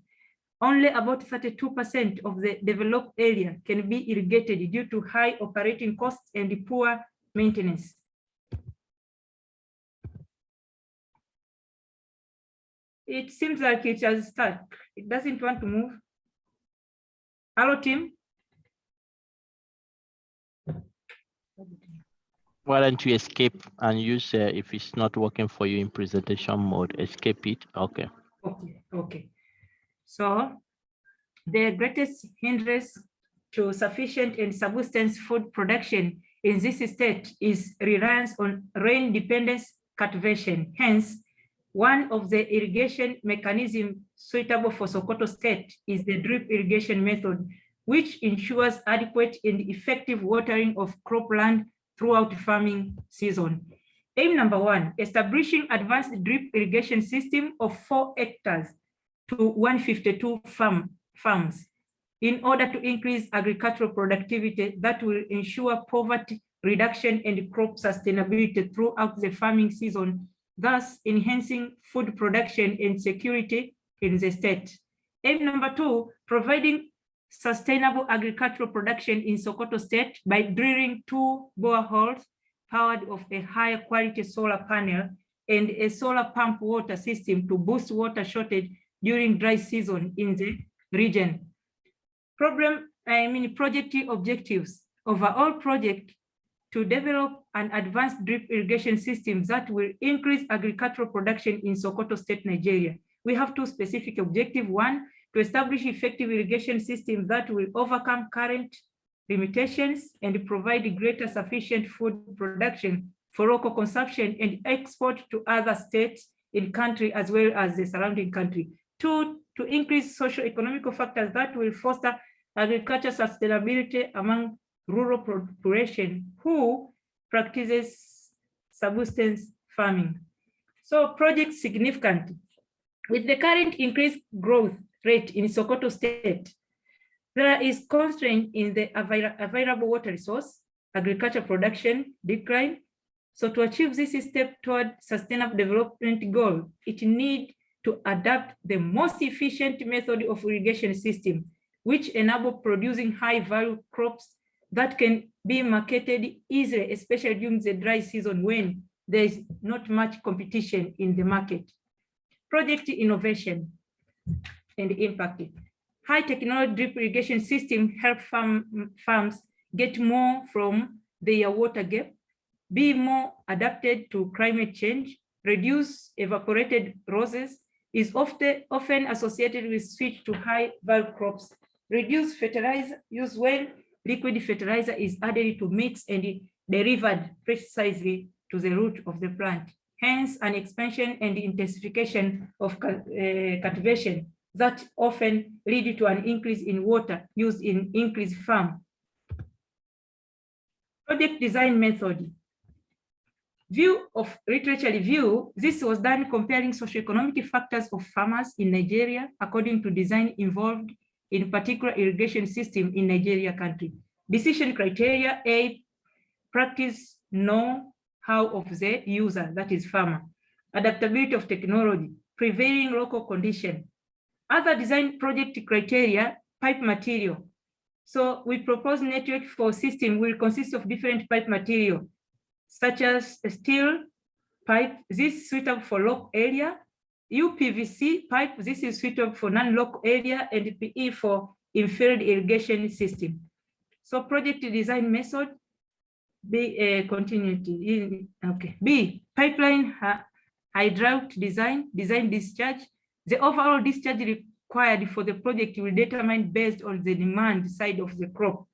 [SPEAKER 4] Only about 32% of the developed area can be irrigated due to high operating costs and poor maintenance. It seems like it has stuck. It doesn't want to move. Hello, team.
[SPEAKER 1] Why don't you escape and use, if it's not working for you in presentation mode, escape it. Okay.
[SPEAKER 4] Okay. So the greatest hindrance to sufficient and subsistence food production in this state is reliance on rain-dependent cultivation. Hence, one of the irrigation mechanisms suitable for Sokoto State is the drip irrigation method, which ensures adequate and effective watering of cropland throughout farming season. Aim number 1, establishing advanced drip irrigation system of 4 hectares to 152 farms in order to increase agricultural productivity that will ensure poverty reduction and crop sustainability throughout the farming season, thus enhancing food production and security in the state. Aim number 2, providing sustainable agricultural production in Sokoto State by drilling 2 boreholes powered of a higher quality solar panel and a solar pump water system to boost water shortage during dry season in the region. Project objectives. Overall project to develop an advanced drip irrigation system that will increase agricultural production in Sokoto State, Nigeria. We have 2 specific objectives. 1, to establish effective irrigation systems that will overcome current limitations and provide greater sufficient food production for local consumption and export to other states in country as well as the surrounding country. 2, to increase socio-economic factors that will foster agriculture sustainability among rural population who practices subsistence farming. So project significant. With the current increased growth rate in Sokoto State, there is constraint in the available water resource, agriculture production decline. So to achieve this step toward sustainable development goal, it needs to adapt the most efficient method of irrigation system, which enable producing high value crops that can be marketed easily, especially during the dry season when there is not much competition in the market. Project innovation and impact. High technology drip irrigation system help farms get more from their water gap, be more adapted to climate change, reduce evaporated losses, is often associated with switch to high value crops, reduce fertilizer use when liquid fertilizer is added to mix and delivered precisely to the root of the plant. Hence, an expansion and intensification of cultivation that often lead to an increase in water used in increased farm. Project design method. View of literature review. This was done comparing socioeconomic factors of farmers in Nigeria according to design involved in particular irrigation system in Nigeria country. Decision criteria: A, practice know-how of the user, that is farmer. Adaptability of technology, prevailing local condition. Other design project criteria: pipe material. So we propose network for system will consist of different pipe material, such as steel pipe, this is suitable for local area, UPVC pipe, this is suitable for non-local area, and PE for infield irrigation system. So project design method, B, continuity. Okay. B, pipeline hydraulic design discharge. The overall discharge required for the project will determine based on the demand side of the crop.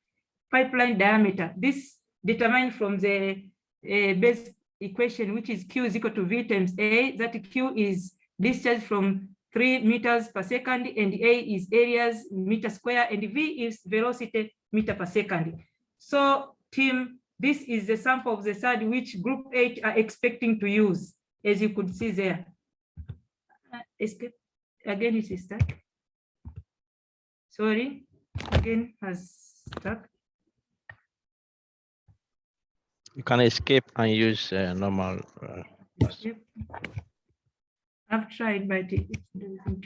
[SPEAKER 4] Pipeline diameter, this determined from the base equation, which is Q is equal to V times A, that Q is discharge from 3 meters per second, and A is areas meter square, and V is velocity meter per second. So team, this is the sample of the SAD which group 8 are expecting to use, as you could see there. Escape. Again, it is stuck. Sorry, again has stuck.
[SPEAKER 1] You can escape and use normal.
[SPEAKER 4] I've tried, but it doesn't.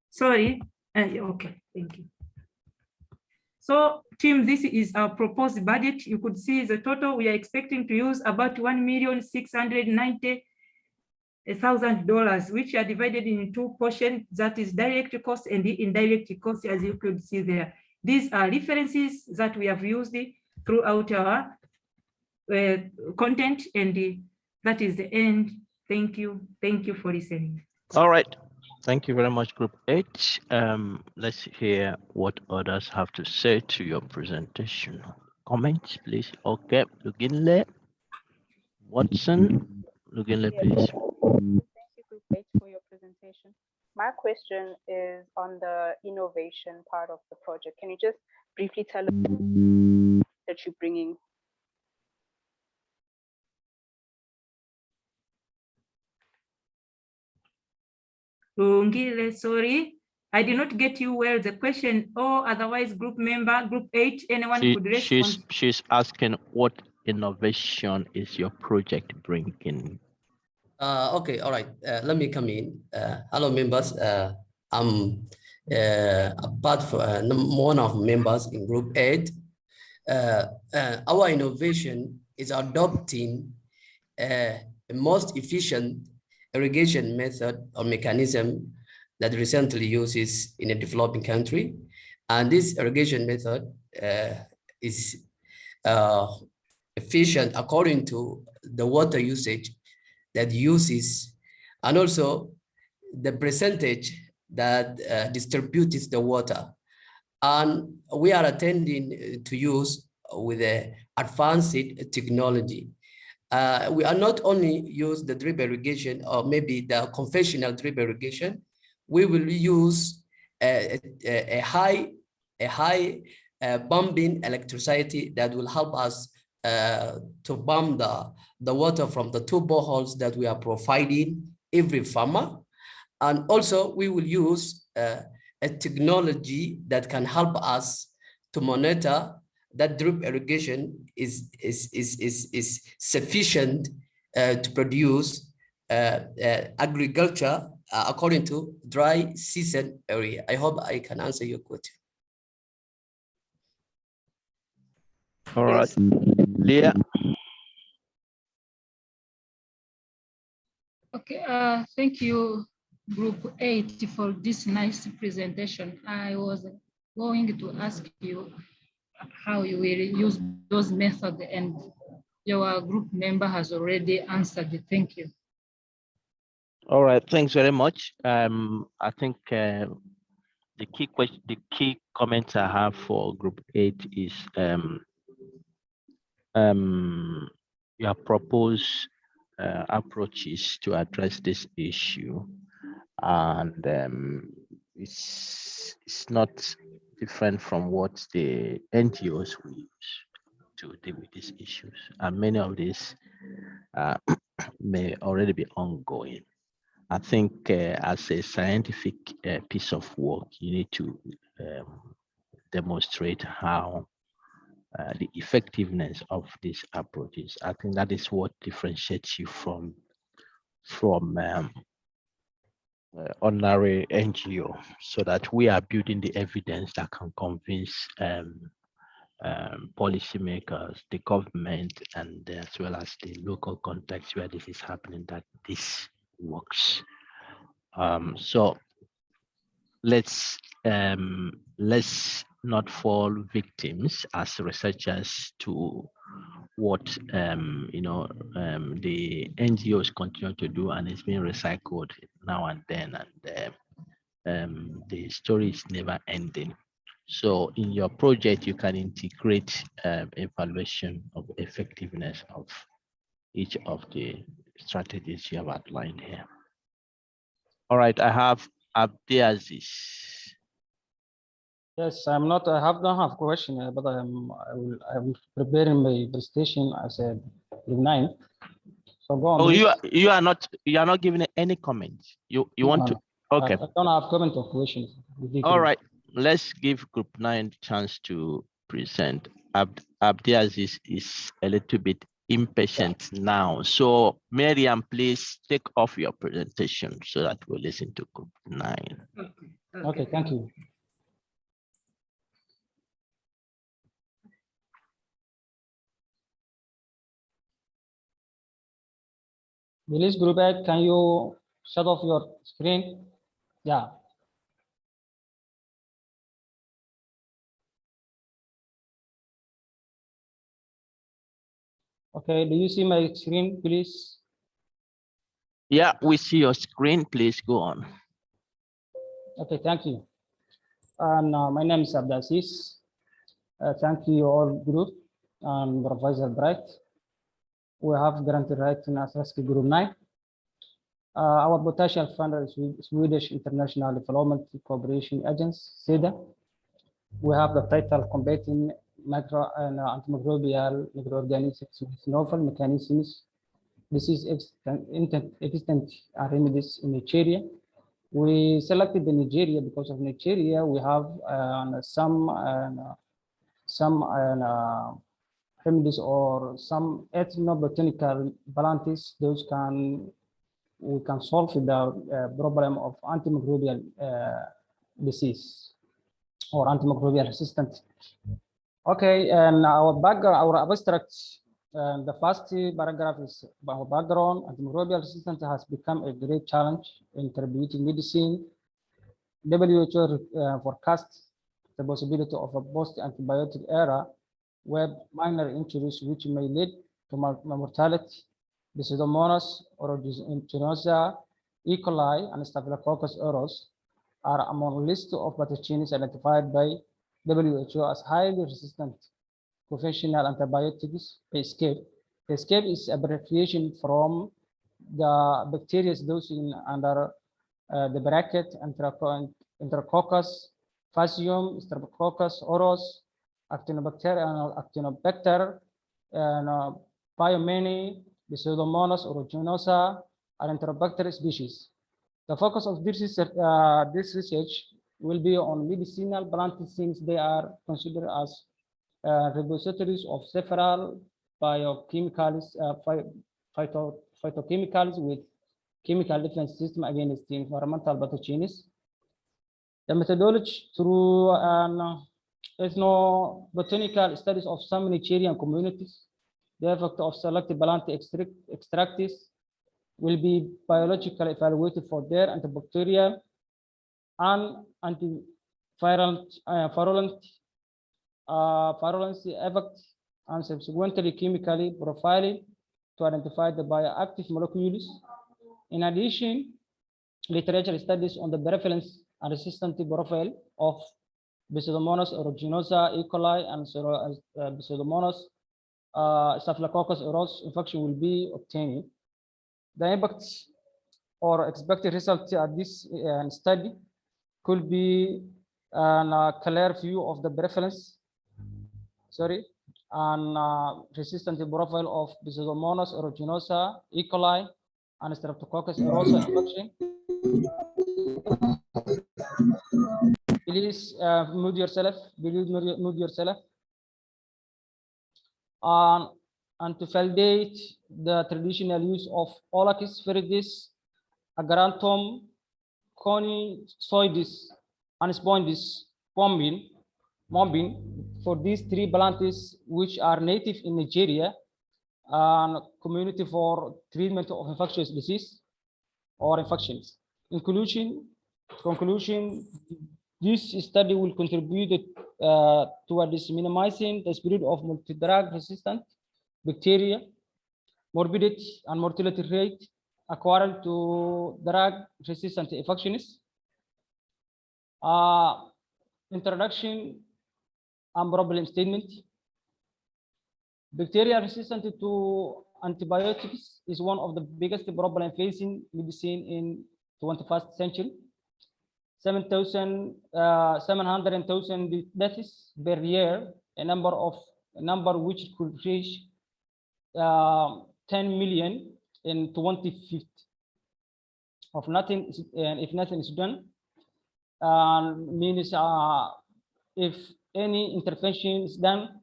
[SPEAKER 4] Sorry. Okay, thank you. So, team, this is our proposed budget. You could see the total we are expecting to use about 1,690,000 $1,000, which are divided in two portions, that is direct cost and the indirect cost, as you could see there. These are references that we have used throughout our content, and that is the end. Thank you. Thank you for listening.
[SPEAKER 1] All right. Thank you very much, Group H. Let's hear what others have to say to your presentation. Comments, please. Okay, Luginle, Watson, Luginle, please.
[SPEAKER 11] Thank you, Group H, for your presentation. My question is on the innovation part of the project. Can you just briefly tell us that you're bringing?
[SPEAKER 4] Lungile, sorry, I did not get you well the question, or otherwise group member, Group H, anyone could respond.
[SPEAKER 1] She's asking what innovation is your project bringing?
[SPEAKER 16] Okay, all right. Let me come in. Hello, members. I'm one of members in Group 8. Our innovation is adopting the most efficient irrigation method or mechanism that recently uses in a developing country. And this irrigation method is efficient according to the water usage that uses, and also the percentage that distributes the water. And we are attending to use with the advanced technology. We are not only use the drip irrigation or maybe the conventional drip irrigation. We will use a high pumping electricity that will help us to pump the water from the two boreholes that we are providing every farmer. And also we will use a technology that can help us to monitor that drip irrigation is sufficient to produce agriculture according to dry season area. I hope I can answer your question.
[SPEAKER 1] All right, Leah.
[SPEAKER 20] Okay, thank you, Group 8, for this nice presentation. I was going to ask you how you will use those methods, and your group member has already answered it. Thank you.
[SPEAKER 1] All right, thanks very much. I think the key comment I have for Group 8 is your proposed approaches to address this issue, and it's not different from what the NGOs will use to deal with these issues, and many of these may already be ongoing. I think as a scientific piece of work, you need to demonstrate how the effectiveness of these approaches. I think that is what differentiates you from ordinary NGO, so that we are building the evidence that can convince policymakers, the government, and as well as the local context where this is happening, that this works. So let's not fall victims as researchers to what the NGOs continue to do, and it's being recycled now and then, and the story is never ending. So in your project, you can integrate evaluation of effectiveness of each of the strategies you have outlined here. All right, I have Abdiaziz.
[SPEAKER 18] Yes, I'm not. I don't have question, but I'm preparing my presentation as a Group 9. So go on.
[SPEAKER 1] Oh, you are not giving any comments. You want to? Okay.
[SPEAKER 18] I don't have comment or questions.
[SPEAKER 1] All right, let's give Group 9 chance to present. Abdiaziz is a little bit impatient now. So Miriam, please take off your presentation so that we'll listen to Group 9.
[SPEAKER 18] Okay, thank you. Please, group 8, can you shut off your screen? Yeah. Okay, do you see my screen, please?
[SPEAKER 1] Yeah, we see your screen. Please go on.
[SPEAKER 18] Okay, thank you. And my name is Abdasis. Thank you all group and Professor Bright. We have granted right in ASFI Group 9. Our potential funder is Swedish International Development Cooperation Agency, SEDA. We have the title Combating Micro and Antimicrobial Microorganisms with Novel Mechanisms. This is extent remedies in Nigeria. We selected the Nigeria because of Nigeria. We have some remedies or some ethnobotanical balances. Those we can solve the problem of antimicrobial disease or antimicrobial resistance. Okay, and our background, our abstract, the first paragraph is our background. Antimicrobial resistance has become a great challenge in therapeutic medicine. WHO forecasts the possibility of a post-antibiotic era where minor injuries which may lead to mortality. The Pseudomonas aeruginosa, E. coli, and Staphylococcus aureus are among list of pathogens identified by WHO as highly resistant conventional antibiotics. PESCAPE. PESCAPE is abbreviation from the bacteria dosing under the bracket Enterococcus faecium, Streptococcus aureus, Actinobacter, and Pyomene, the Pseudomonas aeruginosa, and Enterobacter species. The focus of this research will be on medicinal plants since they are considered as repositories of several biochemicals, phytochemicals with chemical defense system against the environmental pathogens. The methodology through ethnobotanical studies of some Nigerian communities, the effect of selected plant extracts will be biologically evaluated for their antibacterial and antiviral virulency effect, and subsequently chemically profiling to identify the bioactive molecules. In addition, literature studies on the prevalence and resistance profile of Pseudomonas aeruginosa, E. coli, and Pseudomonas Staphylococcus aureus infection will be obtained. The impact or expected result at this study could be a clear view of the prevalence, and resistant profile of Pseudomonas aeruginosa, E. coli, and Streptococcus aureus infection. Please mute yourself. Mute yourself. And to validate the traditional use of Olachis viridis, Agranthum, Conisoidis, and Spondis, Mombin, for these three plants which are native in Nigeria and community for treatment of infectious disease or infections. In conclusion, this study will contribute towards minimizing the spread of multi-drug resistant bacteria, morbidity and mortality rate acquired to drug resistant infections. Introduction and problem statement. Bacteria resistant to antibiotics is one of the biggest problems facing medicine in 21st century. 700,000 deaths per year, a number which could reach 10 million in 2050. If nothing is done, means if any intervention is done,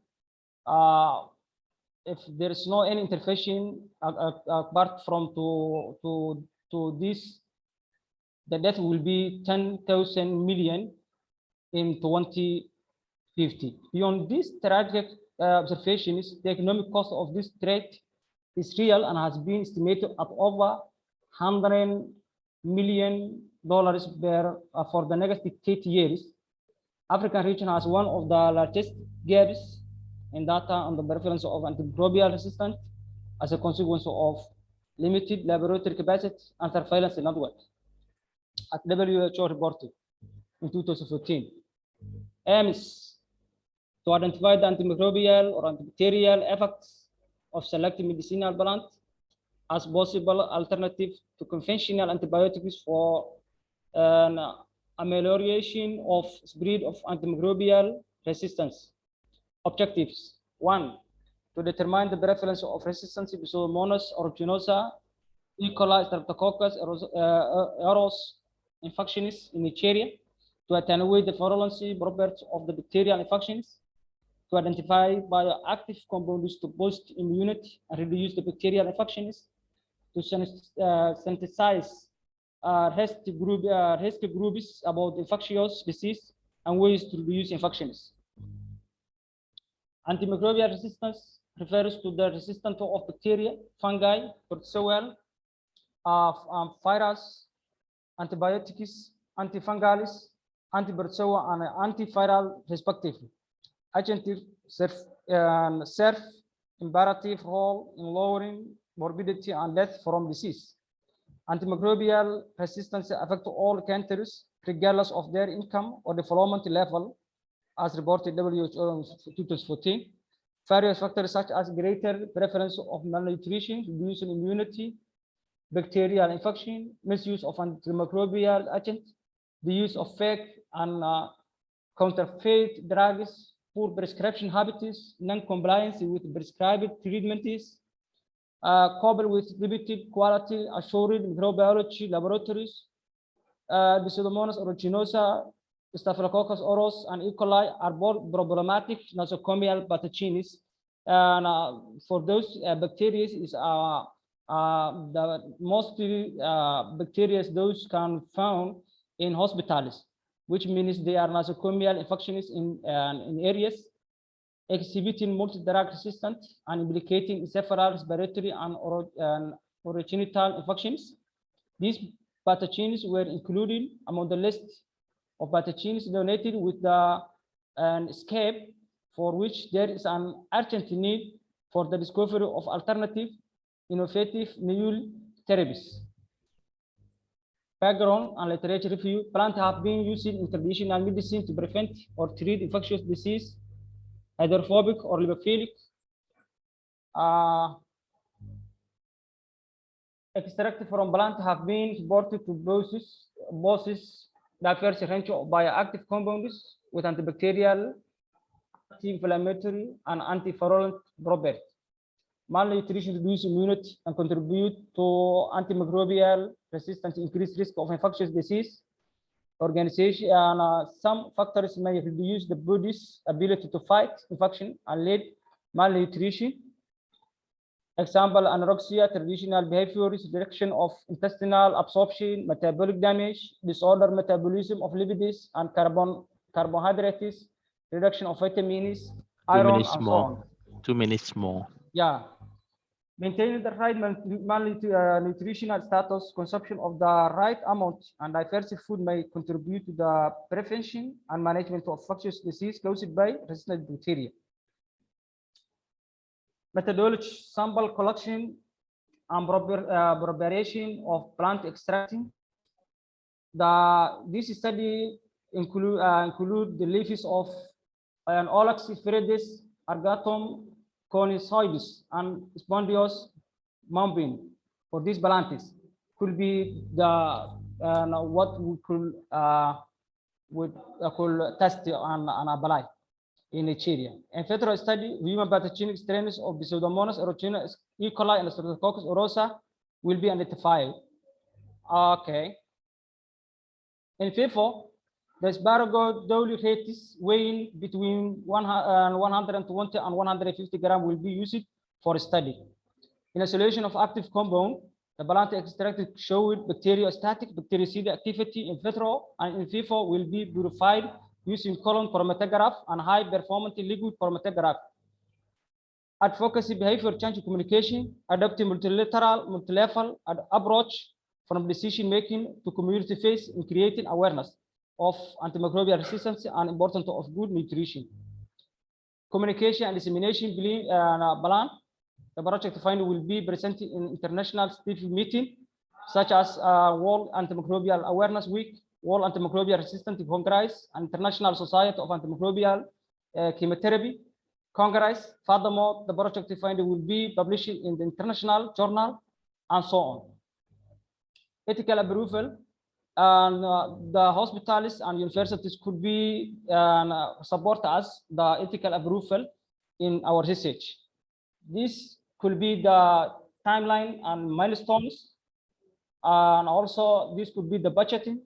[SPEAKER 18] if there is no any intervention apart from to this, the death will be 10,000 million in 2050. Beyond this tragic observations, the economic cost of this threat is real and has been estimated at over $100 million for the next 30 years. African region has one of the largest gaps in data on the prevalence of antimicrobial resistance as a consequence of limited laboratory capacity and surveillance networks, as WHO reported in 2014. Aims to identify the antimicrobial or antibacterial effects of selected medicinal plants as possible alternative to conventional antibiotics for an amelioration of spread of antimicrobial resistance. Objectives: 1, to determine the prevalence of resistance to Pseudomonas aeruginosa, E. coli, Streptococcus aureus infections in Nigeria, to attenuate the virulency properties of the bacterial infections, to identify bioactive compounds to boost immunity and reduce the bacterial infections, to synthesize risk groups about infectious disease and ways to reduce infections. Antimicrobial resistance refers to the resistance of bacteria, fungi, protozoal, virus, antibiotics, antifungals, antiprotozoal, and antiviral, respectively. Agents serve imperative role in lowering morbidity and death from disease. Antimicrobial resistance affects all countries, regardless of their income or development level, as reported WHO in 2014. Various factors such as greater preference of malnutrition, reducing immunity, bacterial infection, misuse of antimicrobial agents, the use of fake and counterfeit drugs, poor prescription habits, non-compliance with prescribed treatments, coupled with limited quality assured microbiology laboratories. The Pseudomonas aeruginosa, Staphylococcus aureus, and E. coli are both problematic nosocomial pathogens. And for those bacteria, is the mostly bacteria those can found in hospitals, which means they are nosocomial infections in areas exhibiting multi-drug resistance and implicating several respiratory and orogenital infections. These pathogens were included among the list of pathogens donated with the escape, for which there is an urgent need for the discovery of alternative, innovative new therapies. Background and literature review: plants have been used in traditional medicine to prevent or treat infectious disease, hydrophobic or lipophilic. Extracts from plants have been exported to possess diverse range of bioactive compounds with antibacterial, anti-inflammatory, and antivirulent properties. Malnutrition reduces immunity and contribute to antimicrobial resistance, increased risk of infectious disease. Organization and some factors may reduce the body's ability to fight infection and lead malnutrition. Example: anorexia, traditional behaviors, reduction of intestinal absorption, metabolic damage, disorder metabolism of lipids and carbohydrates, reduction of vitamins, iron, and so on.
[SPEAKER 1] 2 minutes more.
[SPEAKER 18] Yeah. Maintaining the right nutritional status, consumption of the right amount, and diverse food may contribute to the prevention and management of infectious disease caused by resistant bacteria. Methodology: sample collection and preparation of plant extracting. This study include the leaves of Olax viridis, Argatum conicoides, and Spondios mumbin. For these plants, could be the what we could test and apply in Nigeria. In vitro study, human pathogenic strains of the Pseudomonas aeruginosa, E. coli, and Streptococcus aureus will be identified. Okay. In vivo, the Asparagus dolichates weighing between 120 and 150 grams will be used for study. In isolation of active compound, the plant extracted showed bacteriostatic, bactericidal activity in vitro and in vivo will be purified using column chromatograph and high-performance liquid chromatograph. advocacy, behavior change communication, adopting multi-level approach from decision-making to community face in creating awareness of antimicrobial resistance and importance of good nutrition. Communication and dissemination plan. The project finding will be presented in international scientific meeting, such as World Antimicrobial Awareness Week, World Antimicrobial Resistance Congress, and International Society of Antimicrobial Chemotherapy Congress. Furthermore, the project finding will be published in the international journal and so on. Ethical approval, and the hospitals and universities could be support us the ethical approval in our research. This could be the timeline and milestones, and also this could be the budgeting,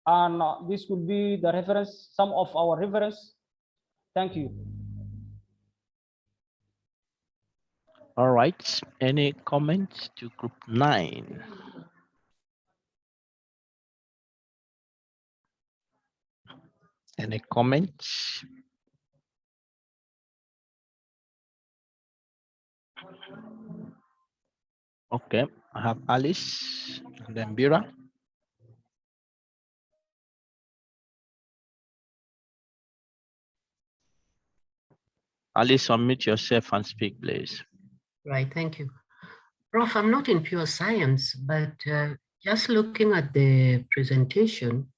[SPEAKER 18] and this could be the reference, some of our reference. Thank you.
[SPEAKER 1] All right, any comments to group 9? Any comments? Okay, I have Alice and then Bira. Alice, unmute yourself and speak, please.
[SPEAKER 2] Right, thank you. Prof, I'm not in pure science, but just looking at the presentation,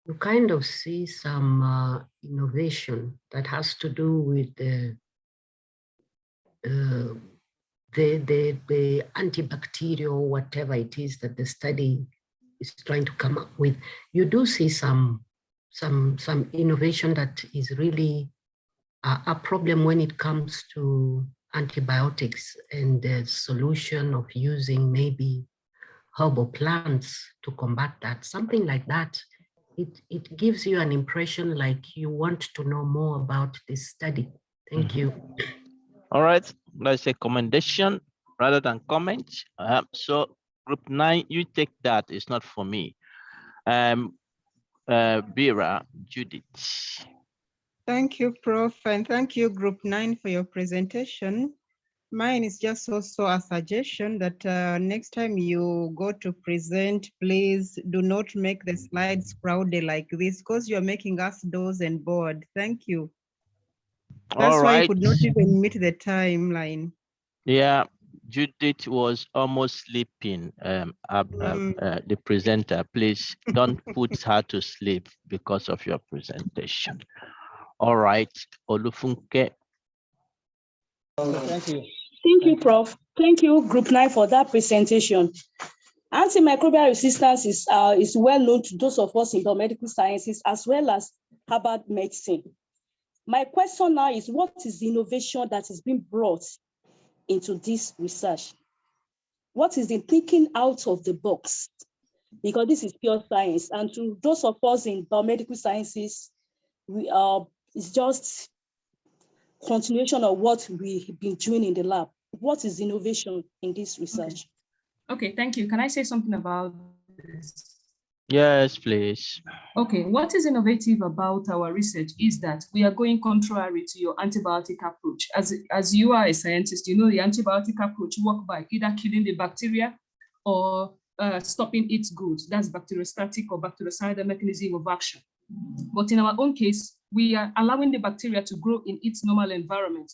[SPEAKER 2] you kind of see some innovation that has to do with the antibacterial, whatever it is that the study is trying to come up with. You do see some innovation that is really a problem when it comes to antibiotics and the solution of using maybe herbal plants to combat that, something like that. It gives you an impression like you want to know more about this study. Thank you.
[SPEAKER 1] All right, let's say commendation rather than comment. So group 9, you take that, it's not for me. Bira, Judith.
[SPEAKER 14] Thank you, Prof, and thank you, Group 9, for your presentation. Mine is just also a suggestion that next time you go to present, please do not make the slides crowded like this, because you're making us doze and bored. Thank you. That's why you could not even meet the timeline.
[SPEAKER 1] Yeah, Judith was almost sleeping. The presenter, please don't put her to sleep because of your presentation. All right, Olufunke.
[SPEAKER 18] Thank you.
[SPEAKER 5] Thank you, Prof. Thank you, Group 9, for that presentation. Antimicrobial resistance is well known to those of us in biomedical sciences as well as herbal medicine. My question now is, what is the innovation that is being brought into this research? What is the thinking out of the box? Because this is pure science, and to those of us in biomedical sciences, it's just continuation of what we've been doing in the lab. What is innovation in this research?
[SPEAKER 4] Okay, thank you. Can I say something about this?
[SPEAKER 1] Yes, please.
[SPEAKER 4] Okay, what is innovative about our research is that we are going contrary to your antibiotic approach. As you are a scientist, you know the antibiotic approach works by either killing the bacteria or stopping its goods. That's bacteriostatic or bactericidal mechanism of action. But in our own case, we are allowing the bacteria to grow in its normal environment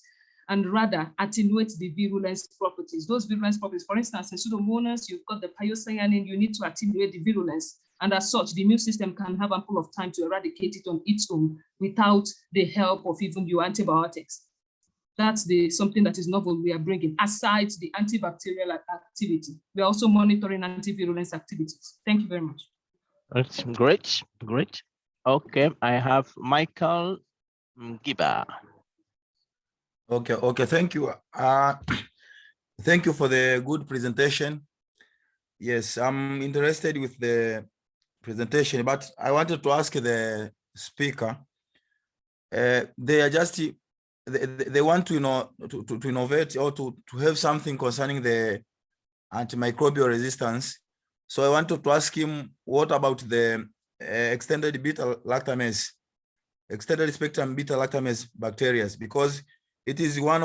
[SPEAKER 4] and rather attenuate the virulence properties. Those virulence properties, for instance, in Pseudomonas, you've got the pyocyanin, you need to attenuate the virulence. And as such, the immune system can have ample of time to eradicate it on its own without the help of even your antibiotics. That's something that is novel we are bringing, aside the antibacterial activity. We are also monitoring antivirulence activities. Thank you very much.
[SPEAKER 1] That's great, great. Okay, I have Michael Giba.
[SPEAKER 19] Okay, thank you. Thank you for the good presentation. Yes, I'm interested with the presentation, but I wanted to ask the speaker. They are just they want to to innovate or to have something concerning the antimicrobial resistance. So I wanted to ask him, what about the extended spectrum beta lactamase bacteria? Because it is one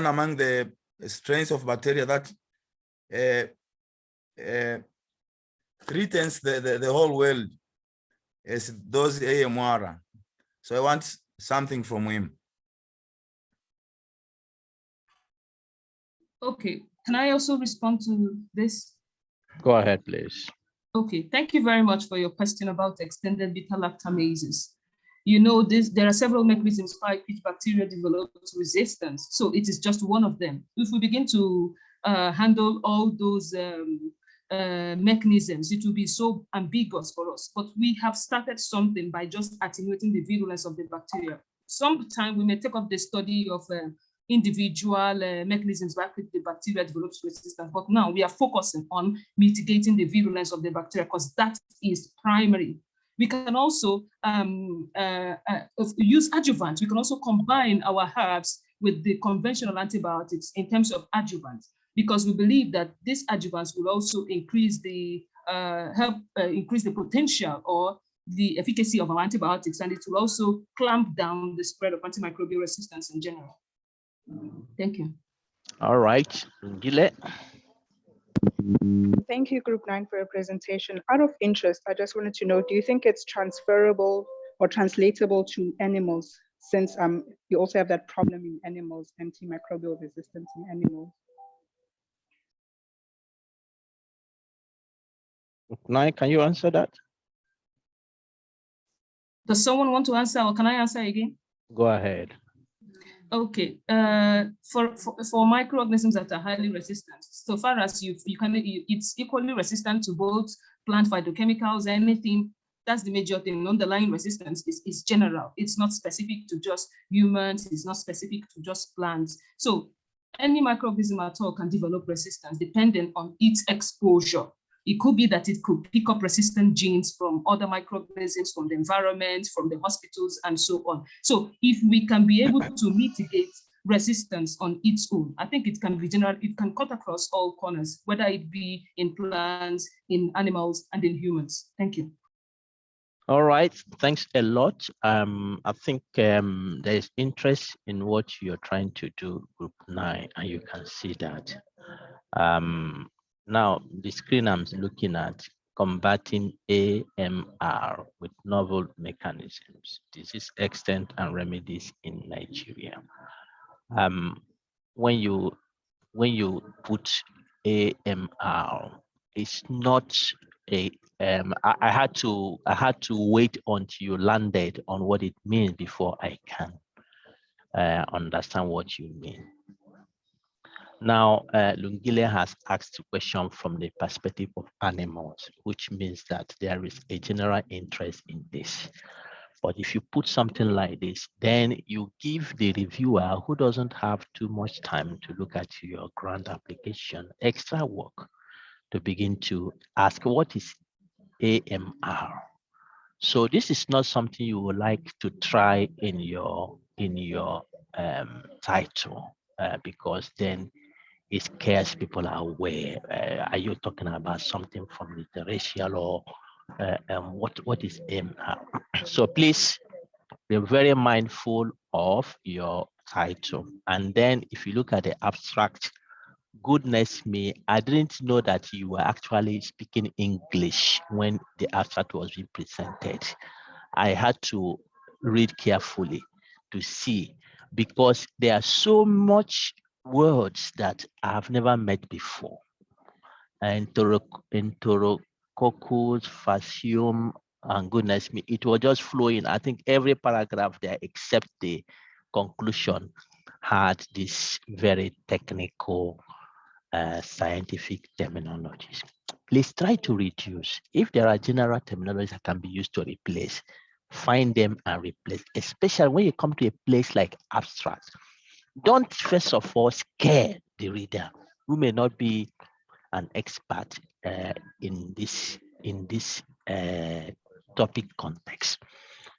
[SPEAKER 19] among the strains of bacteria that threatens the whole world as those AMR. So I want something from him.
[SPEAKER 8] Okay, can I also respond to this?
[SPEAKER 1] Go ahead, please.
[SPEAKER 8] Okay, thank you very much for your question about extended beta-lactamases. You know, there are several mechanisms by which bacteria develop resistance, so it is just one of them. If we begin to handle all those mechanisms, it will be so ambiguous for us, but we have started something by just attenuating the virulence of the bacteria. Sometime we may take up the study of individual mechanisms by which the bacteria develops resistance, but now we are focusing on mitigating the virulence of the bacteria because that is primary. We can also use adjuvants. We can also combine our herbs with the conventional antibiotics in terms of adjuvants, because we believe that these adjuvants will also increase the increase the potential or the efficacy of our antibiotics, and it will also clamp down the spread of antimicrobial resistance in general. Thank you.
[SPEAKER 1] All right, Gile.
[SPEAKER 11] Thank you, Group 9, for your presentation. Out of interest, I just wanted to know, do you think it's transferable or translatable to animals, since you also have that problem in animals, antimicrobial resistance in animals?
[SPEAKER 1] Nai, can you answer that?
[SPEAKER 8] Does someone want to answer, or can I answer again?
[SPEAKER 1] Go ahead.
[SPEAKER 8] Okay, for microorganisms that are highly resistant, so far as it's equally resistant to both plant phytochemicals, anything, that's the major thing. Underlying resistance is general. It's not specific to just humans, it's not specific to just plants. So any microorganism at all can develop resistance depending on its exposure. It could be that it could pick up resistant genes from other microorganisms, from the environment, from the hospitals, and so on. So if we can be able to mitigate resistance on its own, I think it can be general, it can cut across all corners, whether it be in plants, in animals, and in humans. Thank you.
[SPEAKER 1] All right, thanks a lot. I think there's interest in what you're trying to do, Group 9, and you can see that. Now, the screen I'm looking at, combating AMR with novel mechanisms, disease extent and remedies in Nigeria. When you put AMR, it's not a I had to wait until you landed on what it means before I can understand what you mean. Now, Lungile has asked a question from the perspective of animals, which means that there is a general interest in this. But if you put something like this, then you give the reviewer who doesn't have too much time to look at your grant application extra work to begin to ask, what is AMR? So this is not something you would like to try in your title, because then it scares people away. Are you talking about something from literature, or what is AMR? So please be very mindful of your title. And then if you look at the abstract, goodness me, I didn't know that you were actually speaking English when the abstract was being presented. I had to read carefully to see, because there are so much words that I've never met before. Enterococcus, fascium, and goodness me, it was just flowing. I think every paragraph there except the conclusion had this very technical scientific terminologies. Please try to reduce. If there are general terminologies that can be used to replace, find them and replace, especially when you come to a place like abstract. Don't first of all scare the reader who may not be an expert in this topic context.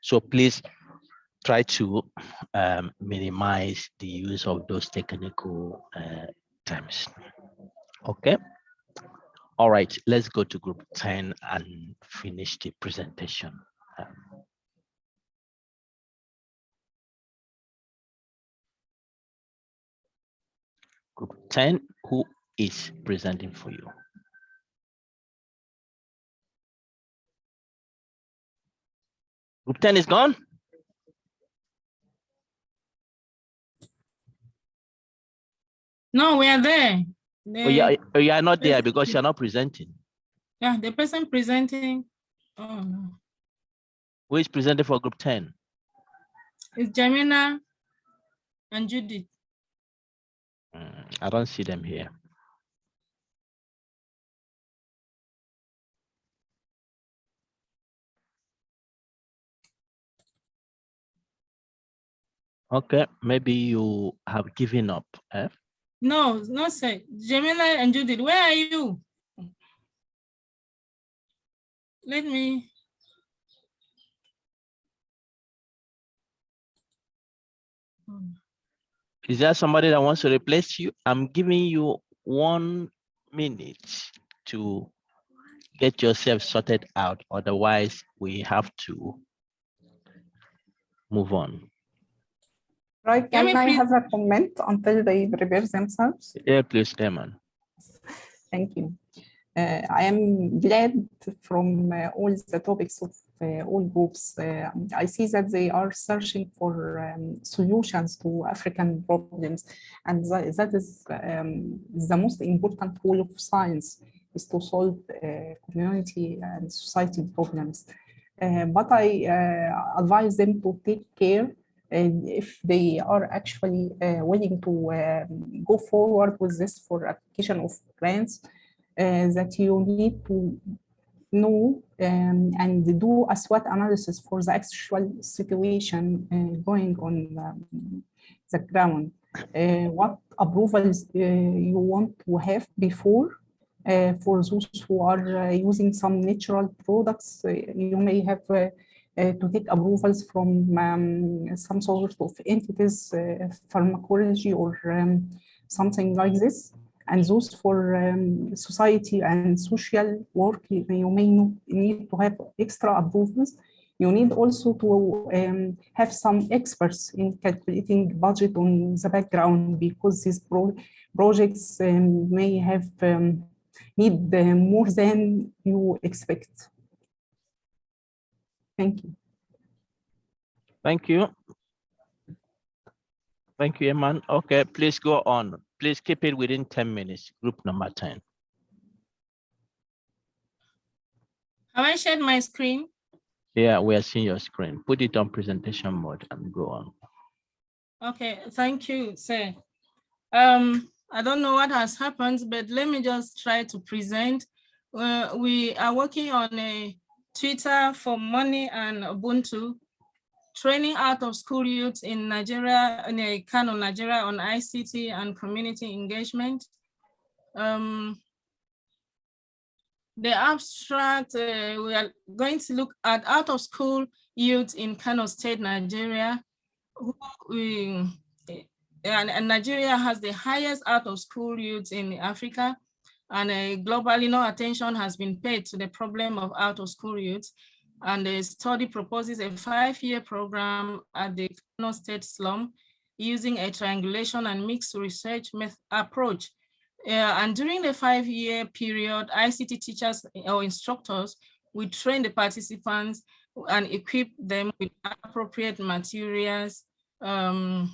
[SPEAKER 1] So please try to minimize the use of those technical terms. Okay. All right, let's go to Group 10 and finish the presentation. Group 10, who is presenting for you? Group 10 is gone?
[SPEAKER 9] No, we are there.
[SPEAKER 1] Oh, you are not there because you're not presenting.
[SPEAKER 9] Yeah, the person presenting. Oh, no.
[SPEAKER 1] Who is presenting for group 10?
[SPEAKER 9] It's Jamina and Judith.
[SPEAKER 1] I don't see them here. Okay, maybe you have given up. Eh?
[SPEAKER 9] No, no, sir. Jamila and Judith, where are you? Let me.
[SPEAKER 1] Is there somebody that wants to replace you? I'm giving you 1 minute to get yourself sorted out. Otherwise, we have to move on.
[SPEAKER 10] Right, can I have a comment until they prepare themselves?
[SPEAKER 1] Yeah, please, Clement.
[SPEAKER 10] Thank you. I am glad from all the topics of all groups. I see that they are searching for solutions to African problems, and that is the most important role of science, is to solve community and society problems. But I advise them to take care if they are actually willing to go forward with this for application of grants, that you need to know and do a SWOT analysis for the actual situation going on the ground. What approvals you want to have before for those who are using some natural products. You may have to take approvals from some sort of entities, pharmacology or something like this. And those for society and social work, you may need to have extra approvals. You need also to have some experts in calculating budget on the background, because these projects may have need more than you expect. Thank you.
[SPEAKER 1] Thank you. Thank you, Eman. Okay, please go on. Please keep it within 10 minutes. Group number 10.
[SPEAKER 9] Have I shared my screen?
[SPEAKER 1] Yeah, we are seeing your screen. Put it on presentation mode and go on.
[SPEAKER 9] Okay, thank you, sir. I don't know what has happened, but let me just try to present. We are working on a Twitter for Money and Ubuntu, training out of school youth in Nigeria, in Kano, Nigeria, on ICT and community engagement. The abstract, we are going to look at out of school youth in Kano State, Nigeria. And Nigeria has the highest out of school youth in Africa, and globally no attention has been paid to the problem of out of school youth. And the study proposes a 5-year program at the Kano State slum using a triangulation and mixed research approach. And during the 5-year period, ICT teachers or instructors will train the participants and equip them with appropriate materials. And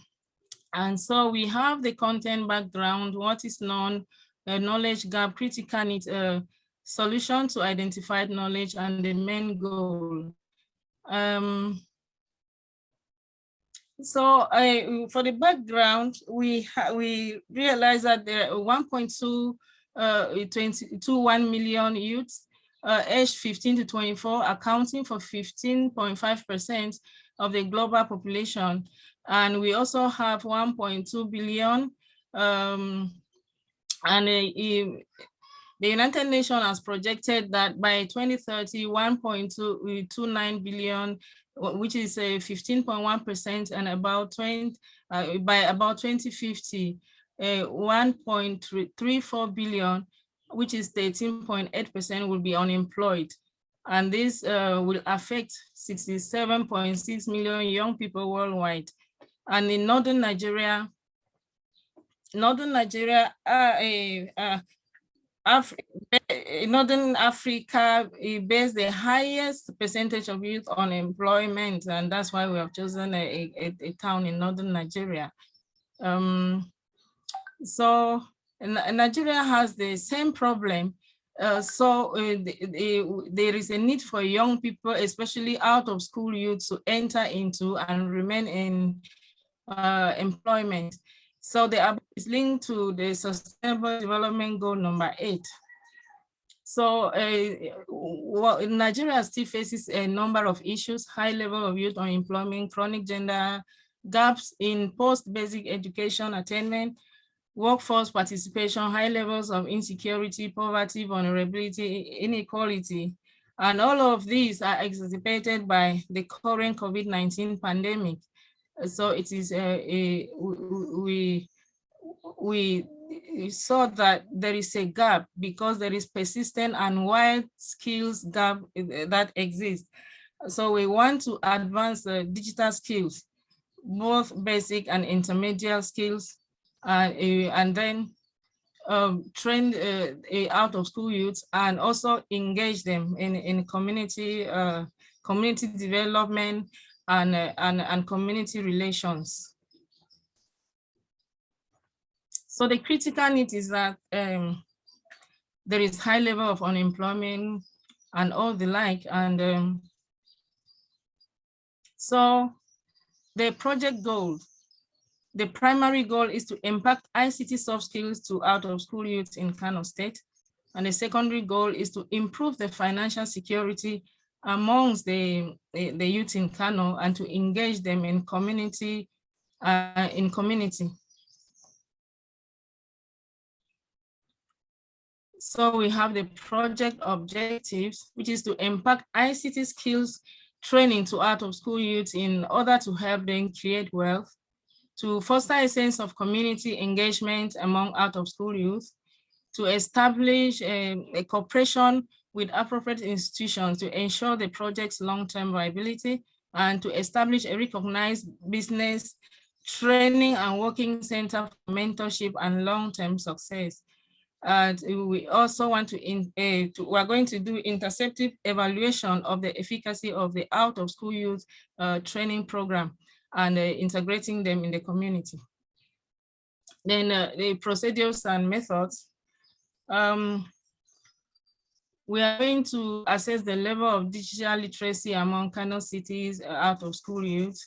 [SPEAKER 9] so we have the content background, what is known, knowledge gap, critical needs, solution to identified knowledge, and the main goal. So for the background, we realize that there are 1.21 million youths aged 15 to 24, accounting for 15.5% of the global population. And we also have 1.2 billion, and the United Nations has projected that by 2030, 1.29 billion, which is a 15.1%, and about by about 2050, 1.34 billion, which is 13.8%, will be unemployed. And this will affect 67.6 million young people worldwide. And in northern Nigeria, Northern Nigeria, Northern Africa bears the highest percentage of youth unemployment, and that's why we have chosen a town in Northern Nigeria. So Nigeria has the same problem. There is a need for young people, especially out of school youth, to enter into and remain in employment. So the above is linked to the Sustainable Development Goal number 8. So Nigeria still faces a number of issues: high level of youth unemployment, chronic gender gaps in post-basic education attainment, workforce participation, high levels of insecurity, poverty, vulnerability, inequality. And all of these are exacerbated by the current COVID-19 pandemic. So it is we saw that there is a gap because there is persistent and wide skills gap that exists. So we want to advance the digital skills, both basic and intermediate skills, and then train out of school youths and also engage them in community community development and community relations. So the critical need is that there is high level of unemployment and all the like. And so the project goal, the primary goal is to impact ICT soft skills to out of school youth in Kano State. And the secondary goal is to improve the financial security amongst the youth in Kano and to engage them in community. So we have the project objectives, which is to impact ICT skills training to out of school youth in order to help them create wealth, to foster a sense of community engagement among out of school youth, to establish a cooperation with appropriate institutions to ensure the project's long-term viability, and to establish a recognized business training and working center for mentorship and long-term success. And we also want to, we're going to do interceptive evaluation of the efficacy of the out of school youth training program and integrating them in the community. Then the procedures and methods. We are going to assess the level of digital literacy among Kano cities out of school youth.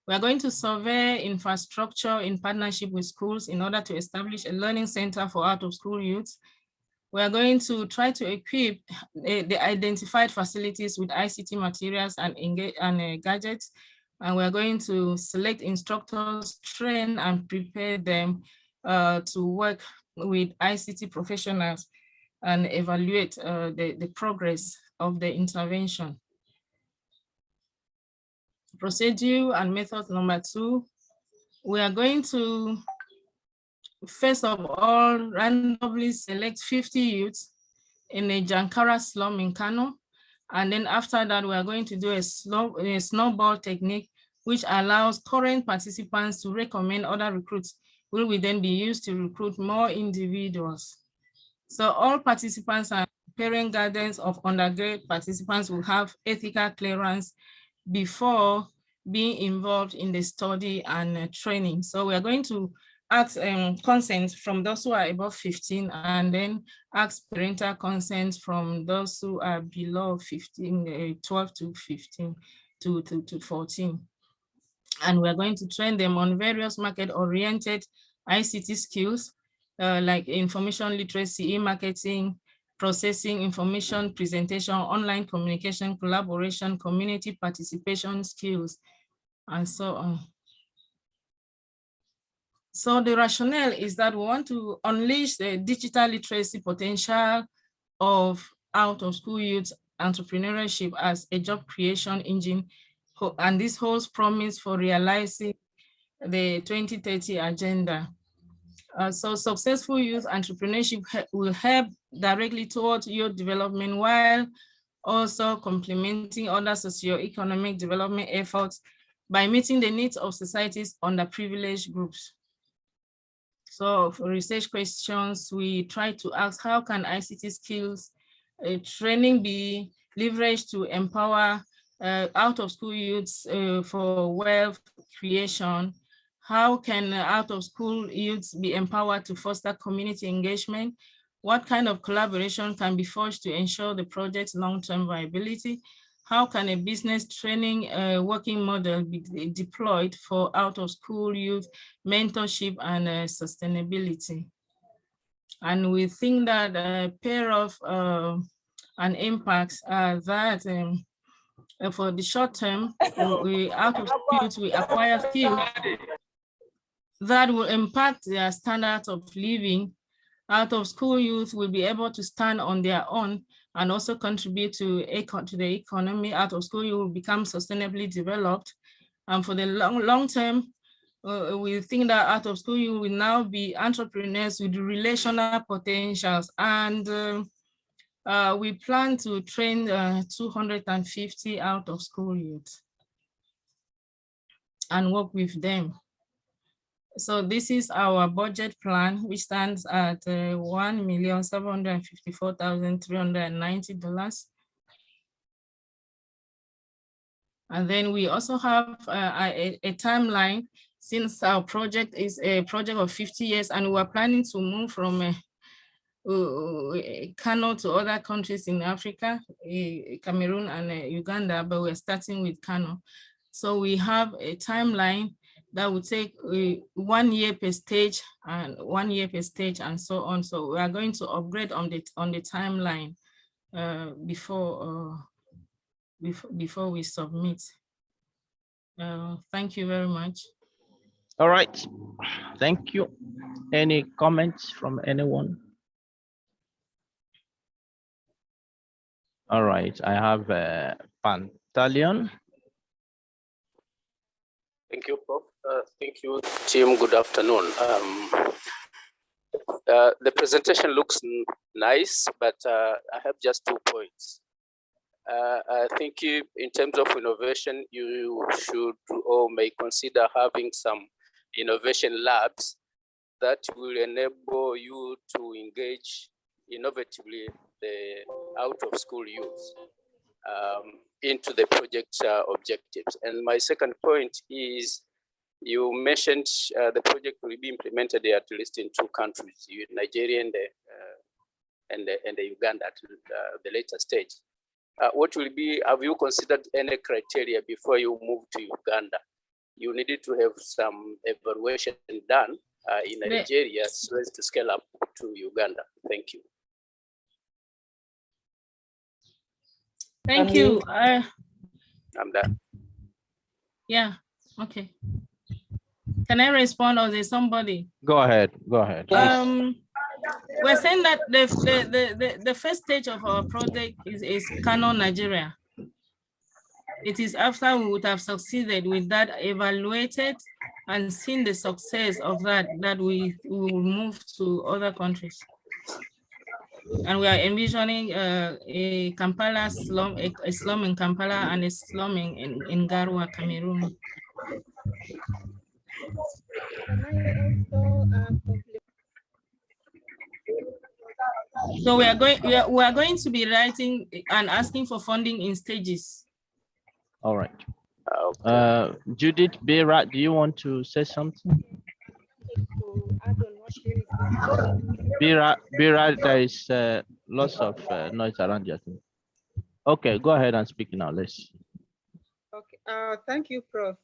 [SPEAKER 9] We are going to survey infrastructure in partnership with schools in order to establish a learning center for out of school youth. We are going to try to equip the identified facilities with ICT materials and gadgets. And we are going to select instructors, train and prepare them to work with ICT professionals and evaluate the progress of the intervention. Procedure and method number 2, we are going to, first of all, randomly select 50 youths in a Jankara slum in Kano. And then after that, we are going to do a snowball technique, which allows current participants to recommend other recruits, who will then be used to recruit more individuals. So all participants and parent guardians of undergrad participants will have ethical clearance before being involved in the study and training. So we are going to ask consent from those who are above 15 and then ask parental consent from those who are below 15, 12 to 15 to 14. And we're going to train them on various market-oriented ICT skills like information literacy, e-marketing, processing, information, presentation, online communication, collaboration, community participation skills, and so on. So the rationale is that we want to unleash the digital literacy potential of out-of-school youth entrepreneurship as a job creation engine, and this holds promise for realizing the 2030 agenda. So successful youth entrepreneurship will help directly towards youth development while also complementing other socioeconomic development efforts by meeting the needs of society's underprivileged groups. So for research questions, we try to ask how can ICT skills training be leveraged to empower out-of-school youths for wealth creation? How can out-of-school youths be empowered to foster community engagement? What kind of collaboration can be forged to ensure the project's long-term viability? How can a business training working model be deployed for out-of-school youth mentorship and sustainability? And we think that a pair of and impacts are that for the short term, we out-of-skills, we acquire skills that will impact their standards of living. Out-of-school youth will be able to stand on their own and also contribute to the economy. Out-of-school youth will become sustainably developed. And for the long term, we think that out-of-school youth will now be entrepreneurs with relational potentials. And we plan to train 250 out-of-school youth and work with them. So this is our budget plan, which stands at $1,754,390. And then we also have a timeline, since our project is a project of 50 years, and we're planning to move from Kano to other countries in Africa, Cameroon and Uganda, but we're starting with Kano. So we have a timeline that will take 1 year per stage and 1 year per stage and so on. So we are going to upgrade on the timeline before we submit. Thank you very much.
[SPEAKER 1] All right, thank you. Any comments from anyone? All right, I have Pantaleon.
[SPEAKER 6] Thank you, Prof. Thank you, team. Good afternoon. The presentation looks nice, but I have just 2 points. I think in terms of innovation, you should or may consider having some innovation labs that will enable you to engage innovatively the out-of-school youth into the project objectives. And my second point is, you mentioned the project will be implemented at least in 2 countries, Nigeria and the Uganda at the later stage. What will be, have you considered any criteria before you move to Uganda? You needed to have some evaluation done in Nigeria so as to scale up to Uganda. Thank you.
[SPEAKER 9] Thank you.
[SPEAKER 6] I'm done.
[SPEAKER 9] Yeah, okay. Can I respond, or there's somebody?
[SPEAKER 1] Go ahead, go ahead.
[SPEAKER 9] We're saying that the first stage of our project is Kano, Nigeria. It is after we would have succeeded with that, evaluated and seen the success of that we will move to other countries. And we are envisioning a Kampala slum, a slum in Kampala and a slum in Garwa, Cameroon. So we are going to be writing and asking for funding in stages.
[SPEAKER 1] All right. Judith Bera, do you want to say something? Bera, there is lots of noise around you. Okay, go ahead and speak now. Let's.
[SPEAKER 14] Okay. Thank you, Prof.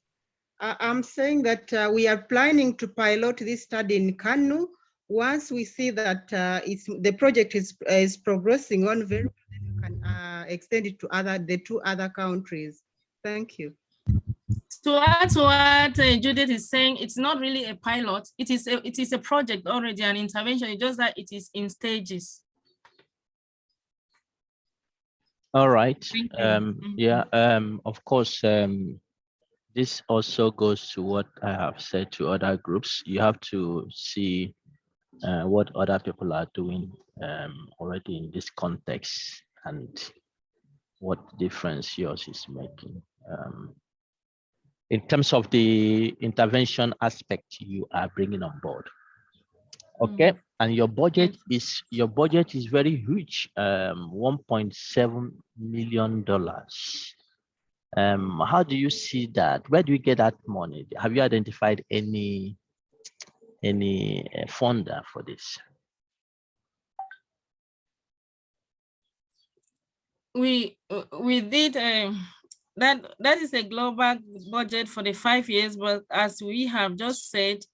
[SPEAKER 14] I'm saying that we are planning to pilot this study in Kanu. Once we see that the project is progressing on very well, then we can extend it to the 2 other countries. Thank you.
[SPEAKER 9] To add to what Judith is saying, it's not really a pilot. It is a project already, an intervention. It's just that it is in stages.
[SPEAKER 1] All right. Yeah. Of course. This also goes to what I have said to other groups. You have to see what other people are doing already in this context and what difference yours is making. In terms of the intervention aspect you are bringing on board, Okay, and your budget is very huge, $1.7 million. How do you see that? Where do you get that money? Have you identified any funder for this?
[SPEAKER 9] We did that is a global budget for the 5 years, but as we have just said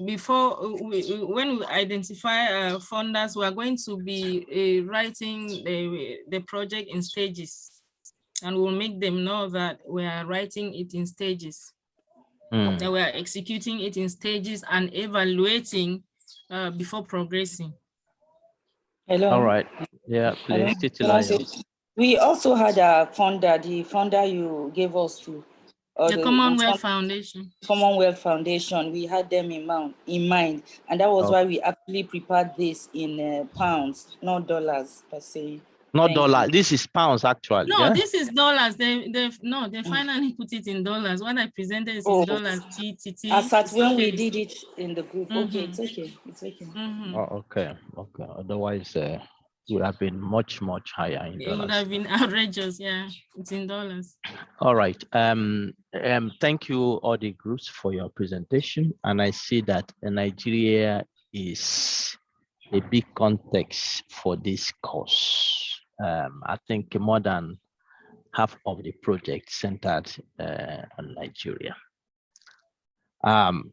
[SPEAKER 9] before, when we identify funders, we are going to be writing the project in stages, and we'll make them know that we are writing it in stages, that we are executing it in stages and evaluating before progressing.
[SPEAKER 7] Hello.
[SPEAKER 1] All right. Yeah, please.
[SPEAKER 7] We also had a funder, the funder you gave us to.
[SPEAKER 9] The Commonwealth Foundation.
[SPEAKER 7] Commonwealth Foundation. We had them in mind, and that was why we actually prepared this in pounds, not dollars per se.
[SPEAKER 1] Not dollars. This is pounds, actually.
[SPEAKER 9] No,
[SPEAKER 1] yeah?
[SPEAKER 9] This is dollars. They finally put it in dollars. What I presented is in dollars.
[SPEAKER 7] As at when we did it in the group. Okay, it's okay. It's okay.
[SPEAKER 1] Oh, okay. Otherwise, it would have been much higher in
[SPEAKER 9] It
[SPEAKER 1] dollars.
[SPEAKER 9] would have been outrageous. Yeah, it's in dollars.
[SPEAKER 1] All right. Thank you, all the groups, for your presentation. And I see that Nigeria is a big context for this course. I think more than half of the project centered on Nigeria.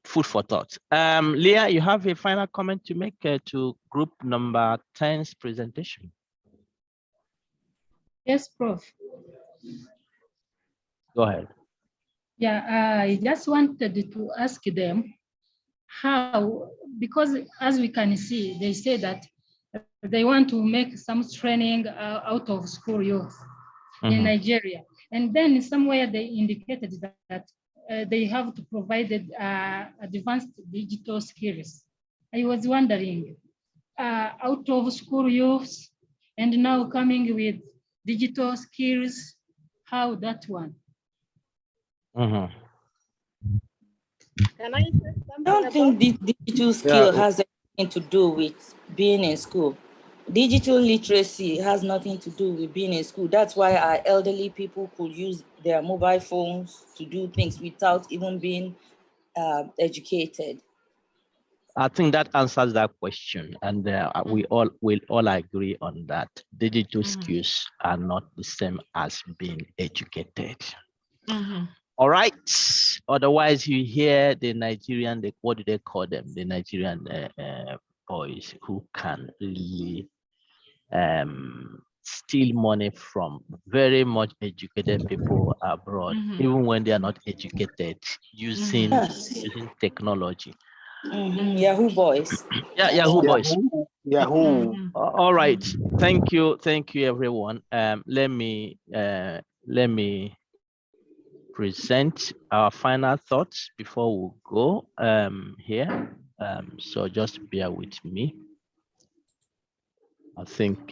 [SPEAKER 1] Food for thought. Leah, you have a final comment to make to group number 10's presentation?
[SPEAKER 20] Yes, Prof.
[SPEAKER 1] Go ahead.
[SPEAKER 20] Yeah, I just wanted to ask them how, because as we can see, they say that they want to make some training out of school youth in Nigeria. And then somewhere they indicated that they have to provide advanced digital skills. I was wondering, out of school youth and now coming with digital skills, how that one?
[SPEAKER 7] Can I say something? I don't think the digital skill has anything to do with being in school. Digital literacy has nothing to do with being in school. That's why our elderly people could use their mobile phones to do things without even being educated.
[SPEAKER 1] I think that answers that question, and we all agree on that. Digital skills are not the same as being educated. All right. Otherwise, you hear the Nigerian, what do they call them? The Nigerian boys who can really steal money from very much educated people abroad, even when they are not educated, using technology.
[SPEAKER 7] Yahoo boys.
[SPEAKER 1] Yeah, Yahoo boys.
[SPEAKER 7] Yahoo.
[SPEAKER 1] All right. Thank you, everyone. Let me present our final thoughts before we go here. So just bear with me. I think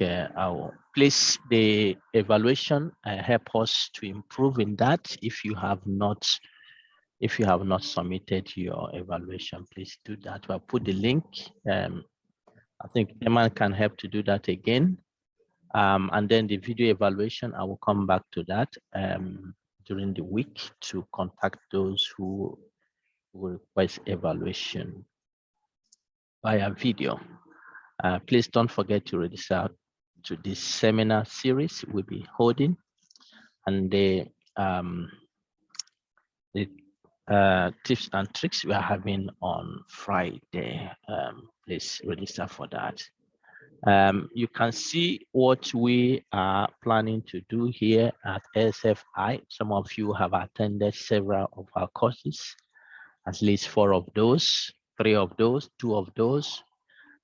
[SPEAKER 1] please, the evaluation help us to improve in that. If you have not submitted your evaluation, please do that. I'll put the link. I think Emma can help to do that again. And then the video evaluation, I will come back to that during the week to contact those who will request evaluation via video. Please don't forget to register to this seminar series we'll be holding, and the tips and tricks we are having on Friday. Please register for that. You can see what we are planning to do here at ASFI. Some of you have attended several of our courses, at least 4 of those, 3 of those, 2 of those.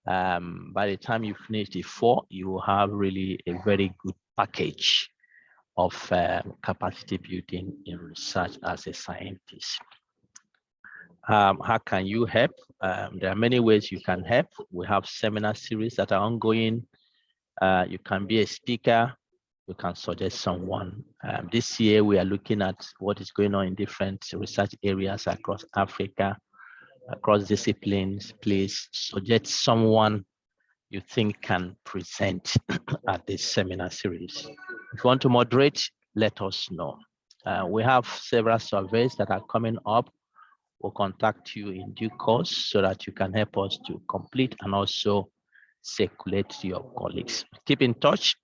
[SPEAKER 1] By the time you finish the 4, you will have really a very good package of capacity building in research as a scientist. How can you help? There are many ways you can help. We have seminar series that are ongoing. You can be a speaker. You can suggest someone. This year, we are looking at what is going on in different research areas across Africa. across disciplines, please suggest someone you think can present at this seminar series. If you want to moderate, let us know. We have several surveys that are coming up. We'll contact you in due course so that you can help us to complete and also circulate to your colleagues. Keep in touch.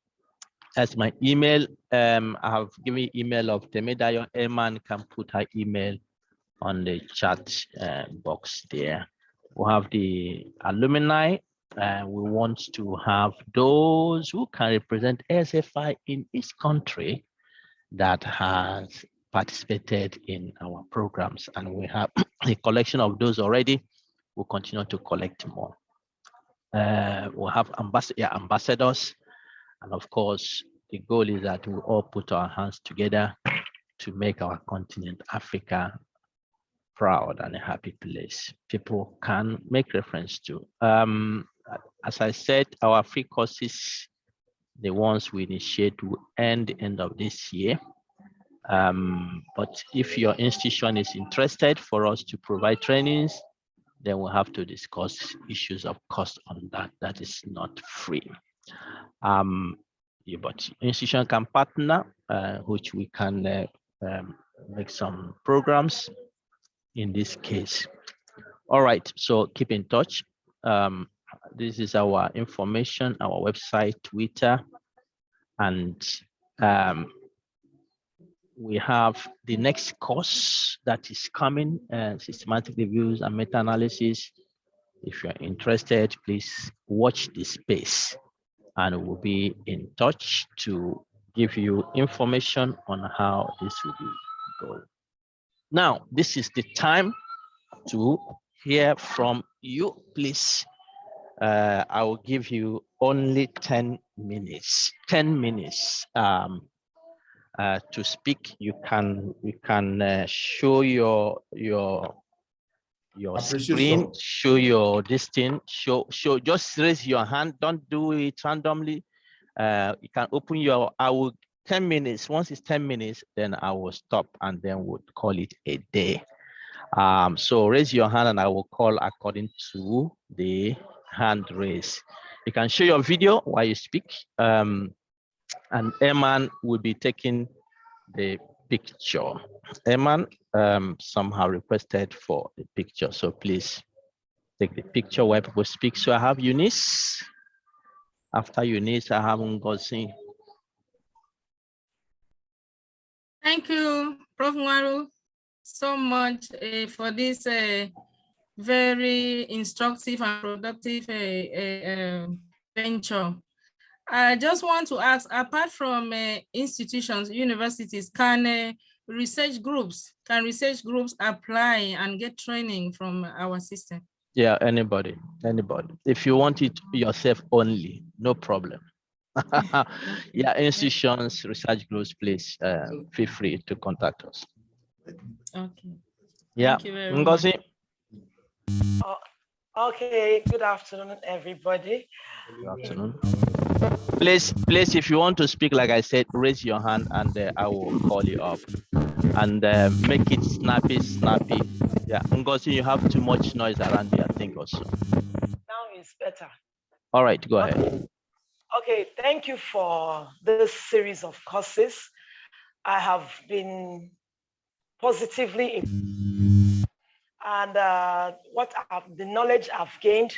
[SPEAKER 1] As my email, I have given email of Temedayo. Eman can put her email on the chat box there. We have the alumni. We want to have those who can represent ASFI in each country that has participated in our programs, and we have a collection of those already. We'll continue to collect more. We'll have ambassadors, and of course, the goal is that we all put our hands together to make our continent, Africa, proud and a happy place people can make reference to. As I said, our free courses, the ones we initiate, will end the end of this year. But if your institution is interested for us to provide trainings, then we'll have to discuss issues of cost on that. That is not free. But institution can partner, which we can make some programs in this case. All right, so keep in touch. This is our information, our website, Twitter, and we have the next course that is coming, systematic reviews and meta-analysis. If you're interested, please watch this space and we'll be in touch to give you information on how this will be going. Now, this is the time to hear from you, please. I will give you only 10 minutes. 10 minutes to speak. You can show your screen, show your this thing, show. Just raise your hand. Don't do it randomly. You can open your. I will 10 minutes. Once it's 10 minutes, then I will stop and then we'll call it a day. So raise your hand and I will call according to the hand raise. You can show your video while you speak, and Eman will be taking the picture. Eman somehow requested for the picture, so please take the picture while people speak. So I have Eunice. After Eunice, I have Ngozi.
[SPEAKER 9] Thank you, Prof. Nwaru, so much for this very instructive and productive venture. I just want to ask, apart from institutions, universities, can research groups apply and get training from our system?
[SPEAKER 1] Yeah, anybody. If you want it yourself only, no problem. Yeah, institutions, research groups, please feel free to contact us.
[SPEAKER 9] Okay.
[SPEAKER 1] Yeah,
[SPEAKER 9] Thank you very
[SPEAKER 1] Ngozi.
[SPEAKER 3] much. Okay, good afternoon, everybody.
[SPEAKER 1] Good afternoon. Please, if you want to speak, like I said, raise your hand and I will call you up. And make it snappy. Yeah, Ngozi, you have too much noise around you, I think also.
[SPEAKER 3] Now it's better.
[SPEAKER 1] All right, go ahead.
[SPEAKER 3] Okay, thank you for this series of courses. I have been positively and the knowledge I've gained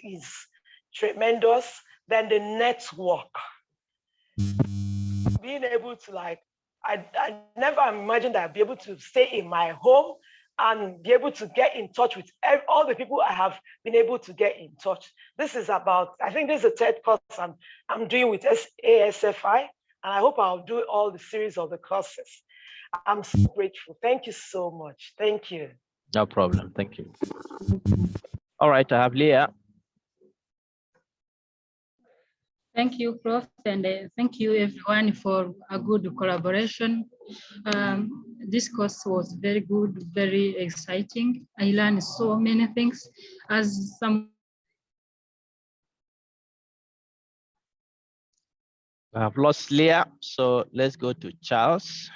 [SPEAKER 3] is tremendous. Then the network, being able to I never imagined that I'd be able to stay in my home and be able to get in touch with all the people I have been able to get in touch. This is about, I think this is the third course I'm doing with ASFI, and I hope I'll do all the series of the courses. I'm so grateful. Thank you so much. Thank you.
[SPEAKER 1] No problem. Thank you. All right, I have Leah.
[SPEAKER 20] Thank you, Prof, and thank you everyone for a good collaboration. This course was very good, very exciting. I learned so many things. As some
[SPEAKER 1] I have lost Leah, so let's go to Charles.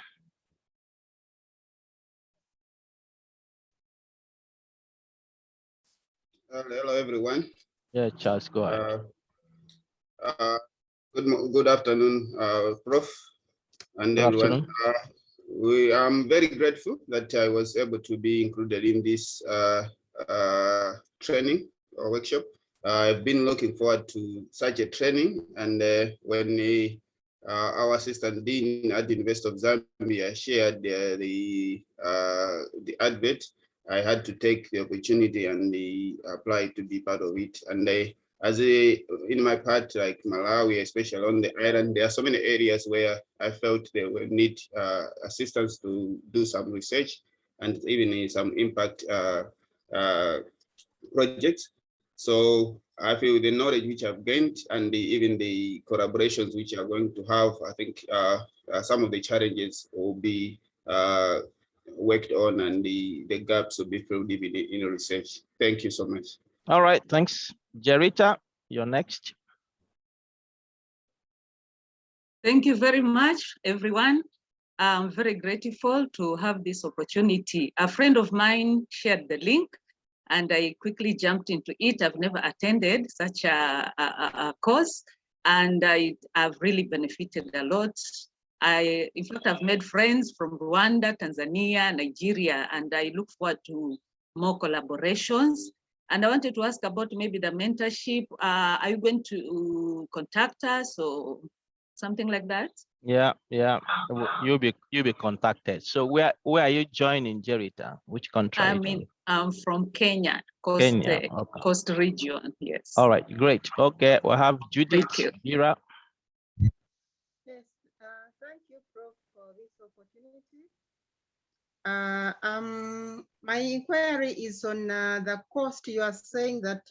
[SPEAKER 12] Hello, everyone.
[SPEAKER 1] Yeah, Charles, go ahead.
[SPEAKER 12] Good afternoon, Prof. and
[SPEAKER 1] Good
[SPEAKER 12] everyone.
[SPEAKER 1] afternoon.
[SPEAKER 12] I'm very grateful that I was able to be included in this training or workshop. I've been looking forward to such a training, and when our assistant dean at the University of Zambia shared the advert, I had to take the opportunity and apply to be part of it. And in my part, like Malawi, especially on the island, there are so many areas where I felt they will need assistance to do some research and even in some impact projects. So I feel the knowledge which I've gained and even the collaborations which are going to have, I think some of the challenges will be worked on and the gaps will be filled even in research. Thank you so much.
[SPEAKER 1] All right, thanks. Jerita, you're next.
[SPEAKER 13] Thank you very much, everyone. I'm very grateful to have this opportunity. A friend of mine shared the link and I quickly jumped into it. I've never attended such a course and I've really benefited a lot. In fact, I've made friends from Rwanda, Tanzania, Nigeria, and I look forward to more collaborations. And I wanted to ask about maybe the mentorship. Are you going to contact us or something like that?
[SPEAKER 1] Yeah, you'll be contacted. So where are you joining, Jerita? Which country?
[SPEAKER 13] I'm from Kenya, Coast,
[SPEAKER 1] Kenya, okay.
[SPEAKER 13] Coast region, yes.
[SPEAKER 1] All right, great. Okay, we'll have Judith, Mira.
[SPEAKER 21] Yes, thank you, Prof, for this opportunity. My inquiry is on the cost. You are saying that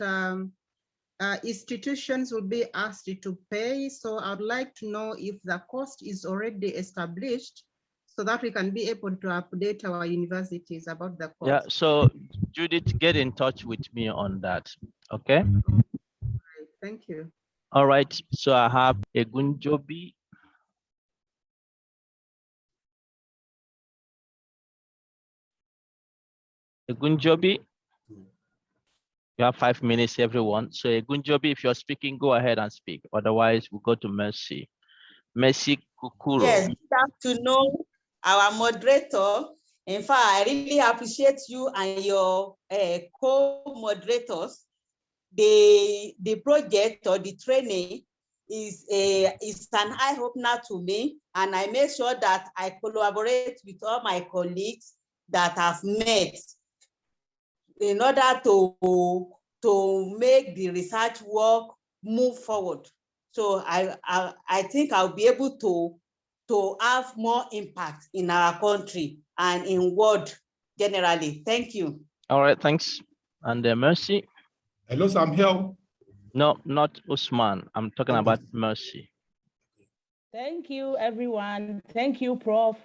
[SPEAKER 21] institutions will be asked to pay. So I'd like to know if the cost is already established so that we can be able to update our universities about the cost.
[SPEAKER 1] Yeah, so Judith, get in touch with me on that, okay?
[SPEAKER 21] Right, thank you.
[SPEAKER 1] All right, so I have Egunjobi. Egunjobi. You have 5 minutes, everyone. So Egunjobi, if you're speaking, go ahead and speak. Otherwise, we'll go to Mercy. Mercy Kukuro.
[SPEAKER 24] Yes, good afternoon, our moderator. In fact, I really appreciate you and your co-moderators. The project or the training is an eye-opener to me, and I make sure that I collaborate with all my colleagues that I've met in order to make the research work move forward. So I think I'll be able to have more impact in our country and in world generally. Thank you.
[SPEAKER 1] All right, thanks. And Mercy.
[SPEAKER 25] Hello, Sam Hill.
[SPEAKER 1] No, not Usman. I'm talking about Mercy.
[SPEAKER 26] Thank you, everyone. Thank you, Prof.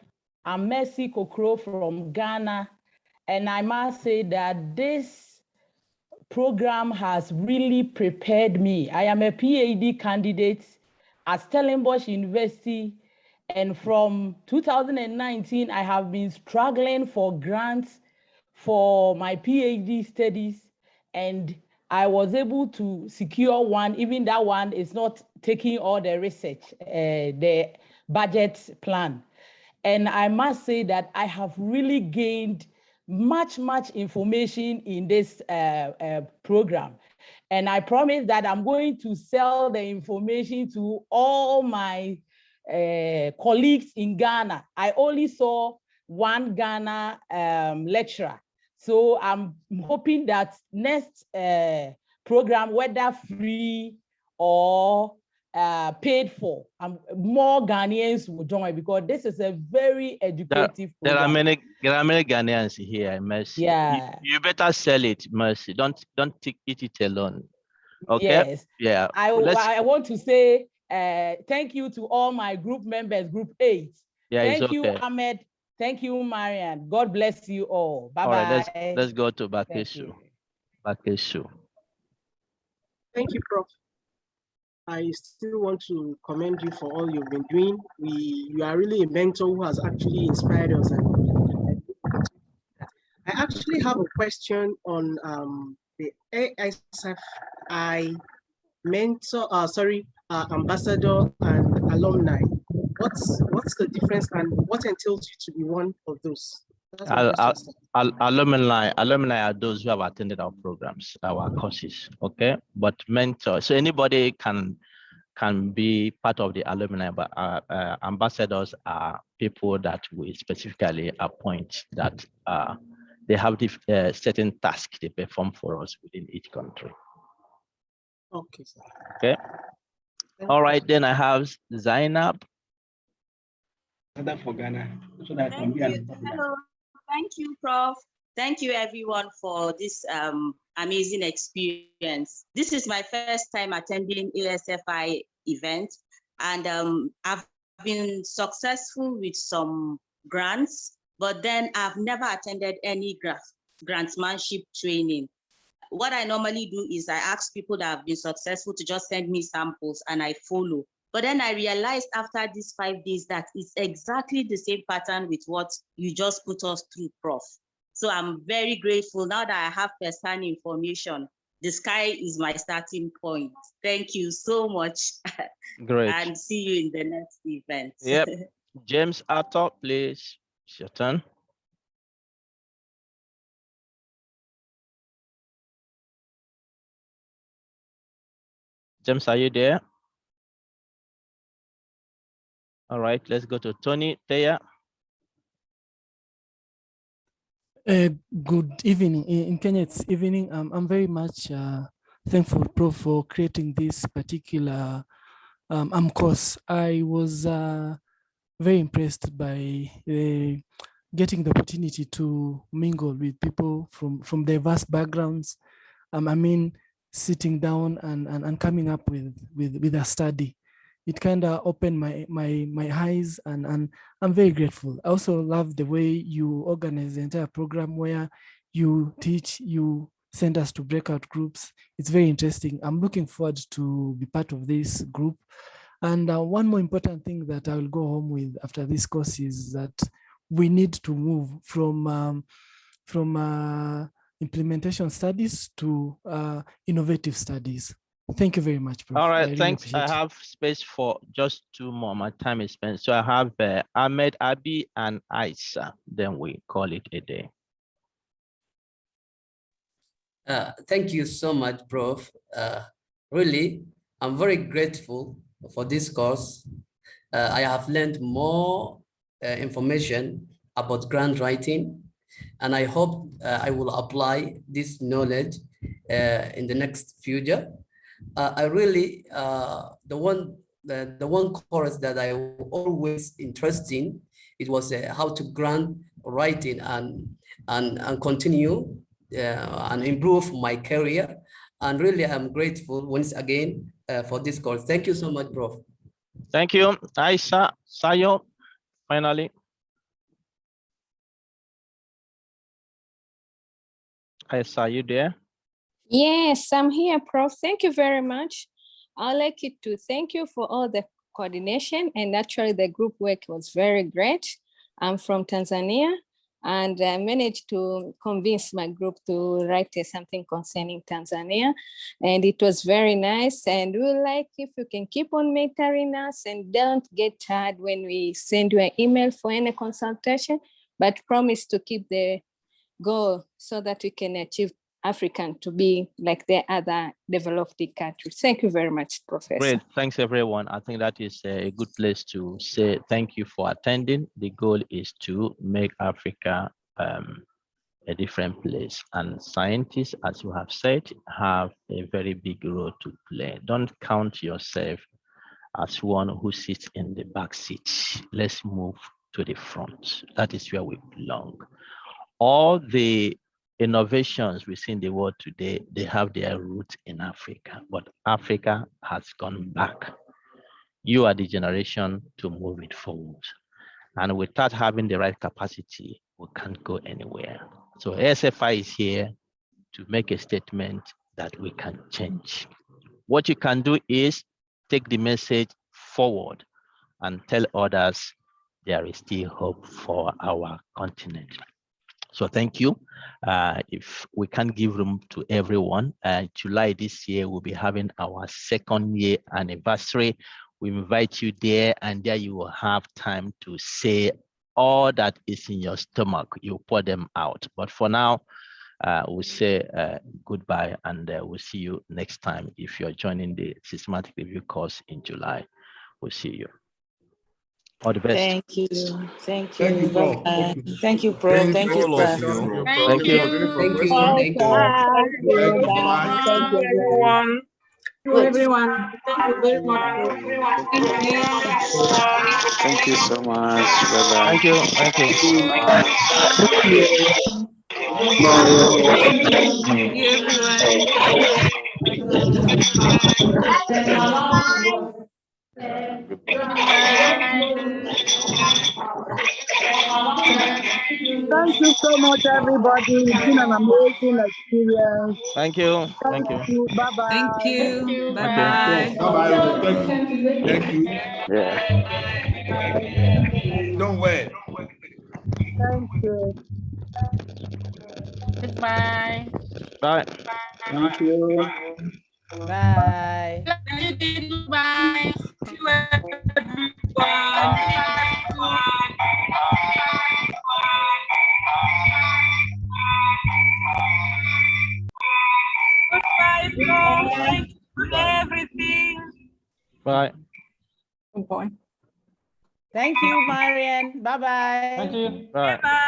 [SPEAKER 26] I'm Mercy Kokro from Ghana. And I must say that this program has really prepared me. I am a PhD candidate at Stellenbosch University. And from 2019, I have been struggling for grants for my PhD studies. And I was able to secure one, even that one is not taking all the research, the budget plan. And I must say that I have really gained much information in this program. And I promise that I'm going to sell the information to all my colleagues in Ghana. I only saw one Ghana lecturer. So I'm hoping that next program, whether free or paid for, more Ghanaians will join because this is a very educative program.
[SPEAKER 1] There are many Ghanaians here, Mercy.
[SPEAKER 26] Yeah.
[SPEAKER 1] You better sell it, Mercy. Don't eat it alone. Okay.
[SPEAKER 26] Yes.
[SPEAKER 1] Yeah.
[SPEAKER 26] I want to say thank you to all my group members, Group 8.
[SPEAKER 1] Yeah,
[SPEAKER 26] thank you,
[SPEAKER 1] okay.
[SPEAKER 26] Ahmed. Thank you, Marian. God bless you all. Bye-bye.
[SPEAKER 1] All right, let's go to Bakeshu. Bakeshu.
[SPEAKER 27] Thank you, Prof. I still want to commend you for all you've been doing. You are really a mentor who has actually inspired us. I actually have a question on the ASFI ambassador and alumni. What's the difference and what entails you to be one of those? That's my question.
[SPEAKER 1] Alumni are those who have attended our programs, our courses, okay? But mentor, so anybody can be part of the alumni, but ambassadors are people that we specifically appoint that they have the certain tasks they perform for us within each country.
[SPEAKER 27] Okay, sir.
[SPEAKER 1] Okay. All right, then I have Zainab.
[SPEAKER 2] For Ghana. So that
[SPEAKER 15] Thank you. Hello. Thank you, Prof. Thank you, everyone, for this amazing experience. This is my first time attending ASFI event, and I've been successful with some grants, but then I've never attended any grantsmanship training. What I normally do is I ask people that have been successful to just send me samples and I follow. But then I realized after these 5 days that it's exactly the same pattern with what you just put us through, Prof. So I'm very grateful now that I have first-hand information. The sky is my starting point. Thank you so much.
[SPEAKER 1] Great.
[SPEAKER 15] And see you in the next event.
[SPEAKER 1] Yep. James Arthur, please. It's your turn. James, are you there? All right, let's go to Tony Teya.
[SPEAKER 16] Good evening. In Kenya, it's evening. I'm very much thankful, Prof, for creating this particular course. I was very impressed by getting the opportunity to mingle with people from diverse backgrounds. I mean, sitting down and coming up with a study. It kind of opened my eyes, and I'm very grateful. I also love the way you organize the entire program where you teach, you send us to breakout groups. It's very interesting. I'm looking forward to be part of this group. And one more important thing that I will go home with after this course is that we need to move from implementation studies to innovative studies. Thank you very much, Prof.
[SPEAKER 1] All right,
[SPEAKER 16] really
[SPEAKER 1] thanks. I
[SPEAKER 16] appreciate it.
[SPEAKER 1] have space for just 2 more. My time is spent. So I have Ahmed, Abi, and Aisha. Then we call it a day.
[SPEAKER 17] Thank you so much, Prof. Really, I'm very grateful for this course. I have learned more information about grant writing, and I hope I will apply this knowledge in the next future. I really, the one course that I always interested in, it was how to grant writing and continue and improve my career. And really, I'm grateful once again for this course. Thank you so much, Prof.
[SPEAKER 1] Thank you. Aisha, Sayo, finally. Aisha, are you there?
[SPEAKER 18] Yes, I'm here, Prof. Thank you very much. I'd like you to thank you for all the coordination, and actually the group work was very great. I'm from Tanzania, and I managed to convince my group to write something concerning Tanzania, and it was very nice. And we like if you can keep on mentoring us and don't get tired when we send you an email for any consultation, but promise to keep the goal so that we can achieve African to be like the other developed countries. Thank you very much, Professor.
[SPEAKER 1] Great, thanks everyone. I think that is a good place to say thank you for attending. The goal is to make Africa a different place, and scientists, as you have said, have a very big role to play. Don't count yourself as one who sits in the back seat. Let's move to the front. That is where we belong. All the innovations we see in the world today, they have their roots in Africa, but Africa has gone back. You are the generation to move it forward. And without having the right capacity, we can't go anywhere. So ASFI is here to make a statement that we can change. What you can do is take the message forward and tell others there is still hope for our continent. So thank you. If we can't give room to everyone, July this year we'll be having our 2nd year anniversary. We invite you there, and there you will have time to say all that is in your stomach. You pour them out. But for now, we'll say goodbye, and we'll see you next time. If you're joining the systematic review course in July, we'll see you. All the best.
[SPEAKER 7] Thank you. Thank you.
[SPEAKER 2] Thank you, Prof.
[SPEAKER 7] Bye-bye. Thank you, Prof.
[SPEAKER 2] Thank
[SPEAKER 7] Thank you,
[SPEAKER 2] all of
[SPEAKER 7] class.
[SPEAKER 2] you.
[SPEAKER 1] Thank you.
[SPEAKER 17] Thank you.
[SPEAKER 7] Bye, class. Thank you.
[SPEAKER 2] Thank you.
[SPEAKER 7] Bye.
[SPEAKER 2] Bye.
[SPEAKER 7] Thank you, everyone.
[SPEAKER 4] To everyone. Thank you very much.
[SPEAKER 5] Thank you so much. Bye-bye.
[SPEAKER 1] Thank you. Thank you.
[SPEAKER 13] Thank you, everyone.
[SPEAKER 4] Thank you so much, everybody. It's been an amazing experience.
[SPEAKER 1] Thank you. Thank you.
[SPEAKER 4] Bye-bye.
[SPEAKER 13] Thank you.
[SPEAKER 1] Thank
[SPEAKER 13] Bye-bye.
[SPEAKER 2] Bye-bye. Thank you. Thank you.
[SPEAKER 5] Yeah.
[SPEAKER 2] Don't wait.
[SPEAKER 4] Thank you.
[SPEAKER 9] Goodbye.
[SPEAKER 1] Bye.
[SPEAKER 4] Thank you.
[SPEAKER 26] Bye.
[SPEAKER 9] Goodbye.
[SPEAKER 4] See you, everyone.
[SPEAKER 24] Goodbye, Prof. Thank you for everything.
[SPEAKER 1] Bye.
[SPEAKER 10] Goodbye.
[SPEAKER 26] Thank you, Marian. Bye-bye.
[SPEAKER 1] Bye.
[SPEAKER 24] Bye.